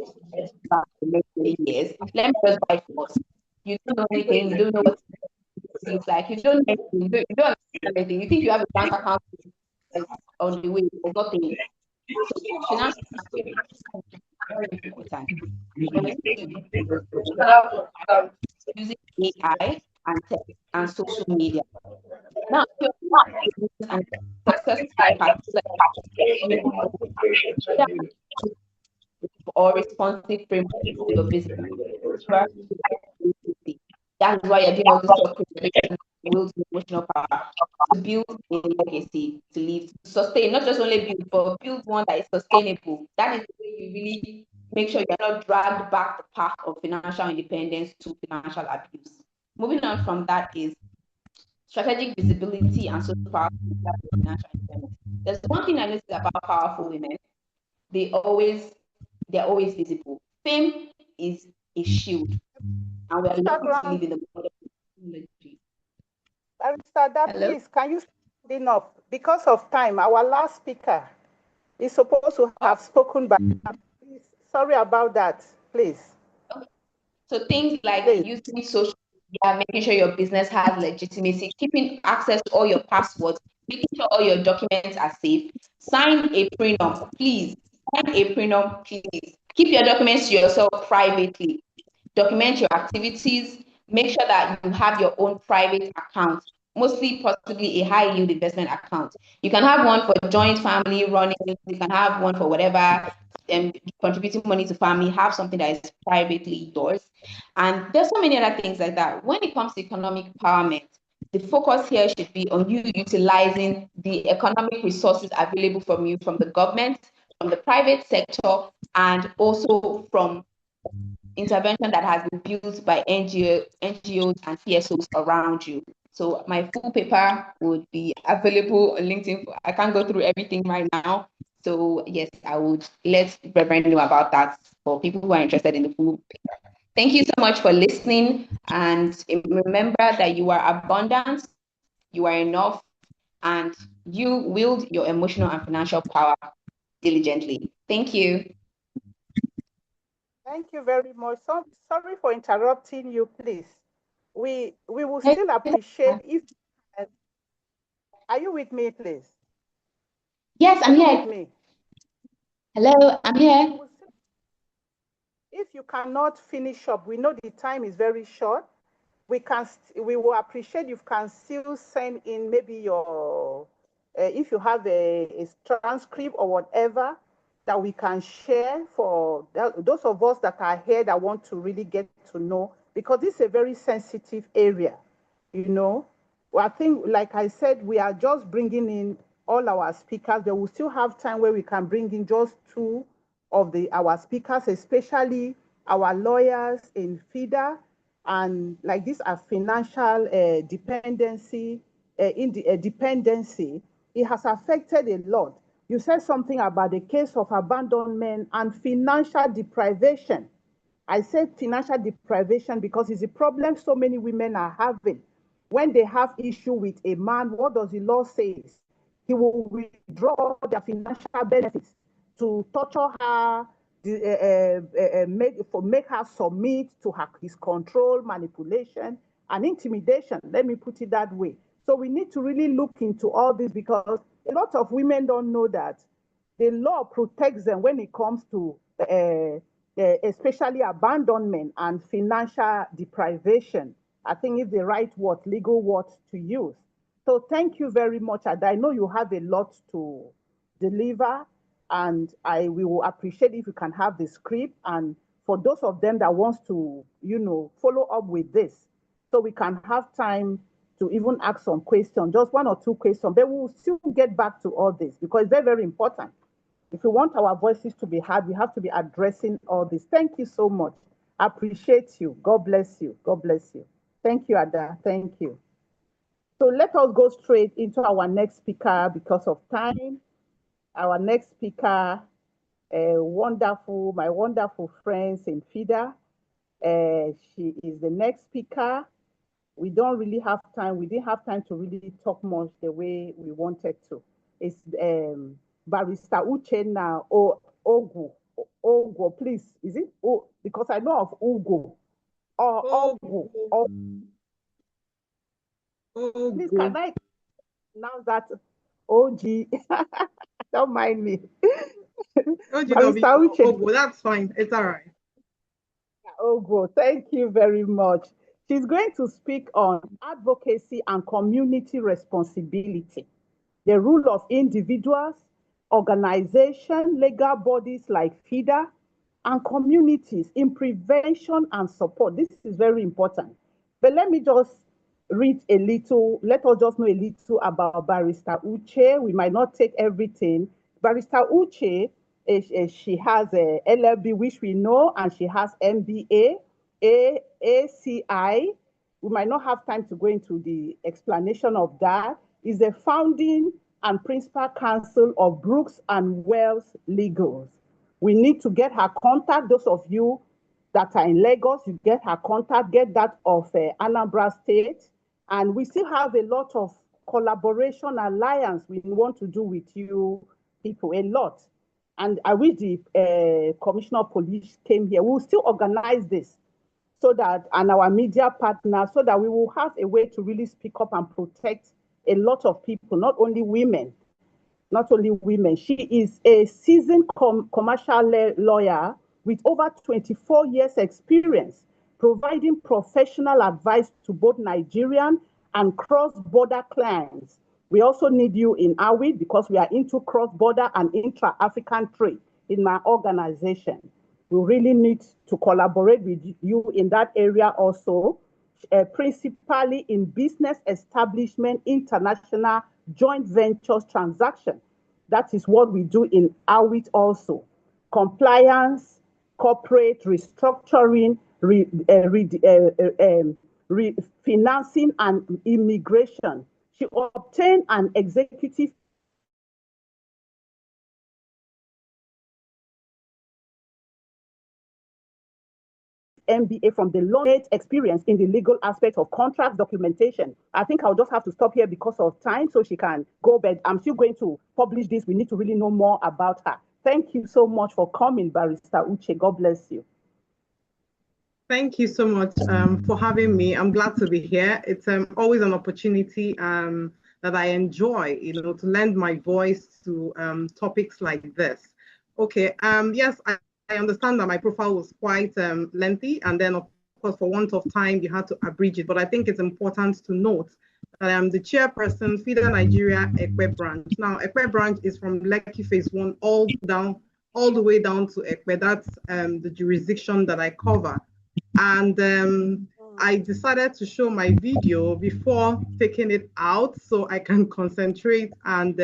back the next 20 years, let me just buy first. You don't know anything, you don't know what it's like, you don't know anything, you don't understand anything. You think you have a bank account on the way, there's nothing. So finance is very important. Using AI and tech and social media. Now, if you're not and success or responsive framework for your business. That is why you're doing all this self-preservation, will to emotional power, to build a legacy, to live, to sustain, not just only build, but build one that is sustainable. That is the way you really make sure you're not dragged back the path of financial independence to financial abuse. Moving on from that is strategic visibility and social power. Financial independence. There's one thing I noticed about powerful women. They're always visible. Fame is a shield, and we are lucky to live in the modern technology. Barrister, please, can you speak enough? Because of time, our last speaker is supposed to have spoken by now. Please, sorry about that, please. Okay. So things like using social media, making sure your business has legitimacy, keeping access to all your passwords, making sure all your documents are safe. Sign a prenup, please. Sign a prenup, please. Keep your documents to yourself privately. Document your activities. Make sure that you have your own private account, mostly possibly a high yield investment account. You can have one for joint family running. You can have one for whatever, contributing money to family. Have something that is privately yours. And there's so many other things like that. When it comes to economic empowerment, the focus here should be on you utilizing the economic resources available from you, from the government, from the private sector, and also from intervention that has been built by NGOs and CSOs around you. So my full paper would be available on LinkedIn. I can't go through everything right now. So yes, I would let Reverend know about that for people who are interested in the full paper. Thank you so much for listening. And remember that you are abundant, you are enough, and you wield your emotional and financial power diligently. Thank you. Thank you very much. Sorry for interrupting you, please. We will still appreciate if. Are you with me, please? Yes, I'm here. With me. Hello, I'm here. If you cannot finish up, we know the time is very short. We will appreciate you can still send in maybe your, if you have a transcript or whatever that we can share for those of us that are here that want to really get to know, because this is a very sensitive area, you know. Well, I think, like I said, we are just bringing in all our speakers. But we still have time where we can bring in just two of our speakers, especially our lawyers in FIDA and like this as financial dependency, dependency, it has affected a lot. You said something about the case of abandonment and financial deprivation. I said financial deprivation because it's a problem so many women are having. When they have issue with a man, what does the law say? He will withdraw their financial benefits to torture her, make her submit to his control, manipulation, and intimidation. Let me put it that way. So we need to really look into all this because a lot of women don't know that the law protects them when it comes to especially abandonment and financial deprivation. I think it's the right word, legal word to use. So thank you very much, Ada. I know you have a lot to deliver, and we will appreciate if you can have the script. And for those of them that wants to, follow up with this, so we can have time to even ask some questions, just one or two questions. But we will still get back to all this because it's very, very important. If we want our voices to be heard, we have to be addressing all this. Thank you so much. I appreciate you. God bless you. God bless you. Thank you, Ada. Thank you. So let us go straight into our next speaker because of time. Our next speaker, my wonderful friend, Fida. She is the next speaker. We don't really have time. We didn't have time to really talk much the way we wanted to. It's Barrister Uchenna Ogo, please. Is it? Oh, because I know of Ugo. Or Ogo. Please, can I announce that? OG. Don't mind me. Barrister Ogo, that's fine. It's all right. Ogo, thank you very much. She's going to speak on advocacy and community responsibility, the role of individuals, organizations, legal bodies like FIDA, and communities in prevention and support. This is very important. But let me just read a little, let us just know a little about Barrister Uche. We might not take everything. Barrister Uche, she has a LLB, which we know, and she has MBA, ACI. We might not have time to go into the explanation of that. Is the founding and principal counsel of Brooks and Wells Legals. We need to get her contact. Those of you that are in Lagos, you get her contact, get that of Anambra State. And we still have a lot of collaboration alliance we want to do with you people, a lot. And I wish the Commissioner of Police came here. We will still organize this so that, and our media partners, so that we will have a way to really speak up and protect a lot of people, not only women. She is a seasoned commercial lawyer with over 24 years experience, providing professional advice to both Nigerian and cross-border clients. We also need you in AWID because we are into cross-border and intra-African trade in my organization. We really need to collaborate with you in that area also, principally in business establishment, international joint ventures transaction. That is what we do in AWIT also. Compliance, corporate restructuring, financing, and immigration. She obtained an executive MBA from the long experience in the legal aspect of contract documentation. I think I'll just have to stop here because of time so she can go, but I'm still going to publish this. We need to really know more about her. Thank you so much for coming, Barrister Uche. God bless you. Thank you so much for having me. I'm glad to be here. It's always an opportunity that I enjoy, to lend my voice to topics like this. Okay, yes, I understand that my profile was quite lengthy, and then of course for want of time you had to abridge it, but I think it's important to note that I'm the chairperson, FIDA Nigeria Ekpe branch. Now, Ekpe branch is from Lekki Phase 1 all the way down to Ekpe. That's the jurisdiction that I cover. And I decided to show my video before taking it out so I can concentrate and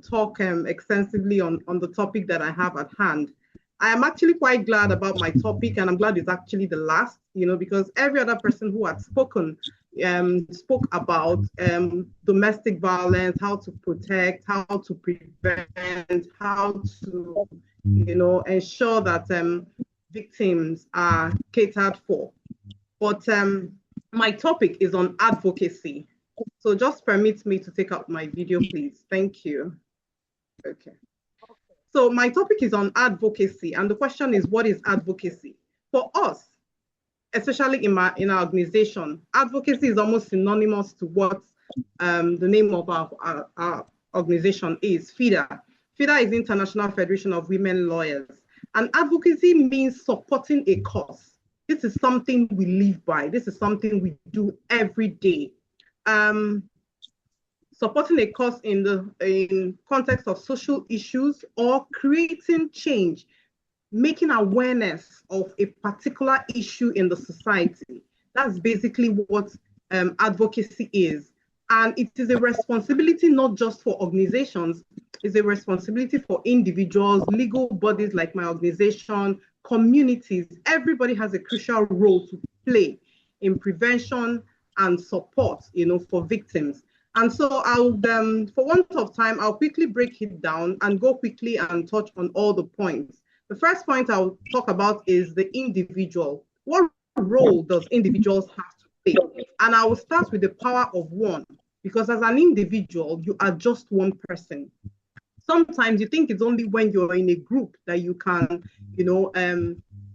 talk extensively on the topic that I have at hand. I am actually quite glad about my topic, and I'm glad it's actually the last, because every other person who had spoken spoke about domestic violence, how to protect, how to prevent, how to, ensure that victims are catered for. But my topic is on advocacy. So just permit me to take out my video, please. Thank you. Okay. So my topic is on advocacy, and the question is, what is advocacy? For us, especially in our organization, advocacy is almost synonymous to what the name of our organization is, FIDA. FIDA is International Federation of Women Lawyers. And advocacy means supporting a cause. This is something we live by. This is something we do every day. Supporting a cause in context of social issues or creating change, making awareness of a particular issue in the society. That's basically what advocacy is. And it is a responsibility not just for organizations, it's a responsibility for individuals, legal bodies like my organization, communities. Everybody has a crucial role to play in prevention and support, for victims. And so I'll, for want of time, I'll quickly break it down and go quickly and touch on all the points. The first point I'll talk about is the individual. What role does individuals have to play? And I will start with the power of one, because as an individual, you are just one person. Sometimes you think it's only when you're in a group that you can,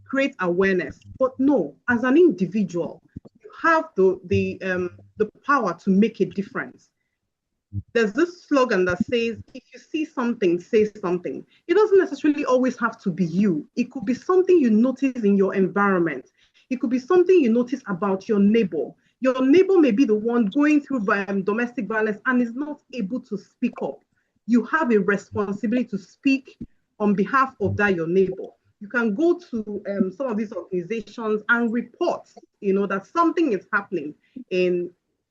create awareness. But no, as an individual, you have the power to make a difference. There's this slogan that says, if you see something, say something. It doesn't necessarily always have to be you. It could be something you notice in your environment. It could be something you notice about your neighbor. Your neighbor may be the one going through domestic violence and is not able to speak up. You have a responsibility to speak on behalf of your neighbor. You can go to some of these organizations and report, that something is happening in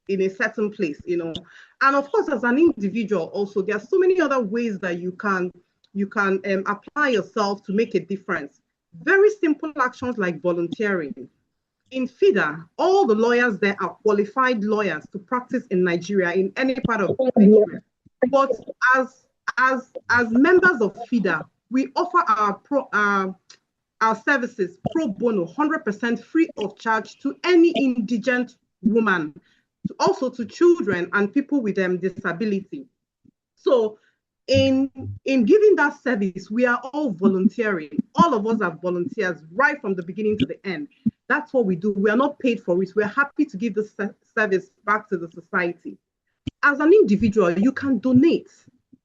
a certain place, And of course, as an individual also, there are so many other ways that you can apply yourself to make a difference. Very simple actions like volunteering. In FIDA, all the lawyers there are qualified lawyers to practice in Nigeria, in any part of Nigeria. But as members of FIDA, we offer our services pro bono, 100% free of charge to any indigent woman, also to children and people with disability. So in giving that service, we are all volunteering. All of us are volunteers right from the beginning to the end. That's what we do. We are not paid for it. We're happy to give this service back to the society. As an individual, you can donate.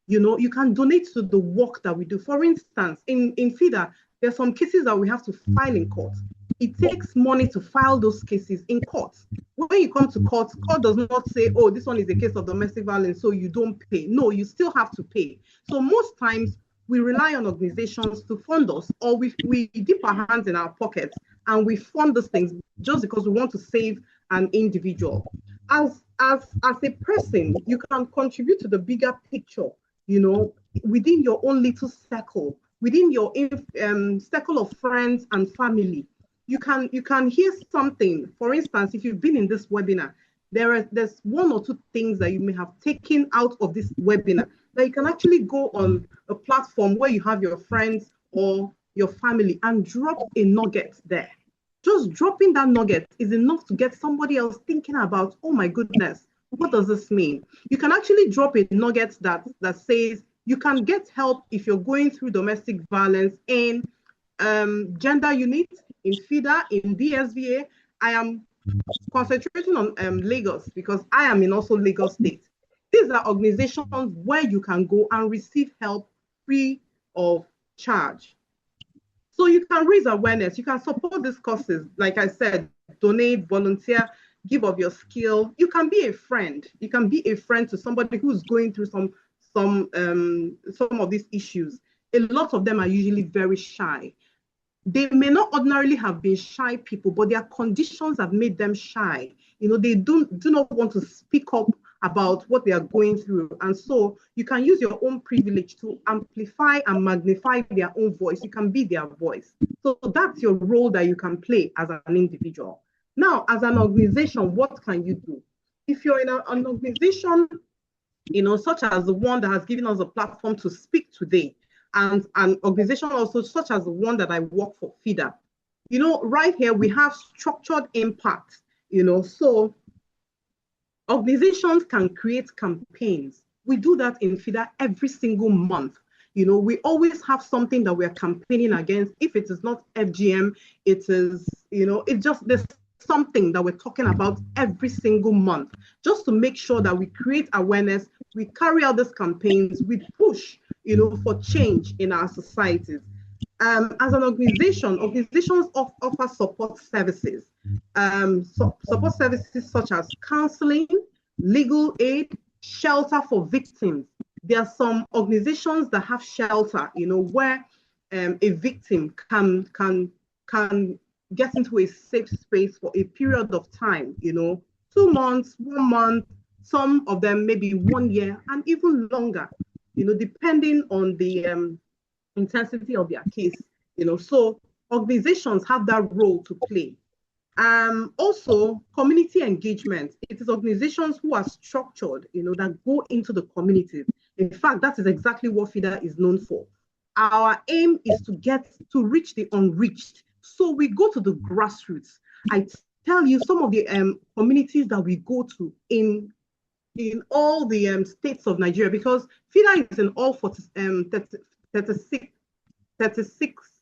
You can donate to the work that we do. For instance, in FIDA, there are some cases that we have to file in court. It takes money to file those cases in court. When you come to court, court does not say, oh, this one is a case of domestic violence, so you don't pay. No, you still have to pay. So most times we rely on organizations to fund us, or we dip our hands in our pockets and we fund those things just because we want to save an individual. As a person, you can contribute to the bigger picture, within your own little circle, within your circle of friends and family. You can hear something. For instance, if you've been in this webinar, there's one or two things that you may have taken out of this webinar that you can actually go on a platform where you have your friends or your family and drop a nugget there. Just dropping that nugget is enough to get somebody else thinking about, oh my goodness, what does this mean? You can actually drop a nugget that says you can get help if you're going through domestic violence in gender unit, in FIDA, in DSVA. I am concentrating on Lagos because I am in also Lagos State. These are organizations where you can go and receive help free of charge. So you can raise awareness, you can support these causes. Like I said, donate, volunteer, give of your skill. You can be a friend. You can be a friend to somebody who's going through some of these issues. A lot of them are usually very shy. They may not ordinarily have been shy people, but their conditions have made them shy. They do not want to speak up about what they are going through. And so you can use your own privilege to amplify and magnify their own voice. You can be their voice. So that's your role that you can play as an individual. Now, as an organization, what can you do? If you're in an organization, such as the one that has given us a platform to speak today, and an organization also such as the one that I work for, FIDA, right here we have structured impact, so organizations can create campaigns. We do that in FIDA every single month. We always have something that we're campaigning against. If it is not FGM, it is, it's just this something that we're talking about every single month, just to make sure that we create awareness, we carry out these campaigns, we push, for change in our societies. As an organization, organizations offer support services, support services such as counseling, legal aid, shelter for victims. There are some organizations that have shelter, where a victim can get into a safe space for a period of time, 2 months, 1 month, some of them maybe 1 year, and even longer, depending on the intensity of their case, so organizations have that role to play. Also, community engagement. It is organizations who are structured, that go into the communities. In fact, that is exactly what FIDA is known for. Our aim is to reach the unreached. So we go to the grassroots. I tell you some of the communities that we go to in all the states of Nigeria, because FIDA is in all 36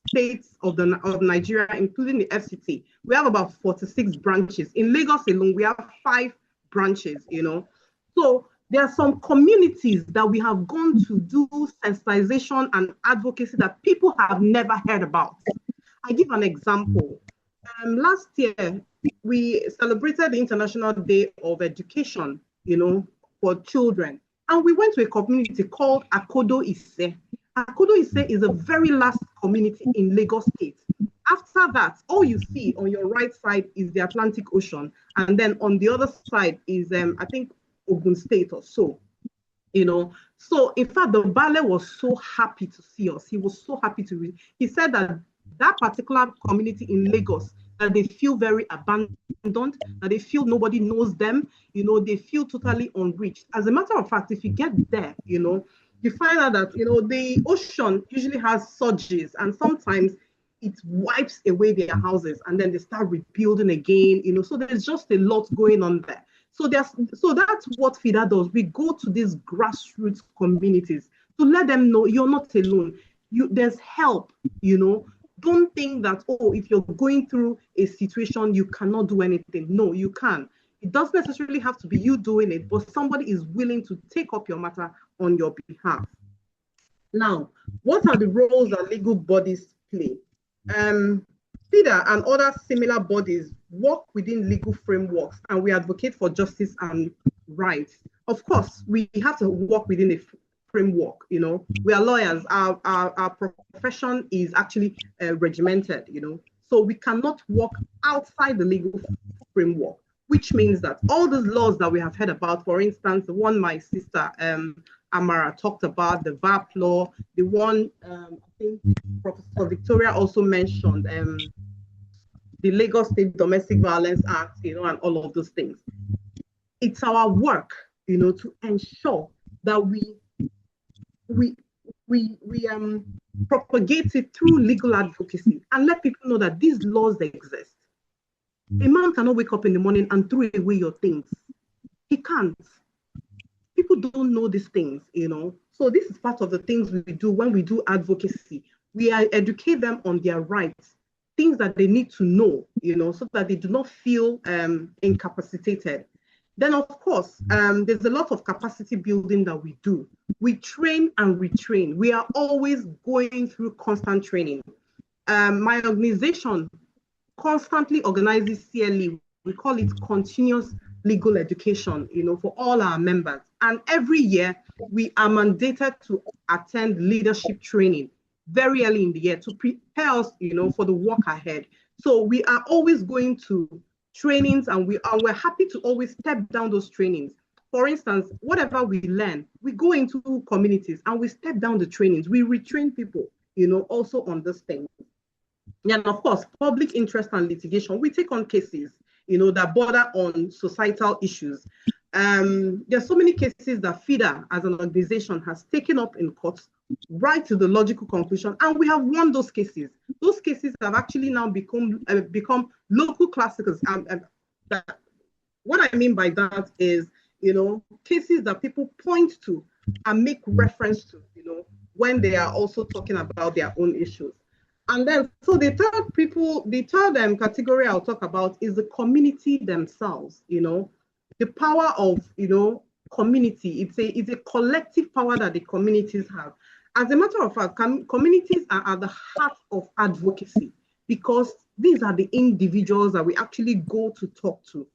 states of Nigeria, including the FCT. We have about 46 branches. In Lagos alone, we have 5 branches, So there are some communities that we have gone to do sensitization and advocacy that people have never heard about. I give an example. Last year, we celebrated the International Day of Education, for children. And we went to a community called Akodo Ise. Akodo Ise is a very last community in Lagos State. After that, all you see on your right side is the Atlantic Ocean. And then on the other side is, I think, Ogun State or so. So in fact, the Bale was so happy to see us. He was so happy to read. He said that particular community in Lagos, that they feel very abandoned, that they feel nobody knows them, they feel totally unreached. As a matter of fact, if you get there, you find out that, the ocean usually has surges, and sometimes it wipes away their houses and then they start rebuilding again, so there's just a lot going on there. So that's what FIDA does. We go to these grassroots communities to let them know you're not alone. There's help, Don't think that, if you're going through a situation, you cannot do anything. No, you can. It doesn't necessarily have to be you doing it, but somebody is willing to take up your matter on your behalf. Now, what are the roles that legal bodies play? FIDA and other similar bodies work within legal frameworks, and we advocate for justice and rights. Of course, we have to work within a framework. We are lawyers. Our profession is actually regimented. So we cannot work outside the legal framework, which means that all those laws that we have heard about, for instance, the one my sister Amara talked about, the VAP law, the one I think Professor Victoria also mentioned, the Lagos State Domestic Violence Act, and all of those things. It's our work, to ensure that we propagate it through legal advocacy and let people know that these laws exist. A man cannot wake up in the morning and throw away your things. He can't. People don't know these things, So this is part of the things we do when we do advocacy. We educate them on their rights, things that they need to know, so that they do not feel incapacitated. Then, of course, there's a lot of capacity building that we do. We train and retrain. We are always going through constant training. My organization constantly organizes CLE. We call it continuous legal education, for all our members. And every year, we are mandated to attend leadership training very early in the year to prepare us, for the work ahead. So we are always going to trainings, and we're happy to always step down those trainings for instance, whatever we learn, we go into communities and we step down the trainings. We retrain people, also on this thing. And of course, public interest and litigation, we take on cases, that border on societal issues. There's so many cases that FIDA as an organization has taken up in courts, right to the logical conclusion, and we have won those cases. Those cases have actually now become local classics. What I mean by that is, cases that people point to and make reference to, when they are also talking about their own issues. And then, so the third category I'll talk about is the community themselves, the power of, community. It's a collective power that the communities have. As a matter of fact, communities are at the heart of advocacy, because these are the individuals that we actually go to talk to.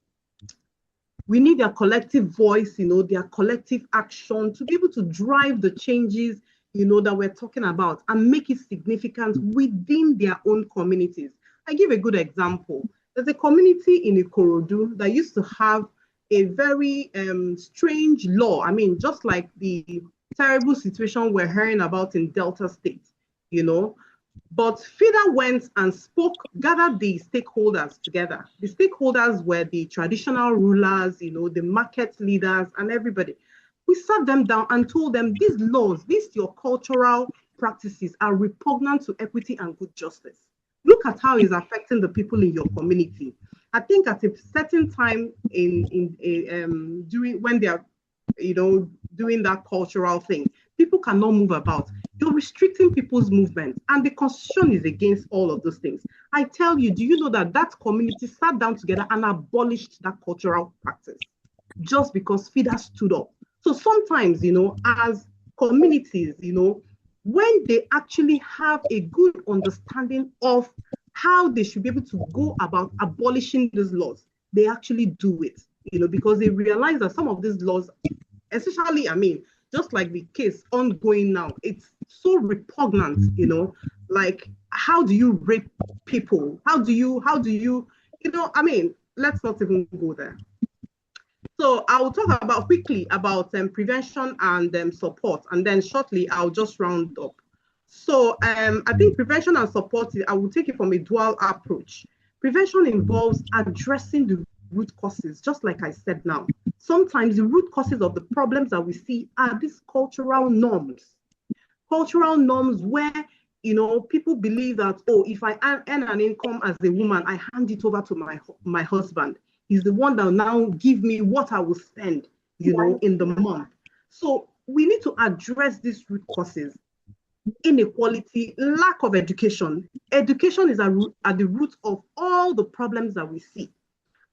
We need their collective voice, their collective action to be able to drive the changes, that we're talking about and make it significant within their own communities. I give a good example. There's a community in Ikorodu that used to have a very strange law. I mean, just like the terrible situation we're hearing about in Delta State, But FIDA went and gathered the stakeholders together. The stakeholders were the traditional rulers, the market leaders and everybody. We sat them down and told them these laws, your cultural practices are repugnant to equity and good justice. Look at how it's affecting the people in your community. I think at a certain time when they are, doing that cultural thing, people cannot move about. You're restricting people's movement, and the constitution is against all of those things. I tell you, do you know that community sat down together and abolished that cultural practice just because FIDA stood up? So sometimes, as communities, when they actually have a good understanding of how they should be able to go about abolishing these laws, they actually do it, because they realize that some of these laws, especially, just like the case ongoing now, it's so repugnant, like, how do you rape people? How do you, let's not even go there. So I'll talk quickly about prevention and support, and then shortly I'll just round up. So I think prevention and support, I will take it from a dual approach. Prevention involves addressing the root causes, just like I said now. Sometimes the root causes of the problems that we see are these cultural norms. Cultural norms where, people believe that, if I earn an income as a woman, I hand it over to my husband. He's the one that will now give me what I will spend, in the month. So we need to address these root causes. Inequality, lack of education. Education is at the root of all the problems that we see.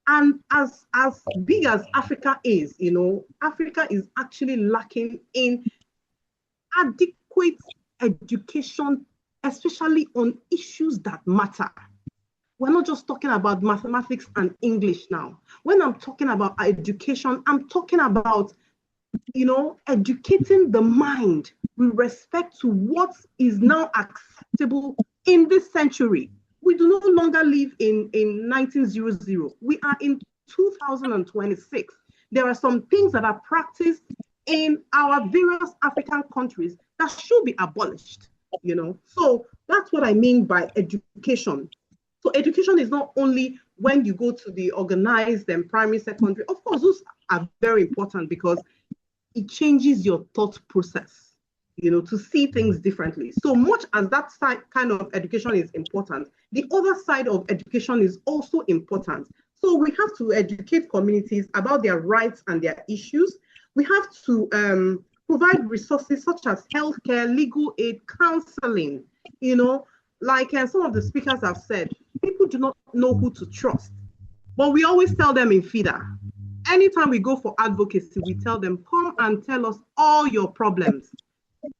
And as big as Africa is, Africa is actually lacking in adequate education, especially on issues that matter. We're not just talking about mathematics and English now. When I'm talking about education, I'm talking about, educating the mind with respect to what is now acceptable in this century. We do no longer live in 1900. We are in 2026. There are some things that are practiced in our various African countries that should be abolished, So that's what I mean by education. So education is not only when you go to the organized and primary, secondary. Of course, those are very important because it changes your thought process, to see things differently. So much as that side kind of education is important, the other side of education is also important. So we have to educate communities about their rights and their issues. We have to provide resources such as healthcare, legal aid, counseling, like some of the speakers have said, people do not know who to trust. But we always tell them in FIDA, anytime we go for advocacy, we tell them, come and tell us all your problems.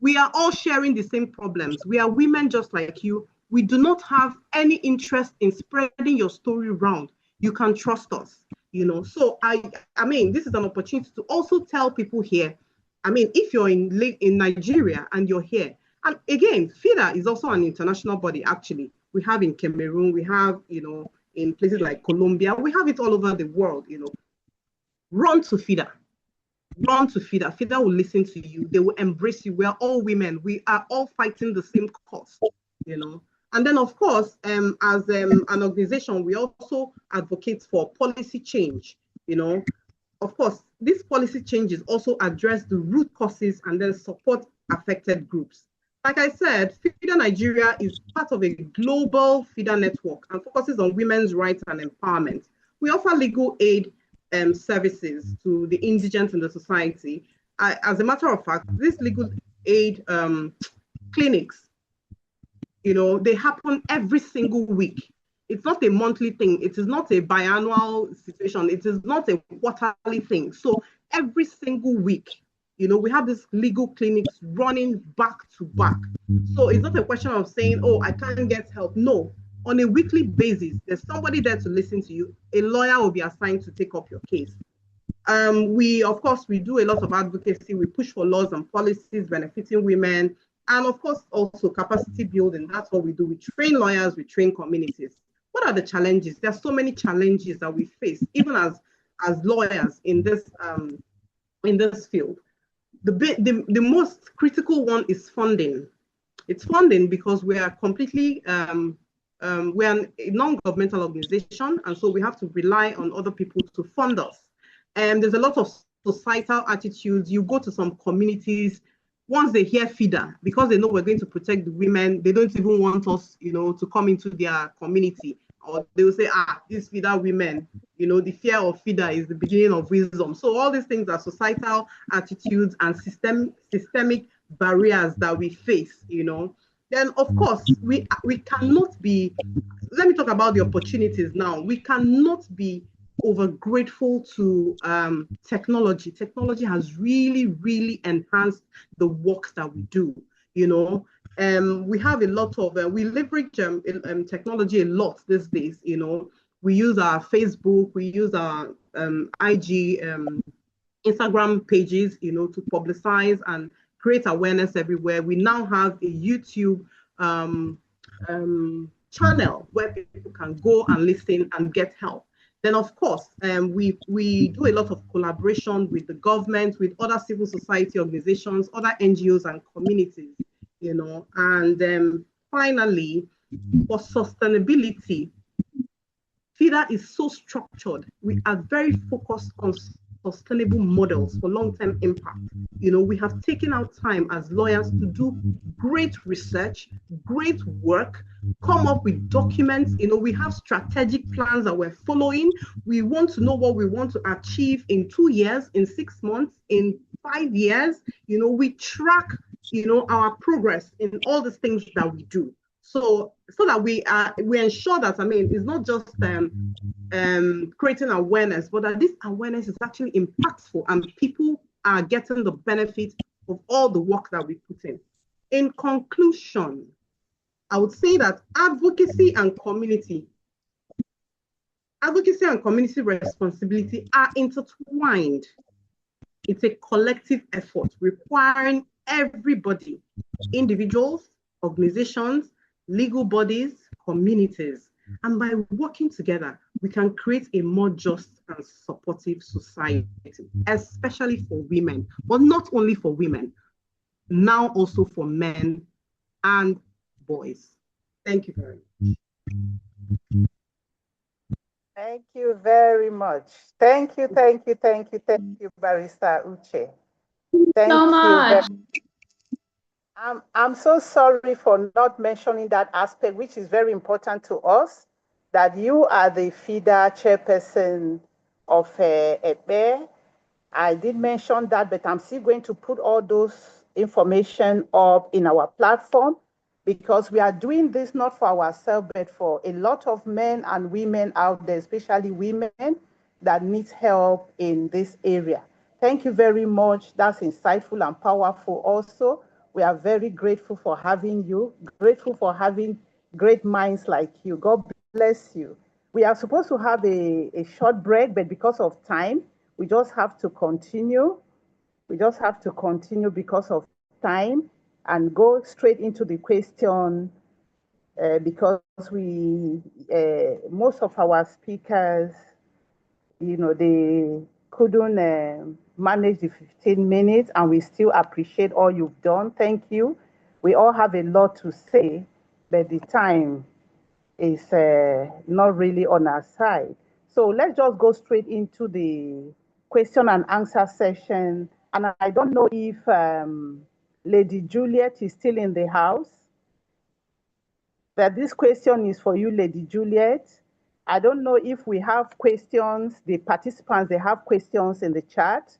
We are all sharing the same problems. We are women just like you. We do not have any interest in spreading your story around. You can trust us, So this is an opportunity to also tell people here, if you're in Nigeria and you're here, and again, FIDA is also an international body, actually. We have in Cameroon, we have, in places like Colombia, we have it all over the world, Run to FIDA. run to FIDA. FIDA will listen to you. They will embrace you. We are all women. We are all fighting the same cause, you know. And then, of course, as an organization, we also advocate for policy change, you know. Of course, these policy changes also address the root causes and then support affected groups. Like I said, FIDA Nigeria is part of a global FIDA network and focuses on women's rights and empowerment. We offer legal aid services to the indigent in the society. As a matter of fact, these legal aid clinics, you know, they happen every single week. It's not a monthly thing. It is not a biannual situation. It is not a quarterly thing. So every single week, you know, we have these legal clinics running back to back. So it's not a question of saying, oh, I can't get help. No, on a weekly basis, there's somebody there to listen to you. A lawyer will be assigned to take up your case. Of course, we do a lot of advocacy. We push for laws and policies benefiting women. And of course, also capacity building. That's what we do. We train lawyers, we train communities. What are the challenges? There are so many challenges that we face, even as lawyers in this field. The most critical one is funding. It's funding because we are completely we are a non-governmental organization, and so we have to rely on other people to fund us. And there's a lot of societal attitudes. You go to some communities, once they hear FIDA, because they know we're going to protect the women, they don't even want us, you know, to come into their community. Or they will say, these FIDA women, you know, the fear of FIDA is the beginning of wisdom. So all these things are societal attitudes and systemic barriers that we face, you know. Then, of course, we cannot be, let me talk about the opportunities now. We cannot be over grateful to technology. Technology has really, really enhanced the work that we do, you know. We have a lot of, we leverage technology a lot these days, you know. We use our Facebook, we use our IG, Instagram pages, you know, to publicize and create awareness everywhere. We now have a YouTube channel where people can go and listen and get help. Then, of course, we do a lot of collaboration with the government, with other civil society organizations, other NGOs and communities, you know. And finally, for sustainability, FIDA is so structured. We are very focused on sustainable models for long-term impact. You know, we have taken out time as lawyers to do great research, great work, come up with documents. You know, we have strategic plans that we're following. We want to know what we want to achieve in 2 years, in 6 months, in 5 years. You know, we track, you know, our progress in all the things that we do. So that we ensure that, I mean, it's not just creating awareness, but that this awareness is actually impactful and people are getting the benefit of all the work that we put in. In conclusion, I would say that advocacy and community responsibility are intertwined. It's a collective effort requiring everybody, individuals, organizations, legal bodies, communities. And by working together, we can create a more just and supportive society, especially for women, but not only for women, now also for men and boys. Thank you very much. Thank you very much. Thank you, Barrister Uche. Thank so you much. I'm so sorry for not mentioning that aspect, which is very important to us, that you are the FIDA chairperson of Epe. I did mention that, but I'm still going to put all those information up in our platform, because we are doing this not for ourselves, but for a lot of men and women out there, especially women that need help in this area. Thank you very much. That's insightful and powerful also. We are very grateful for having you, grateful for having great minds like you. God bless you. We are supposed to have a short break, but because of time, we just have to continue. We just have to continue because of time and go straight into the question, because most of our speakers, you know, they couldn't managed the 15 minutes, and we still appreciate all you've done. Thank you. We all have a lot to say, but the time is not really on our side. So let's just go straight into the question and answer session. And I don't know if Lady Juliet is still in the house. But this question is for you, Lady Juliet. I don't know if we have questions, the participants, they have questions in the chat.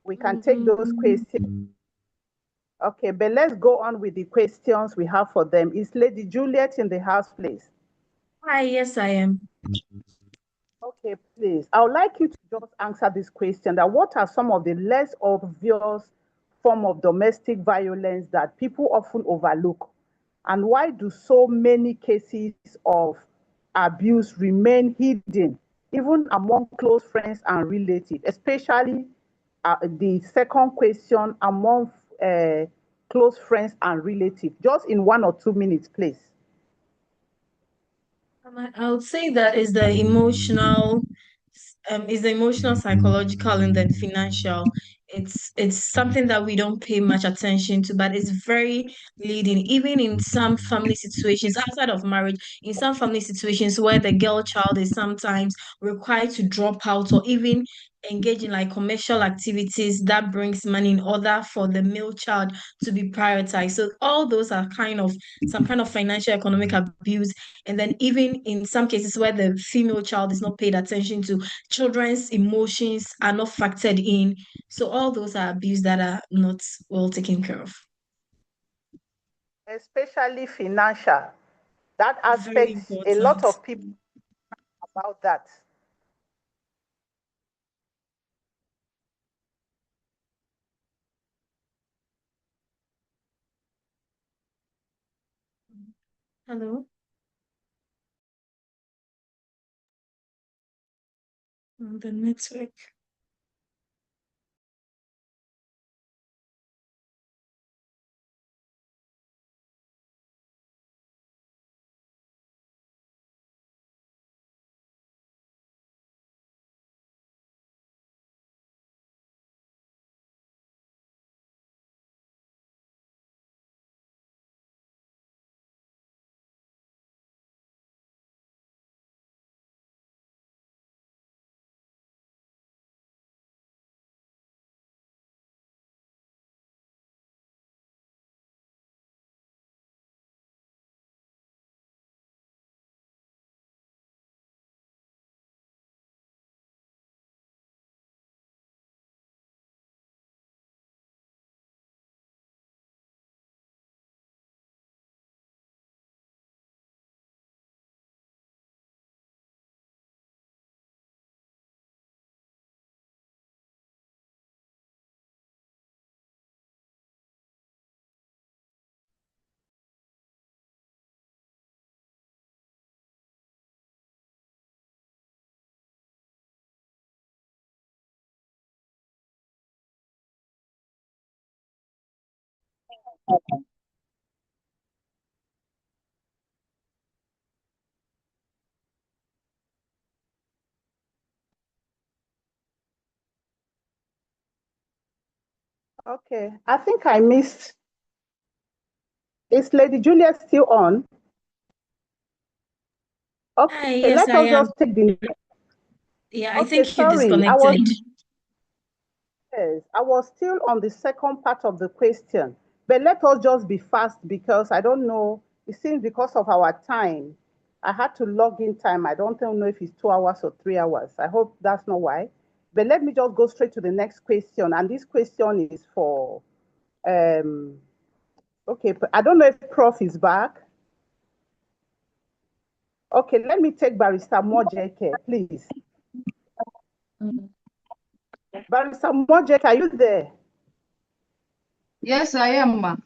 We can take those questions. Okay, but let's go on with the questions we have for them. Is Lady Juliet in the house, please? Hi, yes, I am. Okay, please. I would like you to just answer this question, that what are some of the less obvious form of domestic violence that people often overlook? And why do so many cases of abuse remain hidden, even among close friends and relatives, especially the second question, among close friends and relatives? Just in 1 or 2 minutes, please. I would say that is the emotional, psychological, and then financial. It's something that we don't pay much attention to, but it's very leading, even in some family situations outside of marriage, in some family situations where the girl child is sometimes required to drop out or even engage in like commercial activities that brings money in order for the male child to be prioritized. So all those are kind of some kind of financial economic abuse. And then even in some cases where the female child is not paid attention to, children's emotions are not factored in. So all those are abuse that are not well taken care of. Especially financial. That Very aspect, a lot important. of people about that. Hello. The network. Okay, I think I missed. Is Lady Julia still on? Okay, Yes, let I us am. just take the. Yeah, I Okay, think you sorry, disconnected. yes, I was still on the second part of the question, but let us just be fast because I don't know. It seems because of our time, I had to log in time. I don't know if it's 2 hours or 3 hours. I hope that's not why. But let me just go straight to the next question. And this question is for, okay, I don't know if Prof is back. Okay, let me take Barrister Mojeke, please. Barrister Mojeke, are you there? Yes, I am, ma.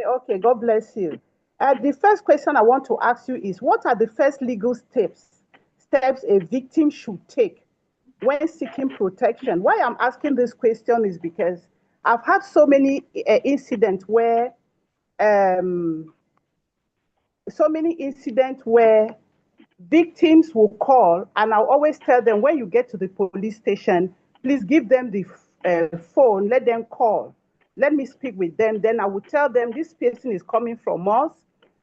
Okay, God bless you. The first question I want to ask you is, what are the first legal steps a victim should take when seeking protection? Why I'm asking this question is because I've had so many incidents where victims will call, and I'll always tell them, when you get to the police station, please give them the phone, let them call. Let me speak with them. Then I will tell them, this person is coming from us,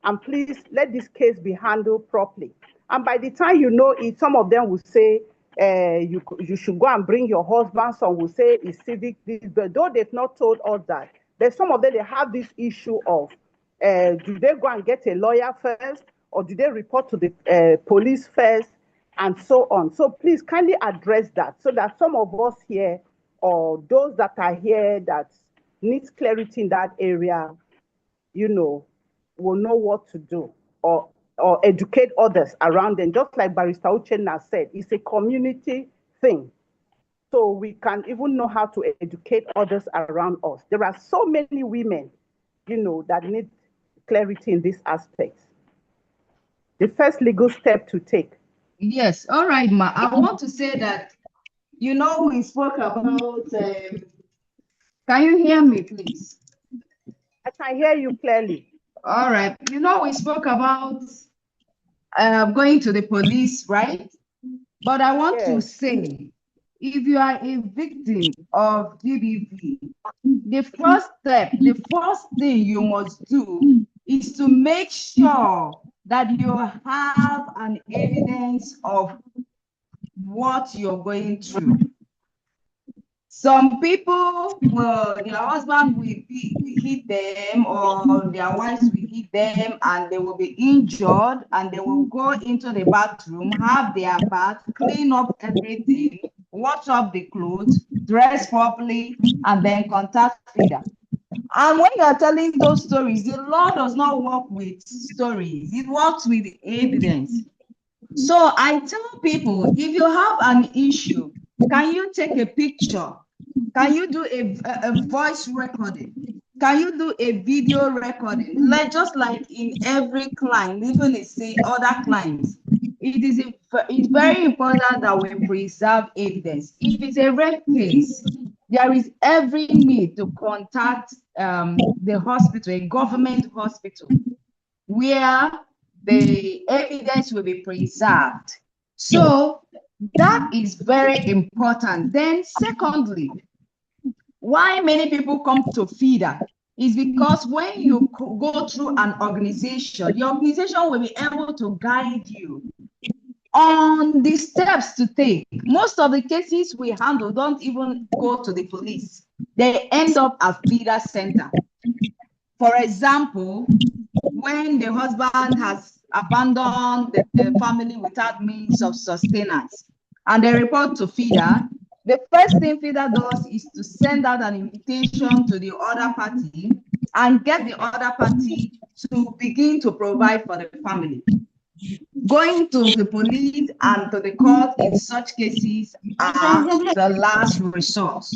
and please let this case be handled properly. And by the time you know it, some of them will say, you should go and bring your husband. Some will say it's civic, but though they've not told us that. There's some of them, they have this issue of, do they go and get a lawyer first, or do they report to the police first, and so on. So please kindly address that, so that some of us here, or those that are here that needs clarity in that area, you know, will know what to do, or educate others around them. Just like Barrister Uchenna said, it's a community thing. So we can even know how to educate others around us. There are so many women, you know, that need clarity in this aspect. The first legal step to take. Yes, all right, ma. I want to say that, you know, we spoke about, can you hear me, please? I can hear you clearly. All right, you know, we spoke about going to the police, right? But I want to say, if you are a victim of GBV, the first step, the first thing you must do is to make sure that you have an evidence of what you're going through. Some people, well, their husband will hit them, or their wives will hit them, and they will be injured, and they will go into the bathroom, have their bath, clean up everything, wash up the clothes, dress properly, and then contact FIDA. And when you are telling those stories, the law does not work with stories. It works with evidence. So I tell people, if you have an issue, can you take a picture? Can you do a voice recording? Can you do a video recording? Like, just like in every client, even if say other clients, it's very important that we preserve evidence. If it's a rape case, there is every need to contact the hospital, a government hospital, where the evidence will be preserved. So that is very important. Then secondly, why many people come to FIDA is because when you go through an organization, your organization will be able to guide you on the steps to take. Most of the cases we handle don't even go to the police. They end up at FIDA center. For example, when the husband has abandoned the family without means of sustenance, and they report to FIDA, the first thing FIDA does is to send out an invitation to the other party and get the other party to begin to provide for the family. Going to the police and to the court in such cases are the last resort.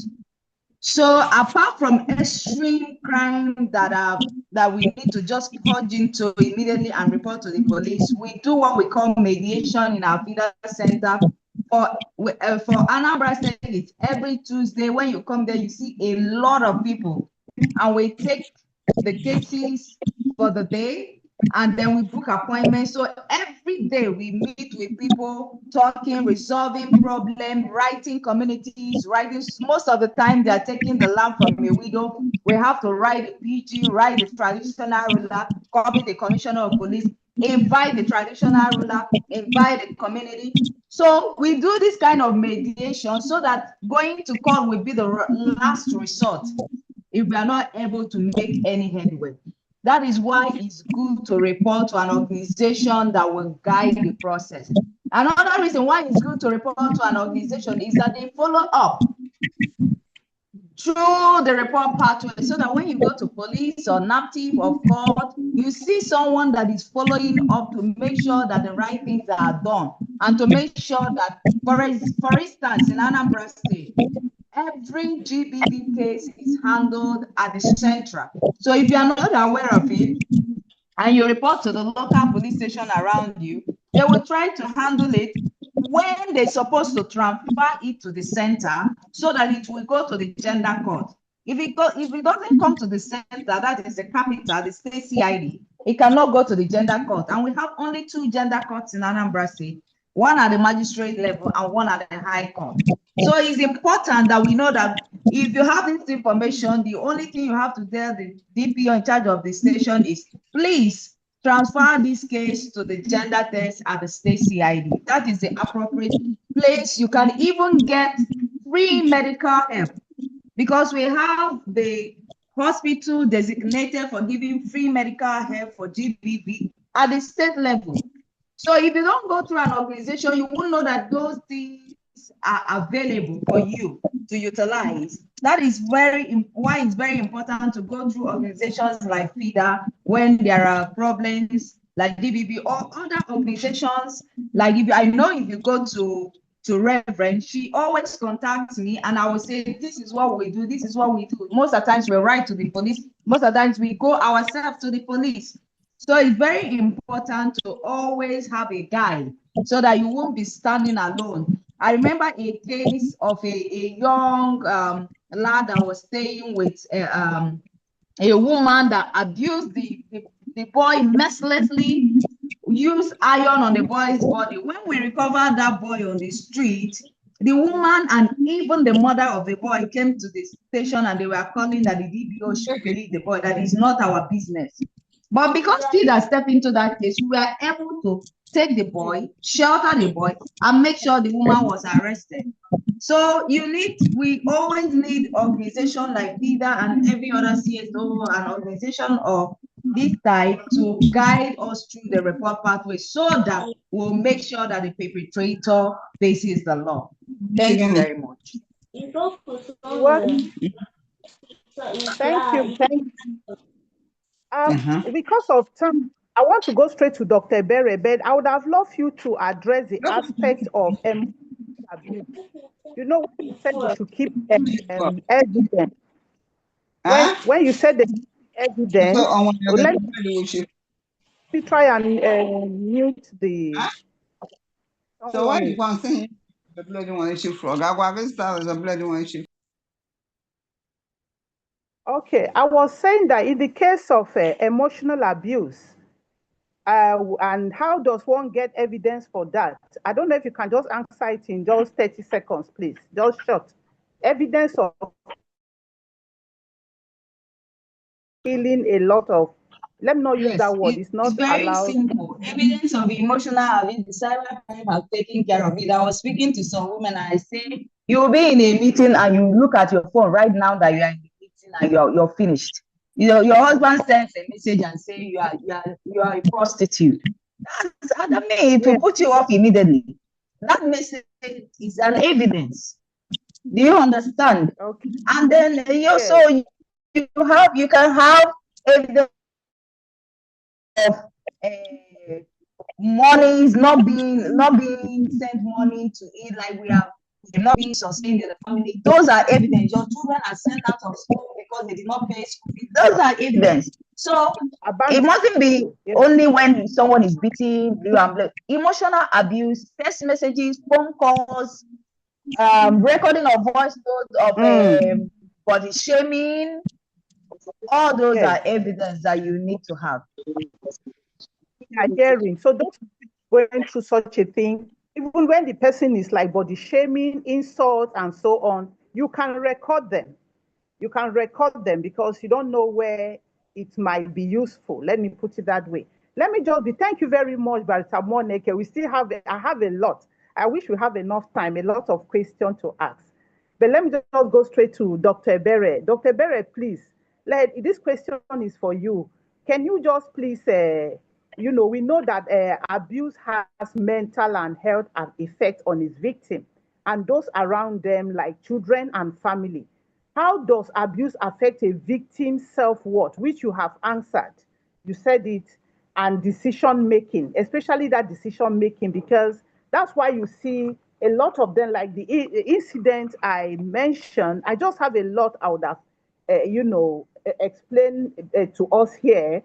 So apart from extreme crime that we need to just plunge into immediately and report to the police, we do what we call mediation in our FIDA center. For Anambra State, every Tuesday when you come there, you see a lot of people, and we take the cases for the day, and then we book appointments. So every day we meet with people, talking, resolving problems, writing communities, writing. Most of the time they are taking the land from a widow. We have to write a PG, write the traditional ruler, copy the commissioner of police, invite the traditional ruler, invite the community. So we do this kind of mediation so that going to court will be the last resort if we are not able to make any headway. That is why it's good to report to an organization that will guide the process. Another reason why it's good to report to an organization is that they follow up through the report pathway, so that when you go to police or NAPTIP or court, you see someone that is following up to make sure that the right things are done, and to make sure that, for instance, in Anambra State, every GBV case is handled at the central. So if you are not aware of it and you report to the local police station around you, they will try to handle it when they're supposed to transfer it to the center so that it will go to the gender court. If it doesn't come to the center, that is the capital, the state CID, It cannot go to the gender court. And we have only 2 gender courts in Anambra State, one at the magistrate level and one at the high court. So it's important that we know that if you have this information, the only thing you have to tell the DPO in charge of the station is, please transfer this case to the gender desk at the state CID. That is the appropriate place. You can even get free medical help because we have the hospital designated for giving free medical help for GBV at the state level. So if you don't go through an organization, you won't know that those things are available for you to utilize. That is why it's very important to go through organizations like FIDA when there are problems like DBB or other organizations. Like if you go to Reverend, she always contacts me and I will say, this is what we do, this is what we do. Most of the times we write to the police, most of the times we go ourselves to the police. So it's very important to always have a guide so that you won't be standing alone. I remember a case of a young lad that was staying with a woman that abused the boy mercilessly, used iron on the boy's body. When we recovered that boy on the street, the woman and even the mother of the boy came to the station and they were calling that the DPO should release the boy, that is not our business. But because FIDA stepped into that case, we were able to take the boy, shelter the boy, and make sure the woman was arrested. So we always need organizations like FIDA and every other CSO and organization of this type to guide us through the report pathway so that we'll make sure that the perpetrator faces the law. Thank you very much. Thank you. Because of time, I want to go straight to Dr. Ebere, but I would have loved you to address the aspect of abuse. You know, when you said we should keep evidence. When you said the evidence, let me try and mute the. So why you want to say the bloody one issue frog? I want to start as a bloody one issue. Okay, I was saying that in the case of emotional abuse, and how does one get evidence for that? I don't know if you can just answer it in just 30 seconds, please. Just short. Evidence of healing a lot of, let me not use that word, it's not very allowed. Simple. Evidence of emotional abuse, the cybercrime have taken care of it. I was speaking to some women and I say, you'll be in a meeting and you look at your phone right now that you are in the meeting and you're finished. You know, your husband sends a message and say you are a prostitute. I mean, it will put you off immediately. That message is an evidence. Do you understand? Okay. And then you can have evidence of money is not being sent money to eat, like we have not being sustained in the family. Those are evidence. Your children are sent out of school because they did not pay school fees. Those are evidence. So it mustn't be only when someone is beating you and blood. Emotional abuse, text messages, phone calls, recording of voice notes of body shaming. All those are evidence that you need to have. Hearing. So those going through such a thing, even when the person is like body shaming, insult, and so on, you can record them. You can record them because you don't know where it might be useful. Let me put it that way. Let me just thank you very much, Barrister Moneke. We still have, I have a lot. I wish we have enough time, a lot of questions to ask. But let me just go straight to Dr. Ebere. Dr. Ebere, please, this question is for you. Can you just please, we know that abuse has mental and health effect on its victim and those around them, like children and family. How does abuse affect a victim's self-worth, which you have answered? You said it, and decision-making, especially that decision-making, because that's why you see a lot of them, like the incident I mentioned. I just have a lot I would have, explain to us here.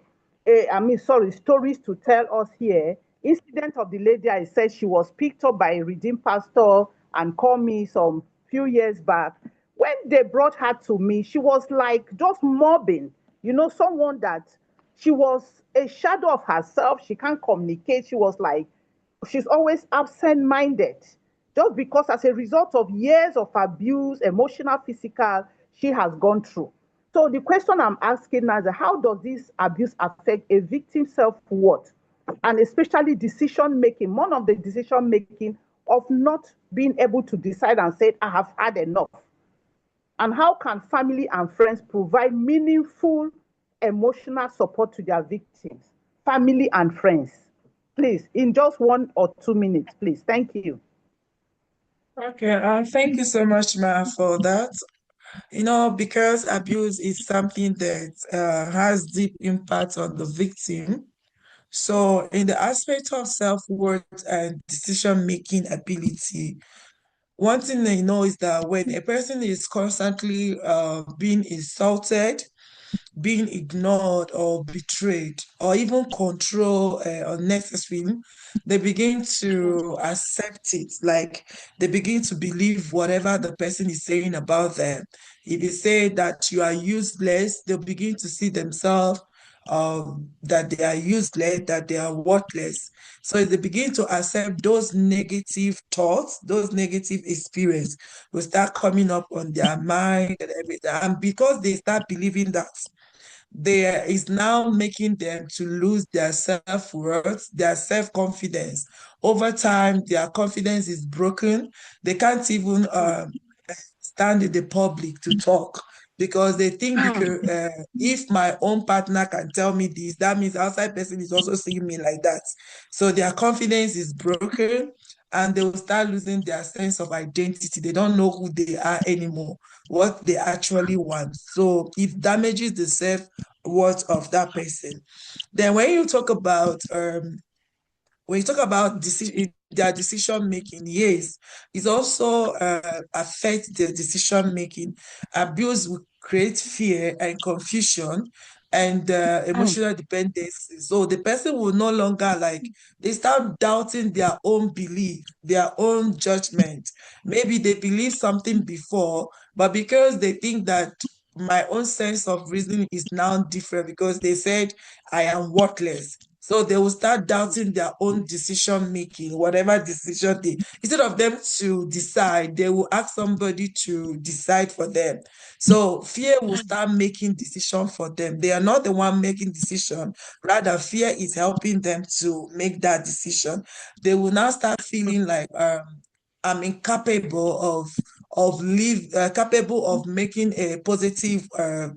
Stories to tell us here. Incident of the lady I said she was picked up by a redeemed pastor and called me some few years back. When they brought her to me, she was like just mobbing, someone that She was a shadow of herself. She can't communicate. She was like, she's always absent-minded. Just because as a result of years of abuse, emotional, physical, she has gone through. So the question I'm asking now is, how does this abuse affect a victim's self-worth? And especially decision making, one of the decision making of not being able to decide and say, I have had enough. And how can family and friends provide meaningful emotional support to their victims? Family and friends. Please, in just 1 or 2 minutes, please. Thank you. Okay, thank you so much, Ma, for that. Because abuse is something that has deep impact on the victim. So in the aspect of self-worth and decision-making ability, one thing they know is that when a person is constantly being insulted, being ignored or betrayed or even control unnecessarily, they begin to accept it. Like they begin to believe whatever the person is saying about them. If they say that you are useless, they'll begin to see themselves that they are useless, that they are worthless. So they begin to accept those negative thoughts, those negative experiences will start coming up on their mind and everything. And because they start believing that, there is now making them to lose their self-worth, their self-confidence. Over time, their confidence is broken. They can't even stand in the public to talk because they think because if my own partner can tell me this, that means outside person is also seeing me like that. So their confidence is broken and they will start losing their sense of identity. They don't know who they are anymore, what they actually want. So it damages the self-worth of that person. Then when you talk about their decision making, yes, it also affects their decision making. Abuse will create fear and confusion and emotional dependency. So the person will no longer they start doubting their own belief, their own judgment. Maybe they believed something before, but because they think that my own sense of reasoning is now different because they said I am worthless. So they will start doubting their own decision making, whatever decision instead of them to decide, they will ask somebody to decide for them. So fear will start making decision for them. They are not the one making decision. Rather, fear is helping them to make that decision. They will now start feeling like I'm incapable capable of making a positive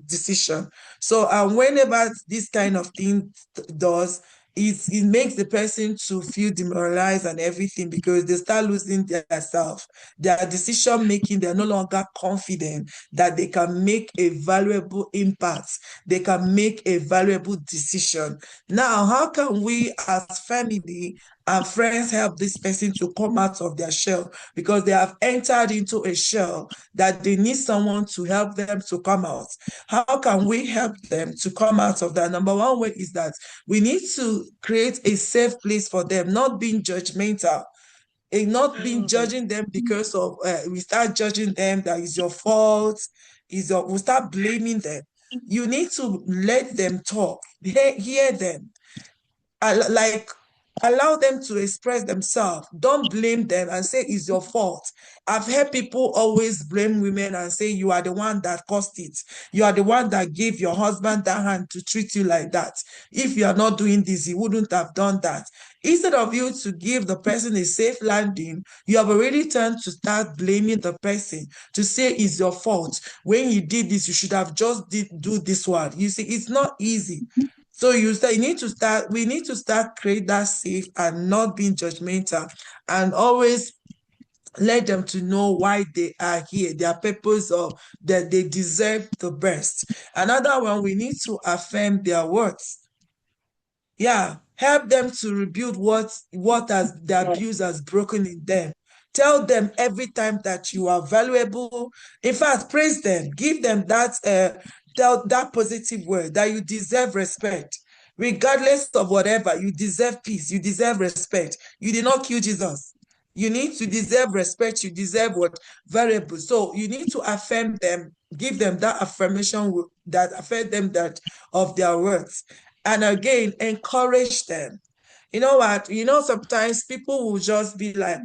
decision. So whenever this kind of thing does, it makes the person to feel demoralized and everything because they start losing their self, their decision making. They're no longer confident that they can make a valuable impact. They can make a valuable decision. Now, how can we as family and friends help this person to come out of their shell because they have entered into a shell that they need someone to help them to come out? How can we help them to come out of that? Number one way is that we need to create a safe place for them, not being judgmental, and not being judging them because of we start judging them that is your fault, we start blaming them. You need to let them talk, hear them, allow them to express themselves. Don't blame them and say it's your fault. I've heard people always blame women and say you are the one that caused it. You are the one that gave your husband that hand to treat you like that. If you are not doing this, he wouldn't have done that. Instead of you to give the person a safe landing, you have already turned to start blaming the person, to say it's your fault. When you did this, you should have just do this one. You see, it's not easy. So we need to start create that safe and not being judgmental and always let them to know why they are here, their purpose of that they deserve the best. Another one, we need to affirm their words. Yeah, help them to rebuild what the abuse has broken in them. Tell them every time that you are valuable. In fact, praise them, give them that positive word that you deserve respect. Regardless of whatever, you deserve peace, you deserve respect. You did not kill Jesus. You need to deserve respect, you deserve what variable. So you need to affirm them, give them that affirmation that affirm them that of their words. And again, encourage them. You know what? You know, sometimes people will just be like,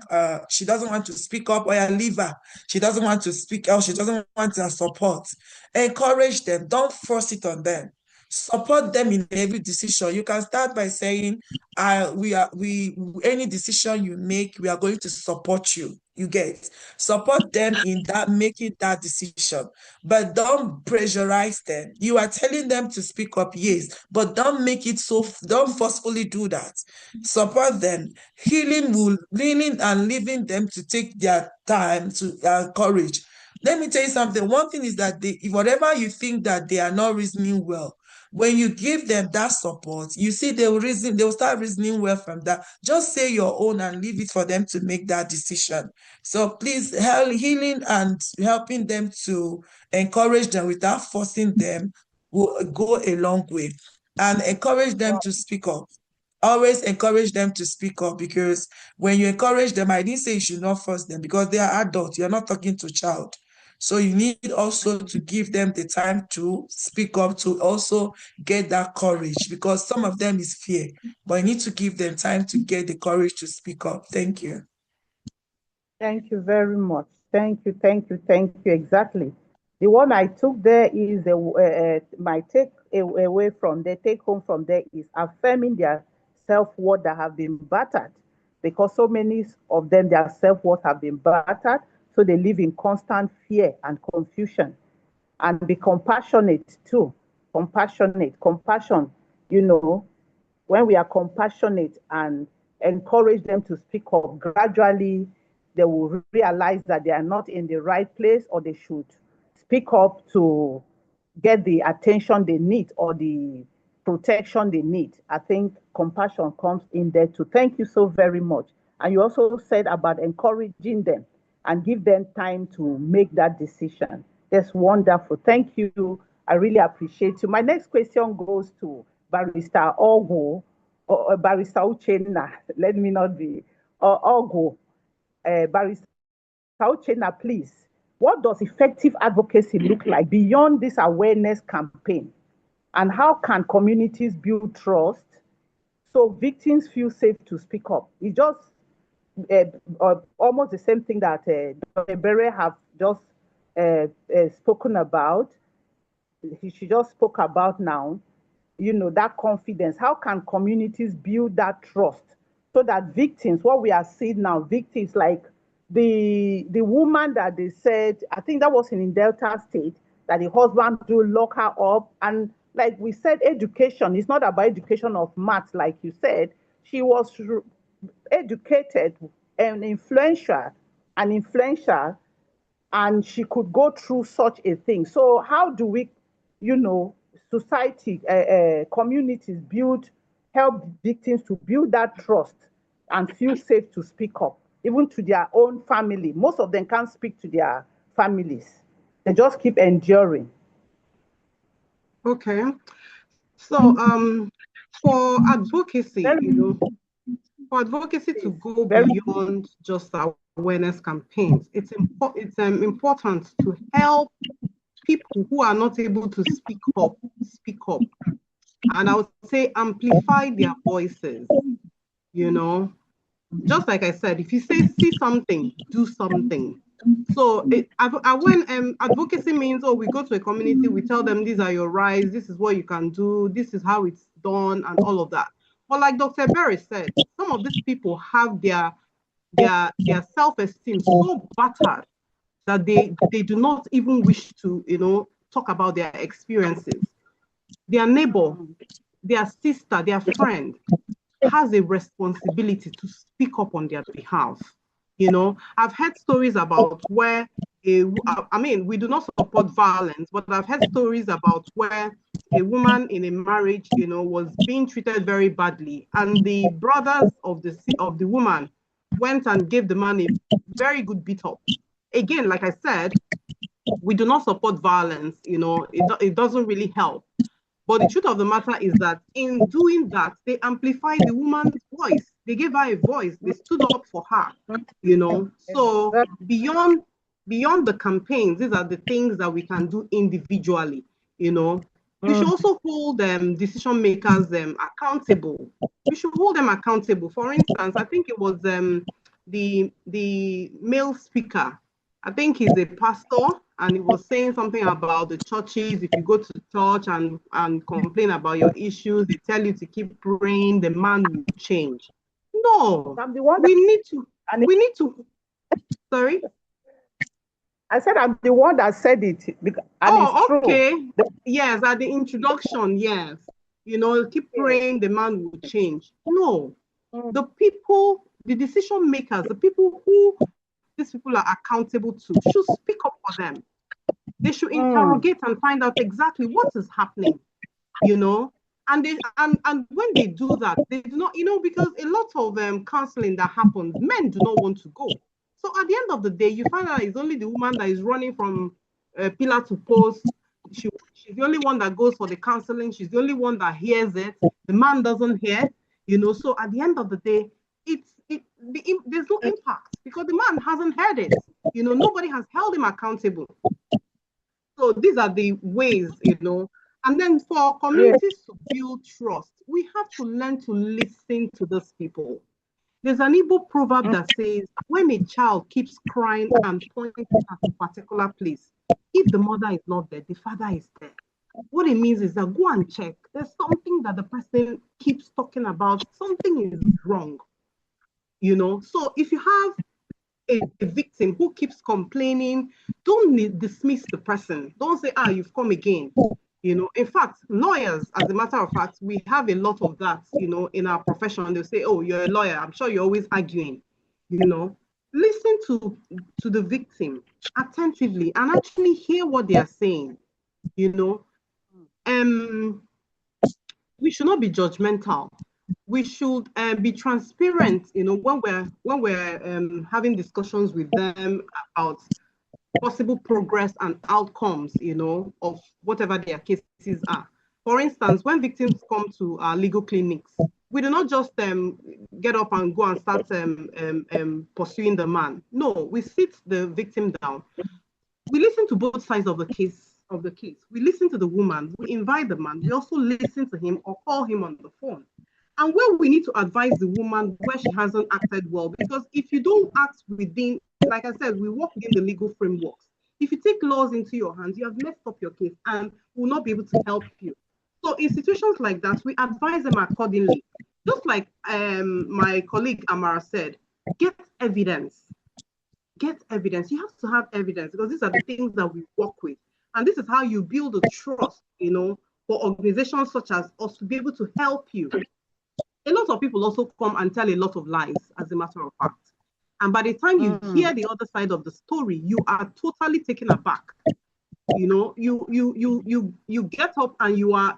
she doesn't want to speak up, or yeah, leave her. She doesn't want to speak out. She doesn't want their support. Encourage them. Don't force it on them. Support them in every decision. You can start by saying, any decision you make, we are going to support you. You get, support them in that, making that decision, but don't pressurize them. You are telling them to speak up, yes, but don't make it so, don't forcefully do that. Support them. Healing and leaving them to take their time to courage. Let me tell you something. One thing is that whatever you think that they are not reasoning well, when you give them that support, you see they'll start reasoning well from that. Just say your own and leave it for them to make that decision. So please, healing and helping them to encourage them without forcing them will go a long way. And encourage them to speak up. Always encourage them to speak up, because when you encourage them, I didn't say you should not force them, because they are adults. You're not talking to a child. So you need also to give them the time to speak up, to also get that courage, because some of them is fear, but you need to give them time to get the courage to speak up. Thank you. Thank you very much. Thank you, thank you, thank you. Exactly. The one I took there is my take home from there is affirming their self-worth that have been battered, because so many of them, their self-worth have been battered, so they live in constant fear and confusion. And be compassionate too. Compassion, you know, when we are compassionate and encourage them to speak up, gradually they will realize that they are not in the right place, or they should speak up to get the attention they need or the protection they need. I think compassion comes in there too. Thank you so very much. And you also said about encouraging them and give them time to make that decision. That's wonderful. Thank you. I really appreciate you. My next question goes to Barrister Ogo, or Barrister Uchenna. Let me not be Ogo. Barrister Uchenna, please. What does effective advocacy look like beyond this awareness campaign? And how can communities build trust so victims feel safe to speak up? It's just almost the same thing that Dr. Bere have just spoken about. She just spoke about now, you know, that confidence. How can communities build that trust so that victims, what we are seeing now, victims like the woman that they said, I think that was in Delta State, that the husband do lock her up. And like we said, education is not about education of maths, like you said. She was educated and influential, and she could go through such a thing. So how do we, you know, society, communities help victims to build that trust and feel safe to speak up, even to their own family? Most of them can't speak to their families. They just keep enduring. Okay. So for advocacy, you know, for advocacy to go beyond just awareness campaigns, it's important to help people who are not able to speak up. And I would say amplify their voices, you know. Just like I said, if you see something, do something. So when advocacy means, oh, we go to a community, we tell them these are your rights, this is what you can do, this is how it's done, and all of that. But like Dr. Berry said, some of these people have their self-esteem so battered that they do not even wish to, you know, talk about their experiences. Their neighbor, their sister, their friend has a responsibility to speak up on their behalf. You know, I've heard stories about where, I mean, we do not support violence, but I've heard stories about where a woman in a marriage, you know, was being treated very badly, and the brothers of the woman went and gave the man a very good beat up. Again, like I said, we do not support violence, you know, it doesn't really help. But the truth of the matter is that in doing that, they amplified the woman's voice. They gave her a voice. They stood up for her, you know. So beyond the campaigns, these are the things that we can do individually, you know. You should also hold decision makers accountable. You should hold them accountable. For instance, I think it was the male speaker. I think he's a pastor, and he was saying something about the churches. If you go to church and complain about your issues, they tell you to keep praying, the man will change. No, we need to. Sorry. I said I'm the one that said it. And it's okay. True. Yes, at the introduction, yes. You know, keep praying, the man will change. No, the people, the decision makers, the people who these people are accountable to should speak up for them. They should interrogate and find out exactly what is happening, you know. And they and when they do that, they do not, you know, because a lot of counseling that happens, men do not want to go. So at the end of the day, you find out it's only the woman that is running from pillar to post. She's the only one that goes for the counseling. She's the only one that hears it. The man doesn't hear, you know. So at the end of the day, there's no impact because the man hasn't heard it. You know, nobody has held him accountable. So these are the ways, you know. And then for communities to build trust, we have to learn to listen to these people. There's an Igbo proverb that says, when a child keeps crying and pointing at a particular place, if the mother is not there, the father is there. What it means is that go and check. There's something that the person keeps talking about. Something is wrong, you know. So if you have a victim who keeps complaining, don't dismiss the person. Don't say, you've come again. You know, in fact, lawyers, as a matter of fact, we have a lot of that, you know, in our profession. They'll say, oh, you're a lawyer. I'm sure you're always arguing, you know. Listen to the victim attentively and actually hear what they are saying, you know. We should not be judgmental. We should be transparent, you know, when we're having discussions with them about possible progress and outcomes, you know, of whatever their cases are. For instance, when victims come to our legal clinics, we do not just get up and go and start pursuing the man. No, we sit the victim down. We listen to both sides of the case. We listen to the woman. We invite the man. We also listen to him or call him on the phone. And where we need to advise the woman where she hasn't acted well, because if you don't act within, like I said, we work within the legal frameworks. If you take laws into your hands, you have messed up your case and will not be able to help you. So in situations like that, we advise them accordingly. Just like my colleague Amara said, get evidence. Get evidence. You have to have evidence because these are the things that we work with. And this is how you build a trust, you know, for organizations such as us to be able to help you. A lot of people also come and tell a lot of lies, as a matter of fact. And by the time you hear the other side of the story, you are totally taken aback. You know, you get up and you are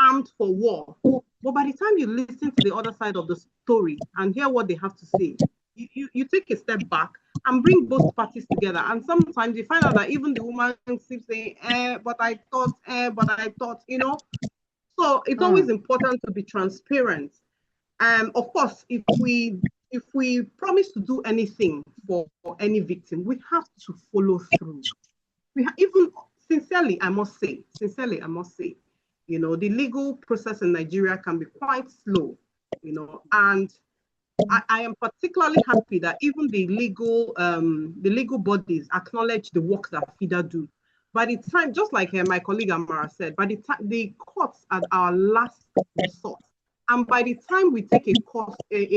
armed for war. But by the time you listen to the other side of the story and hear what they have to say, you take a step back and bring both parties together. And sometimes you find out that even the woman keeps saying, but I thought, you know. So it's always important to be transparent. Of course, if we promise to do anything for any victim, we have to follow through. Even sincerely, I must say, you know, the legal process in Nigeria can be quite slow, you know, and I am particularly happy that even the legal bodies acknowledge the work that FIDA do. By the time, just like my colleague Amara said, by the time the courts are our last resort. And by the time we take a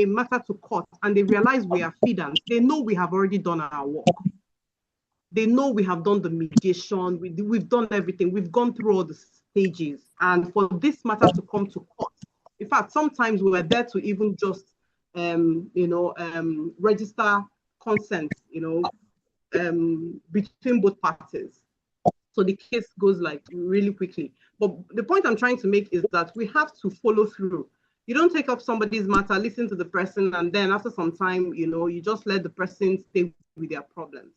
matter to court and they realize we are FIDANs, they know we have already done our work. They know we have done the mediation, we've done everything, we've gone through all the stages. And for this matter to come to court, in fact, sometimes we were there to even just, register consent, between both parties. So the case goes like really quickly. But the point I'm trying to make is that we have to follow through. You don't take up somebody's matter, listen to the person, and then after some time, you just let the person stay with their problems.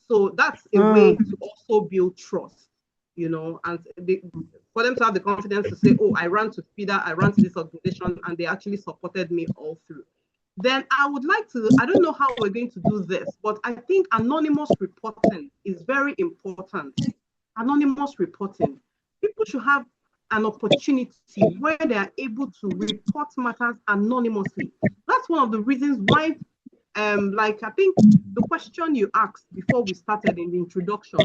So that's a way to also build trust, and for them to have the confidence to say, oh, I ran to FIDA, I ran to this organization, and they actually supported me all through. Then I would like to, I don't know how we're going to do this, but I think anonymous reporting is very important. Anonymous reporting. People should have an opportunity where they are able to report matters anonymously. That's one of the reasons why, like I think the question you asked before we started in the introduction,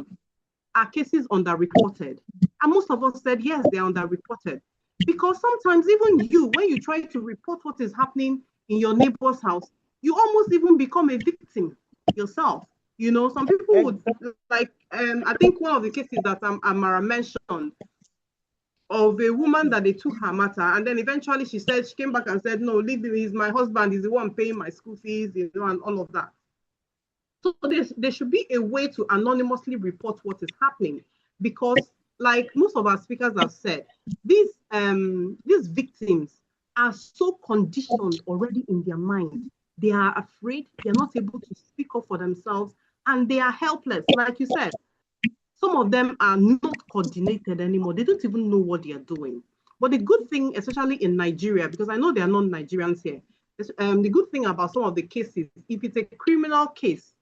are cases underreported? And most of us said, yes, they're underreported. Because sometimes even you, when you try to report what is happening in your neighbor's house, you almost even become a victim yourself. You know, some people would, like, I think one of the cases that Amara mentioned, of a woman that they took her matter, and then eventually she came back and said, no, leave him, he's my husband, he's the one paying my school fees, you know, and all of that. So there should be a way to anonymously report what is happening, because like most of our speakers have said, these victims are so conditioned already in their mind. They are afraid, they're not able to speak up for themselves, and they are helpless. Like you said, some of them are not coordinated anymore. They don't even know what they are doing. But the good thing, especially in Nigeria, because I know there are non-Nigerians here, the good thing about some of the cases, if it's a criminal case,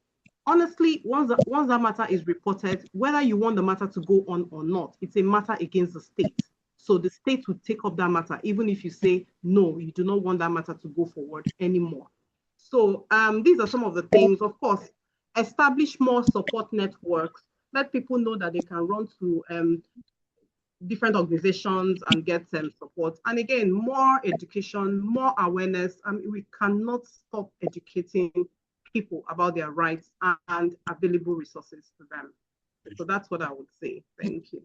honestly, once that matter is reported, whether you want the matter to go on or not, it's a matter against the state. So the state will take up that matter, even if you say, no, you do not want that matter to go forward anymore. So these are some of the things. Of course, establish more support networks. Let people know that they can run to different organizations and get support. And again, more education, more awareness. We cannot stop educating people about their rights and available resources to them. So that's what I would say. Thank you.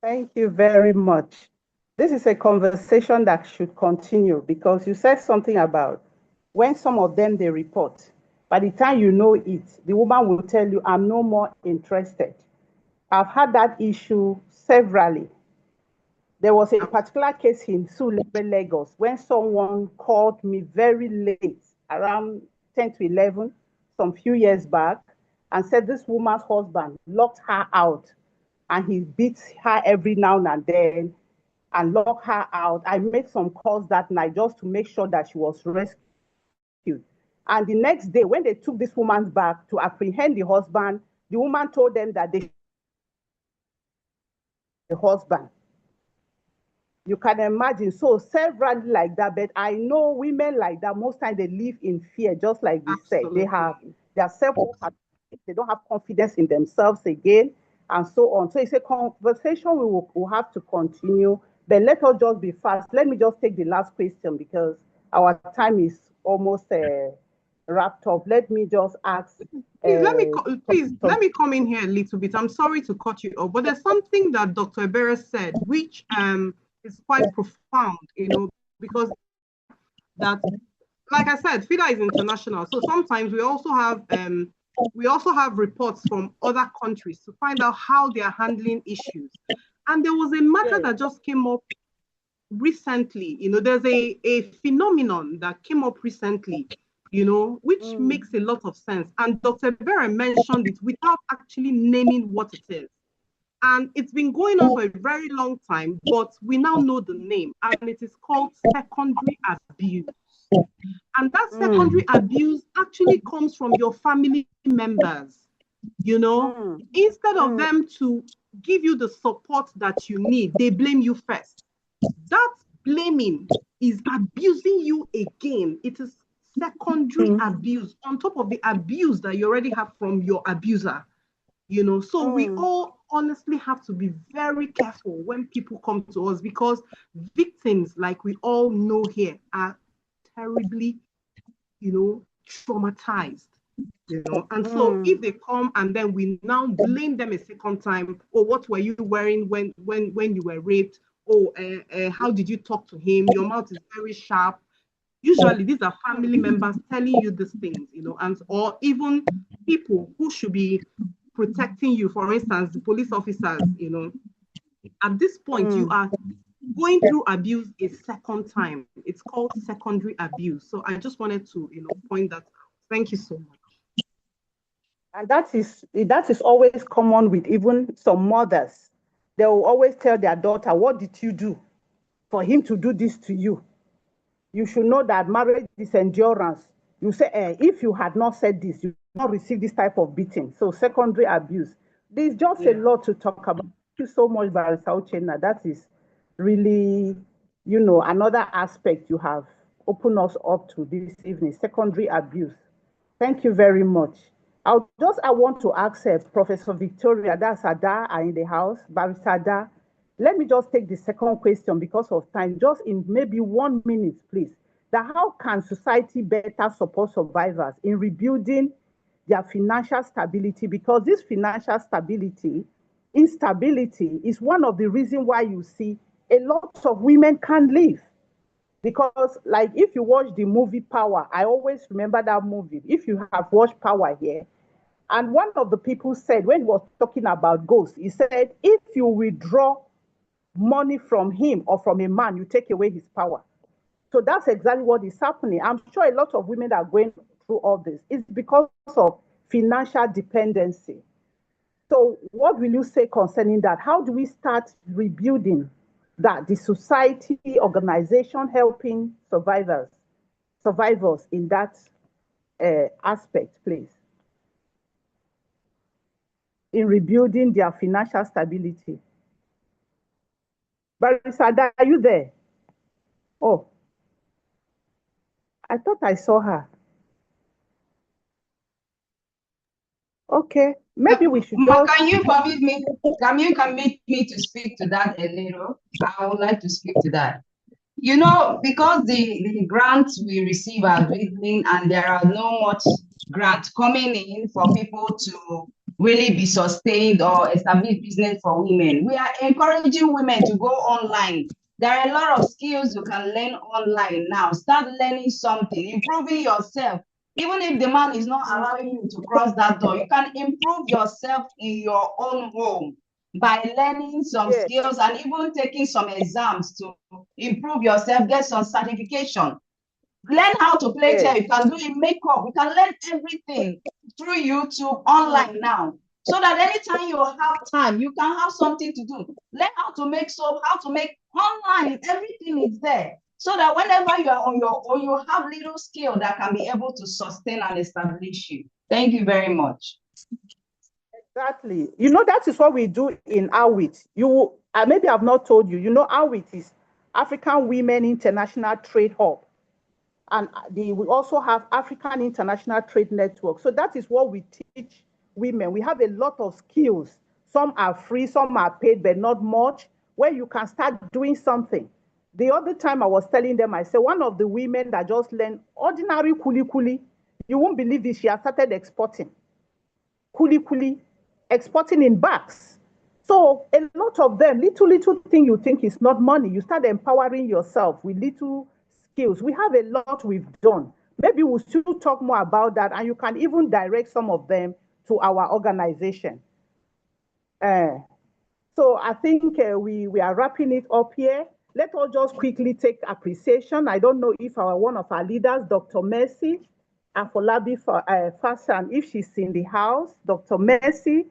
Thank you very much. This is a conversation that should continue, because you said something about when some of them they report. By the time you know it, the woman will tell you, I'm no more interested. I've had that issue severally. There was a particular case in Sulebe, Lagos, when someone called me very late, around 10 to 11, some few years back, and said this woman's husband locked her out, and he beats her every now and then and locked her out. I made some calls that night just to make sure that she was rescued. And the next day, when they took this woman back to apprehend the husband, the woman told them that the husband. You can imagine. So several like that, but I know women like that, most times they live in fear, just like we said. They are self, they don't have confidence in themselves again, and so on. So it's a conversation we will have to continue, but let us just be fast. Let me just take the last question because our time is almost wrapped up. Let me just ask. Please let me come in here a little bit. I'm sorry to cut you off, but there's something that Dr. Ebere said, which is quite profound, you know, because that, like I said, FIDA is international. So sometimes we also have reports from other countries to find out how they are handling issues. And there was a matter that just came up recently. You know, there's a phenomenon that came up recently, you know, which makes a lot of sense. And Dr. Ebere mentioned it without actually naming what it is. And it's been going on for a very long time, but we now know the name, and it is called secondary abuse. And that secondary abuse actually comes from your family members, you know. Instead of them to give you the support that you need, they blame you first. That blaming is abusing you again. It is secondary abuse on top of the abuse that you already have from your abuser. You know, so we all honestly have to be very careful when people come to us, because victims, like we all know here, are terribly, you know, traumatized, you know. And so if they come and then we now blame them a second time, oh, what were you wearing when you were raped? Oh, how did you talk to him? Your mouth is very sharp. Usually these are family members telling you these things, you know, and or even people who should be protecting you, for instance, the police officers, you know. At this point, you are going through abuse a second time. It's called secondary abuse. So I just wanted to, you know, point that. Thank you so much. And that is always common with even some mothers. They will always tell their daughter, what did you do for him to do this to you? You should know that marriage is endurance. You say, if you had not said this, you would not receive this type of beating. So secondary abuse. There's just a lot to talk about. you so much, Barrister Uchenna. That is really, another aspect you have opened us up to this evening, secondary abuse. Thank you very much. I want to ask Professor Victoria, that's Ada, are in the house, Barrister Ada. Let me just take the second question because of time, just in maybe 1 minute, please. That how can society better support survivors in rebuilding their financial stability? Because this financial instability is one of the reasons why you see a lot of women can't live. Because, like, if you watch the movie Power, I always remember that movie. If you have watched Power here, and one of the people said, when he was talking about ghosts, he said, if you withdraw money from him or from a man, you take away his power. So that's exactly what is happening. I'm sure a lot of women are going through all this. It's because of financial dependency. So what will you say concerning that? How do we start rebuilding that, the society, organization helping survivors in that aspect, please? In rebuilding their financial stability. Barrister, are you there? Oh, I thought I saw her. Okay, maybe we should Ma, just... can you permit me? Can you permit me to speak to that a little? I would like to speak to that. You know, because the grants we receive are dwindling and there are no much grants coming in for people to really be sustained or establish business for women. We are encouraging women to go online. There are a lot of skills you can learn online now. Start learning something, improving yourself. Even if the man is not allowing you to cross that door, you can improve yourself in your own home by learning some skills and even taking some exams to improve yourself, get some certification. Learn how to play chess. You can do it, makeup. You can learn everything through YouTube online now. So that anytime you have time, you can have something to do. Learn how to make soap, how to make online. Everything is there. So that whenever you are on your own, you have little skill that can be able to sustain and establish you. Thank you very much. Exactly. That is what we do in AWIT. Maybe I've not told you, AWIT is African Women International Trade Hub. And we also have African International Trade Network. So that is what we teach women. We have a lot of skills. Some are free, some are paid, but not much, where you can start doing something. The other time I was telling them, I said, one of the women that just learned ordinary kuli, you won't believe it, she has started exporting. Kuli, exporting in bags. So a lot of them, little thing you think is not money, you start empowering yourself with little skills. We have a lot we've done. Maybe we'll still talk more about that, and you can even direct some of them to our organization. So I think we are wrapping it up here. Let us just quickly take appreciation. I don't know if one of our leaders, Dr. Mercy Afolabi Fasan, if she's in the house. Dr. Mercy,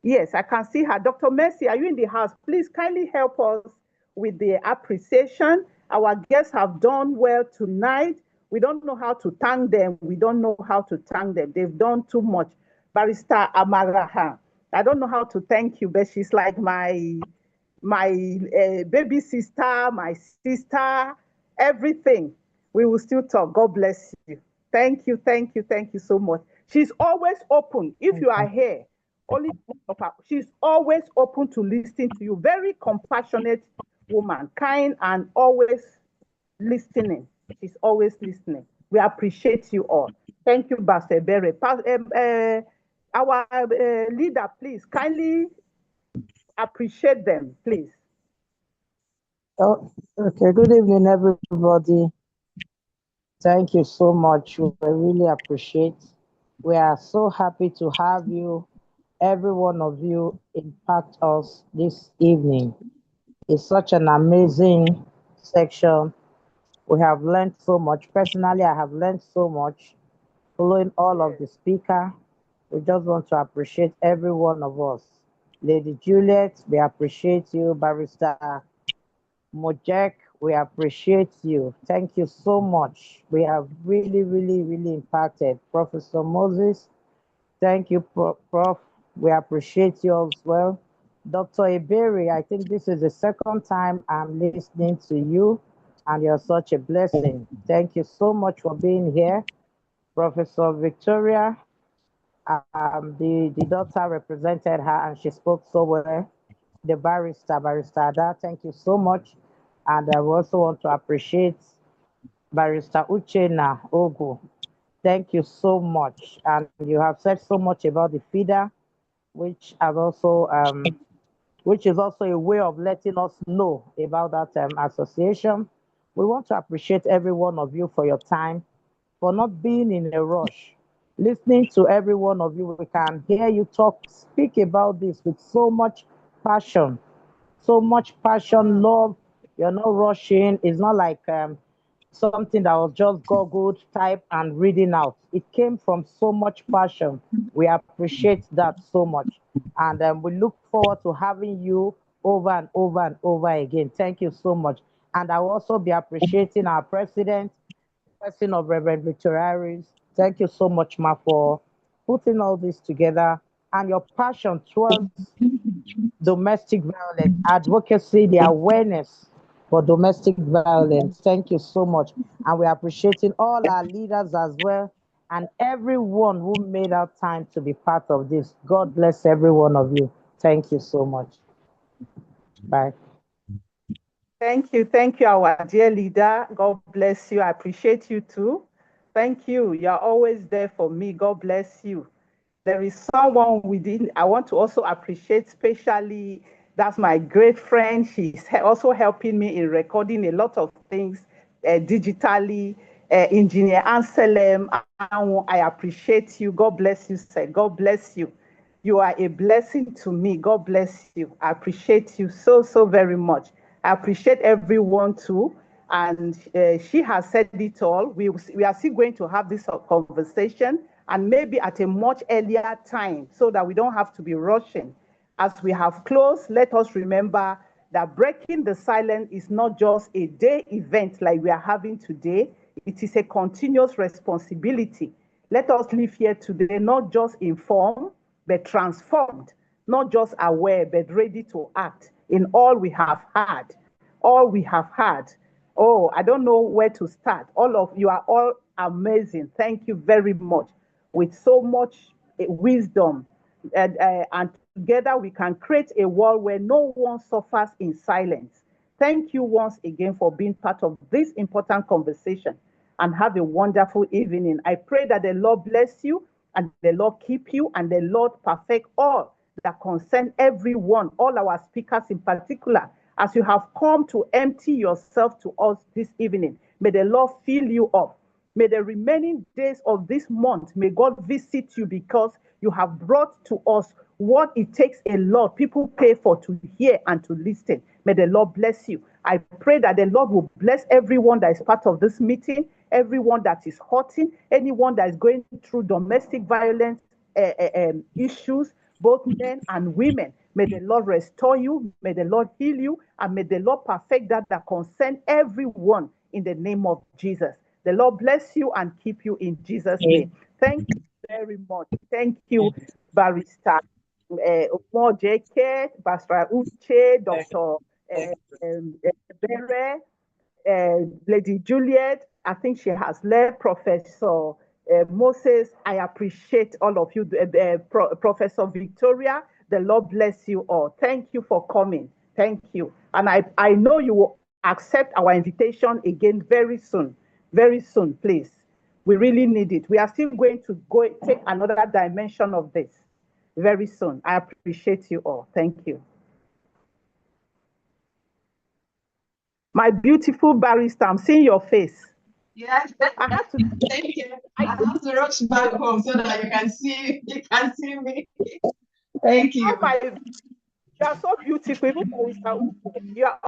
yes, I can see her. Dr. Mercy, are you in the house? Please kindly help us with the appreciation. Our guests have done well tonight. We don't know how to thank them. We don't know how to thank them. They've done too much. Barrister Amaraha, I don't know how to thank you, but she's like my baby sister, my sister, everything. We will still talk. God bless you. Thank you so much. She's always open. If you are here, she's always open to listen to you. Very compassionate woman, kind and always listening. She's always listening. We appreciate you all. Thank you, Pastor Bere. Our leader, please kindly appreciate them, please. Oh, okay. Good evening, everybody. Thank you so much. We really appreciate. We are so happy to have you, every one of you, impact us this evening. It's such an amazing section. We have learned so much. Personally, I have learned so much following all of the speaker. We just want to appreciate every one of us. Lady Juliet, we appreciate you. Barrister Mojek, we appreciate you. Thank you so much. We have really impacted. Professor Moses, thank you, Prof. We appreciate you as well. Dr. Ebere, I think this is the second time I'm listening to you, and you're such a blessing. Thank you so much for being here. Professor Victoria, the daughter represented her and she spoke so well. The barrister Ada, thank you so much. And I also want to appreciate Barrister Uchenna Ogu. Thank you so much. And you have said so much about the feeder, which has also which is also a way of letting us know about that association. We want to appreciate every one of you for your time, for not being in a rush. Listening to every one of you, we can hear you speak about this with so much passion, love. You're not rushing. It's not like something that was just Googled, type, and reading out. It came from so much passion. We appreciate that so much. And we look forward to having you over and over and over again. Thank you so much. And I will also be appreciating our president, person of Reverend Victoria Harris. Thank you so much, Ma, for putting all this together and your passion towards domestic violence, advocacy, the awareness for domestic violence. Thank you so much. And we're appreciating all our leaders as well and everyone who made out time to be part of this. God bless every one of you. Thank you so much. Bye. Thank you, our dear leader. God bless you. I appreciate you too. Thank you. You're always there for me. God bless you. There is someone within, I want to also appreciate specially, that's my great friend. She's also helping me in recording a lot of things digitally. Engineer Anselm, I appreciate you. God bless you, sir. God bless you. You are a blessing to me. God bless you. I appreciate you so, so very much. I appreciate everyone too. And she has said it all. We are still going to have this conversation, and maybe at a much earlier time so that we don't have to be rushing. As we have closed, let us remember that breaking the silence is not just a day event like we are having today. It is a continuous responsibility. Let us live here today, not just informed, but transformed, not just aware, but ready to act in all we have had. All we have had. Oh, I don't know where to start. All of you are all amazing. Thank you very much. With so much wisdom, and together we can create a world where no one suffers in silence. Thank you once again for being part of this important conversation, and have a wonderful evening. I pray that the Lord bless you and the Lord keep you and the Lord perfect all that concern everyone, all our speakers in particular. As you have come to empty yourself to us this evening, may the Lord fill you up. May the remaining days of this month, may God visit you, because you have brought to us what it takes a lot. People pay for to hear and to listen. May the Lord bless you. I pray that the Lord will bless everyone that is part of this meeting, everyone that is hurting, anyone that is going through domestic violence issues, both men and women. May the Lord restore you, may the Lord heal you, and may the Lord perfect that concern everyone in the name of Jesus. The Lord bless you and keep you in Jesus' name. Thank you very much. Thank you, Barrister Omo JK, Barrister Uche, Dr. Bere, Lady Juliet. I think she has left. Professor Moses, I appreciate all of you. Professor Victoria, the Lord bless you all. Thank you for coming. Thank you. And I know you will accept our invitation again very soon. Very soon, please. We really need it. We are still going to go take another dimension of this very soon. I appreciate you all. Thank you. My beautiful barrister, I'm seeing your face. Yes, I have to thank you. I have to rush back home so that you can see me. Thank you. You are so beautiful, barrister. You are